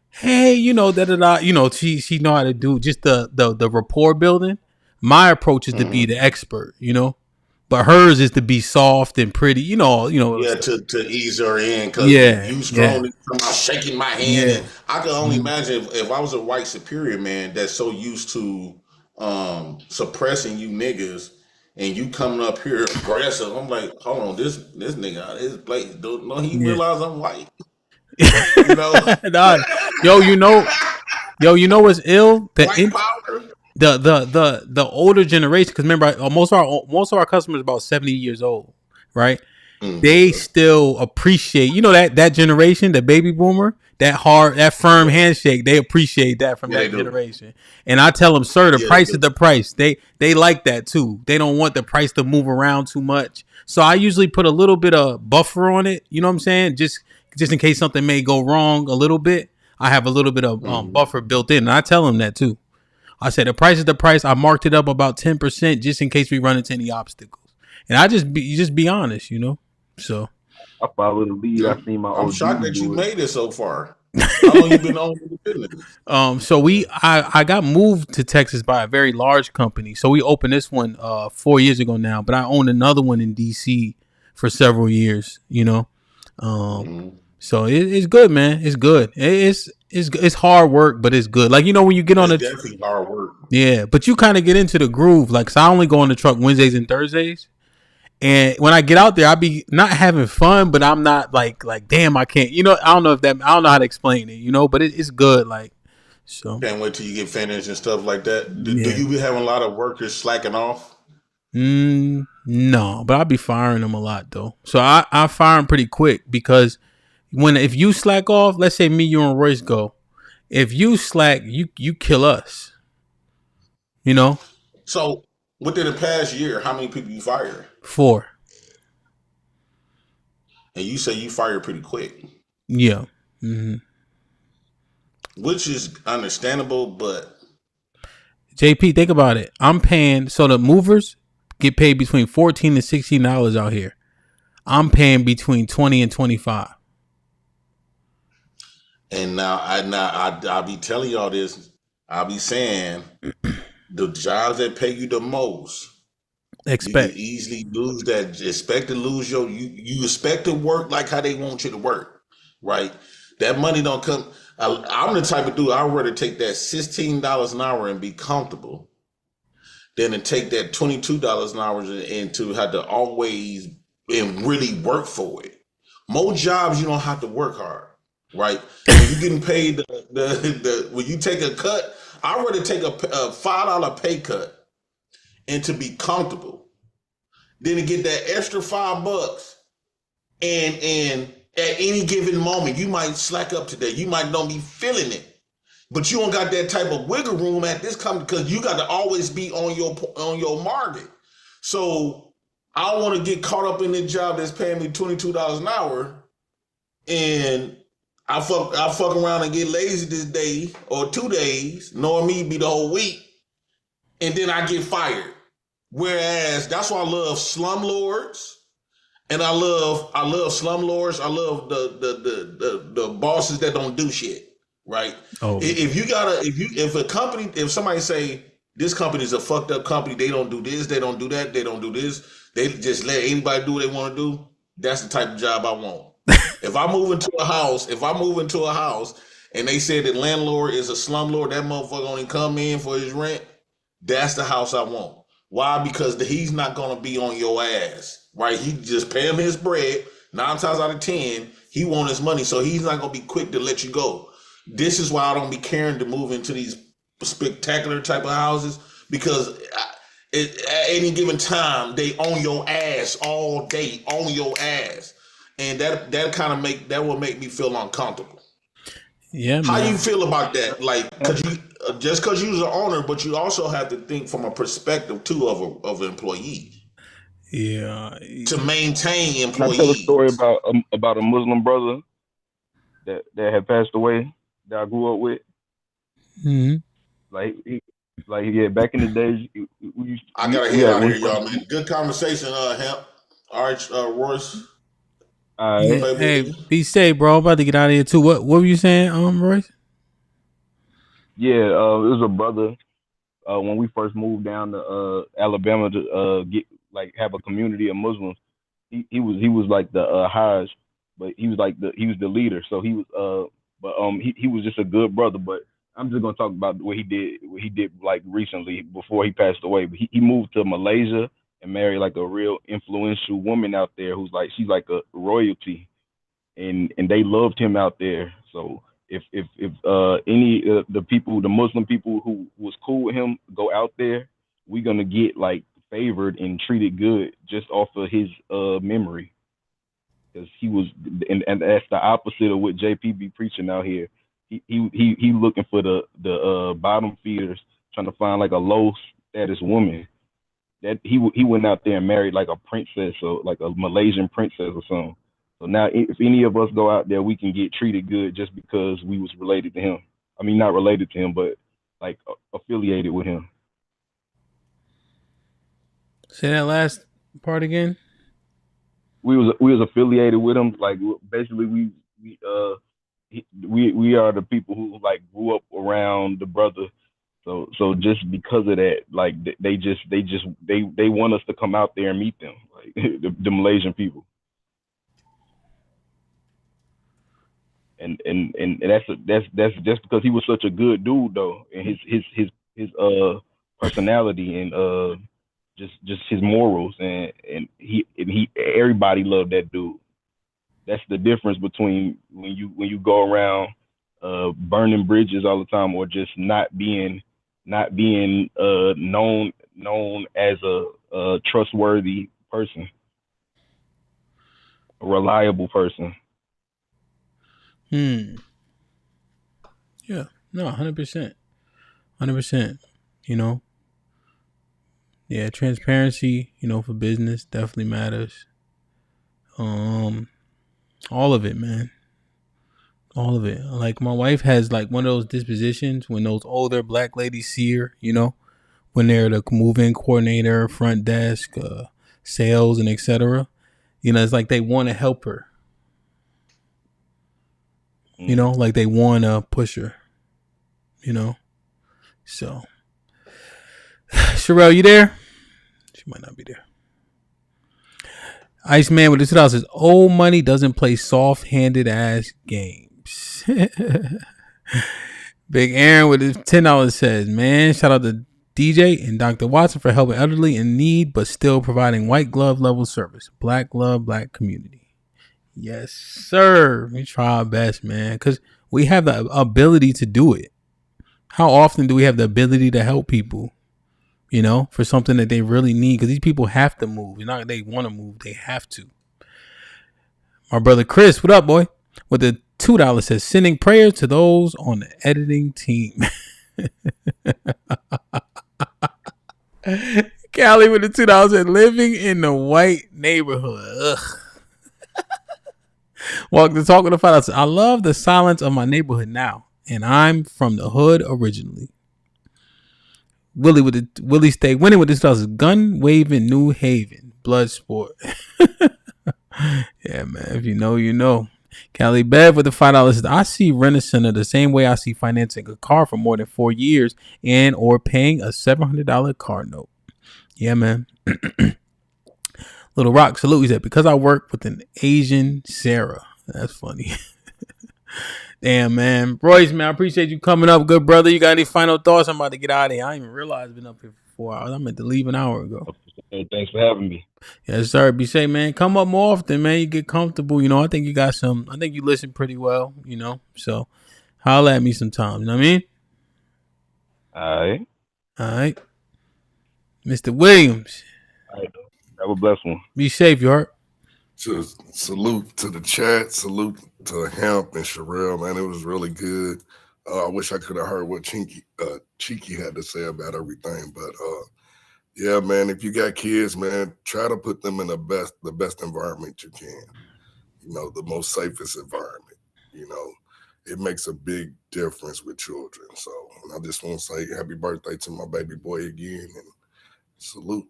hey, you know, you know, she know how to do just the rapport building. My approach is to be the expert, you know? But hers is to be soft and pretty, you know. Yeah, to ease her in because you strong. I'm shaking my hand. And I can only imagine if I was a white superior man that's so used to suppressing you niggas, and you coming up here aggressive. I'm like, hold on, this nigga out of his place. Don't he realize I'm white? You know, you know what's ill? The older generation, because remember, most of our customers are about 70 years old, right? They still appreciate, you know, that generation, the baby boomer, that firm handshake. They appreciate that from that generation. And I tell them, sir, the price is the price. They like that too. They don't want the price to move around too much. So I usually put a little bit of buffer on it. You know what I'm saying? Just in case something may go wrong a little bit. I have a little bit of buffer built in, and I tell them that too. I said the price is the price. I marked it up about 10% just in case we run into any obstacles. And I just be honest, you know. So I follow the lead. I seen my. I'm shocked that you made it so far. How long you been on the business? So I got moved to Texas by a very large company. So we opened this one 4 years ago now, but I owned another one in DC for several years. You know, so it's good, man. It's good. It's hard work, but it's good. Like, you know, when you get on it's definitely hard work. Yeah, but you kind of get into the groove. Like, so I only go on the truck Wednesdays and Thursdays. And when I get out there, I be not having fun, but I'm not like, damn, I can't, you know, I don't know how to explain it, you know, but it's good. Like, so. Can't wait till you get finished and stuff like that. Do you be having a lot of workers slacking off? No, but I be firing them a lot though. So I fire them pretty quick because if you slack off, let's say me, you and Royce go, if you slack, you kill us, you know? So within the past year, how many people you fired? 4. And you say you fired pretty quick. Yeah. Which is understandable, but JP, think about it. I'm paying, so the movers get paid between $14 and $16 out here. I'm paying between 20 and 25. And now I'll be telling y'all this. I'll be saying the jobs that pay you the most, you can easily lose that. Expect to lose you expect to work like how they want you to work, right? That money don't come. I'm the type of dude, I'd rather take that $16 an hour and be comfortable than to take that $22 an hour and to have to always and really work for it. Most jobs you don't have to work hard, right? When you're getting paid when you take a cut, I'd rather take a $5 pay cut and to be comfortable than to get that extra $5 and at any given moment you might slack up today, you might not be feeling it, but you don't got that type of wiggle room at this company because you got to always be on your market. So I don't want to get caught up in the job that's paying me $22 an hour and I fuck around and get lazy this day or 2 days, knowing me be the whole week, and then I get fired. Whereas that's why I love slumlords And I love slumlords. I love the bosses that don't do shit. Right. Oh. If somebody say this company is a fucked up company, they don't do this, they don't do that, they don't do this, they just let anybody do what they want to do. That's the type of job I want. If I move into a house and they say that landlord is a slumlord, that motherfucker only come in for his rent, that's the house I want. Why? Because he's not gonna be on your ass, right? He just pay him his bread. 9 times out of 10, he want his money, so he's not gonna be quick to let you go. This is why I don't be caring to move into these spectacular type of houses, because at any given time they on your ass all day, on your ass, and that will make me feel uncomfortable. Yeah, how man. you feel about that? Like, cause you just because you're the owner, but you also have to think from a perspective too of an employee. Yeah, to maintain employees. Can I tell a story about a Muslim brother that had passed away that I grew up with? Mm-hmm. Back in the days, I gotta head out here, y'all, man. Good conversation, Hemp. All right, Royce. Yeah, hey, be safe, bro. I'm about to get out of here too. What were you saying, Royce? Yeah, it was a brother. When we first moved down to Alabama to have a community of Muslims, he was like the Hajj, but he was the leader. So he was he was just a good brother. But I'm just gonna talk about what he did like recently before he passed away. But he moved to Malaysia and married like a real influential woman out there who's like, she's like a royalty, and they loved him out there. So if any the people, the Muslim people who was cool with him, go out there, we're gonna get like favored and treated good just off of his memory, because he was, and that's the opposite of what JP be preaching out here. He looking for the bottom feeders, trying to find like a low status woman. That he went out there and married like a princess, or like a Malaysian princess or something. So now, if any of us go out there, we can get treated good just because we was related to him. I mean, not related to him, but like affiliated with him. Say that last part again. We was affiliated with him. Like, basically, we are the people who like grew up around the brother. So just because of that, like they want us to come out there and meet them, like the Malaysian people. And that's just because he was such a good dude though, and his personality and just his morals, and he everybody loved that dude. That's the difference between when you go around burning bridges all the time, or just not being known as a trustworthy person, a reliable person. Yeah, no, 100%. You know, yeah, transparency, for business definitely matters. All of it, man. All of it. Like, my wife has like one of those dispositions when those older black ladies see her, when they're the move-in coordinator, front desk, sales, and etc. It's like they want to help her. Like they want to push her. So, Sherelle, you there? She might not be there. Iceman with the $2 says, old money doesn't play soft-handed ass games. Big Aaron with his $10 says, man, shout out to DJ and Dr. Watson for helping elderly in need, but still providing white glove level service. Black love, black community. Yes, sir. We try our best, man, because we have the ability to do it. How often do we have the ability to help people, for something that they really need? Because these people have to move. It's not they want to move. They have to. My brother Chris, what up, boy? With the $2 says, sending prayers to those on the editing team. Callie with the $2 said, living in the white neighborhood. Ugh. Walk the talk with the $5 says, I love the silence of my neighborhood now, and I'm from the hood originally. Willie stay winning with this $2 says, gun waving New Haven, blood sport. Yeah, man. If you know, you know. Cali Bev with the $5. I see Rent-A-Center the same way I see financing a car for more than 4 years and or paying a $700 car note. Yeah, man. Little Rock salute. He said, because I work with an Asian Sarah. That's funny. Damn, man. Royce, man, I appreciate you coming up. Good brother. You got any final thoughts? I'm about to get out of here. I didn't even realize I've been up here for 4 hours. I meant to leave an hour ago. Hey, thanks for having me. Yes, sir. Be safe, man. Come up more often, man. You get comfortable. You know, I think you got some. I think you listen pretty well, you know. So holla at me sometime. You know what I mean? All right. All right. Mr. Williams. All right. Have a blessed one. Be safe, you heard? Salute to the chat. Salute to HAMP and Sherelle, man. It was really good. I wish I could have heard what Cheeky had to say about everything. But yeah, man, if you got kids, man, try to put them in the best environment you can. You know, the most safest environment. You know, it makes a big difference with children. So I just want to say happy birthday to my baby boy again and salute.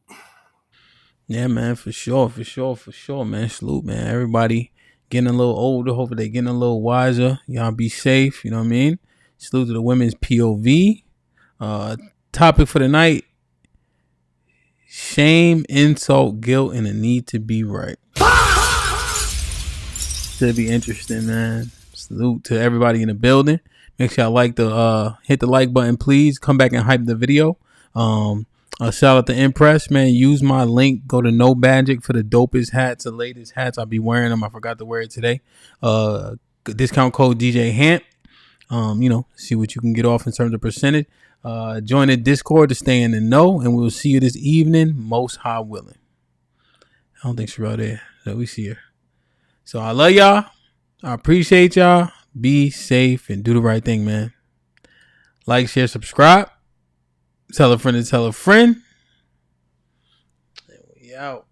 Yeah, man, for sure, man. Salute, man. Everybody getting a little older. Hopefully they getting a little wiser. Y'all be safe. You know what I mean? Salute to the women's POV. Topic for the night: shame, insult, guilt, and a need to be right. Should be interesting, man. Salute to everybody in the building. Make sure y'all hit the like button, please. Come back and hype the video. Shout out to Impress, man. Use my link. Go to No Magic for the dopest hats, the latest hats. I'll be wearing them. I forgot to wear it today. Discount code DJ HAMP. You know, see what you can get off in terms of percentage. Join the Discord to stay in the know, and we'll see you this evening, most high willing. I don't think she's right there, so we see her. So I love y'all. I appreciate y'all. Be safe and do the right thing, man. Like, share, subscribe. Tell a friend to tell a friend. And we out.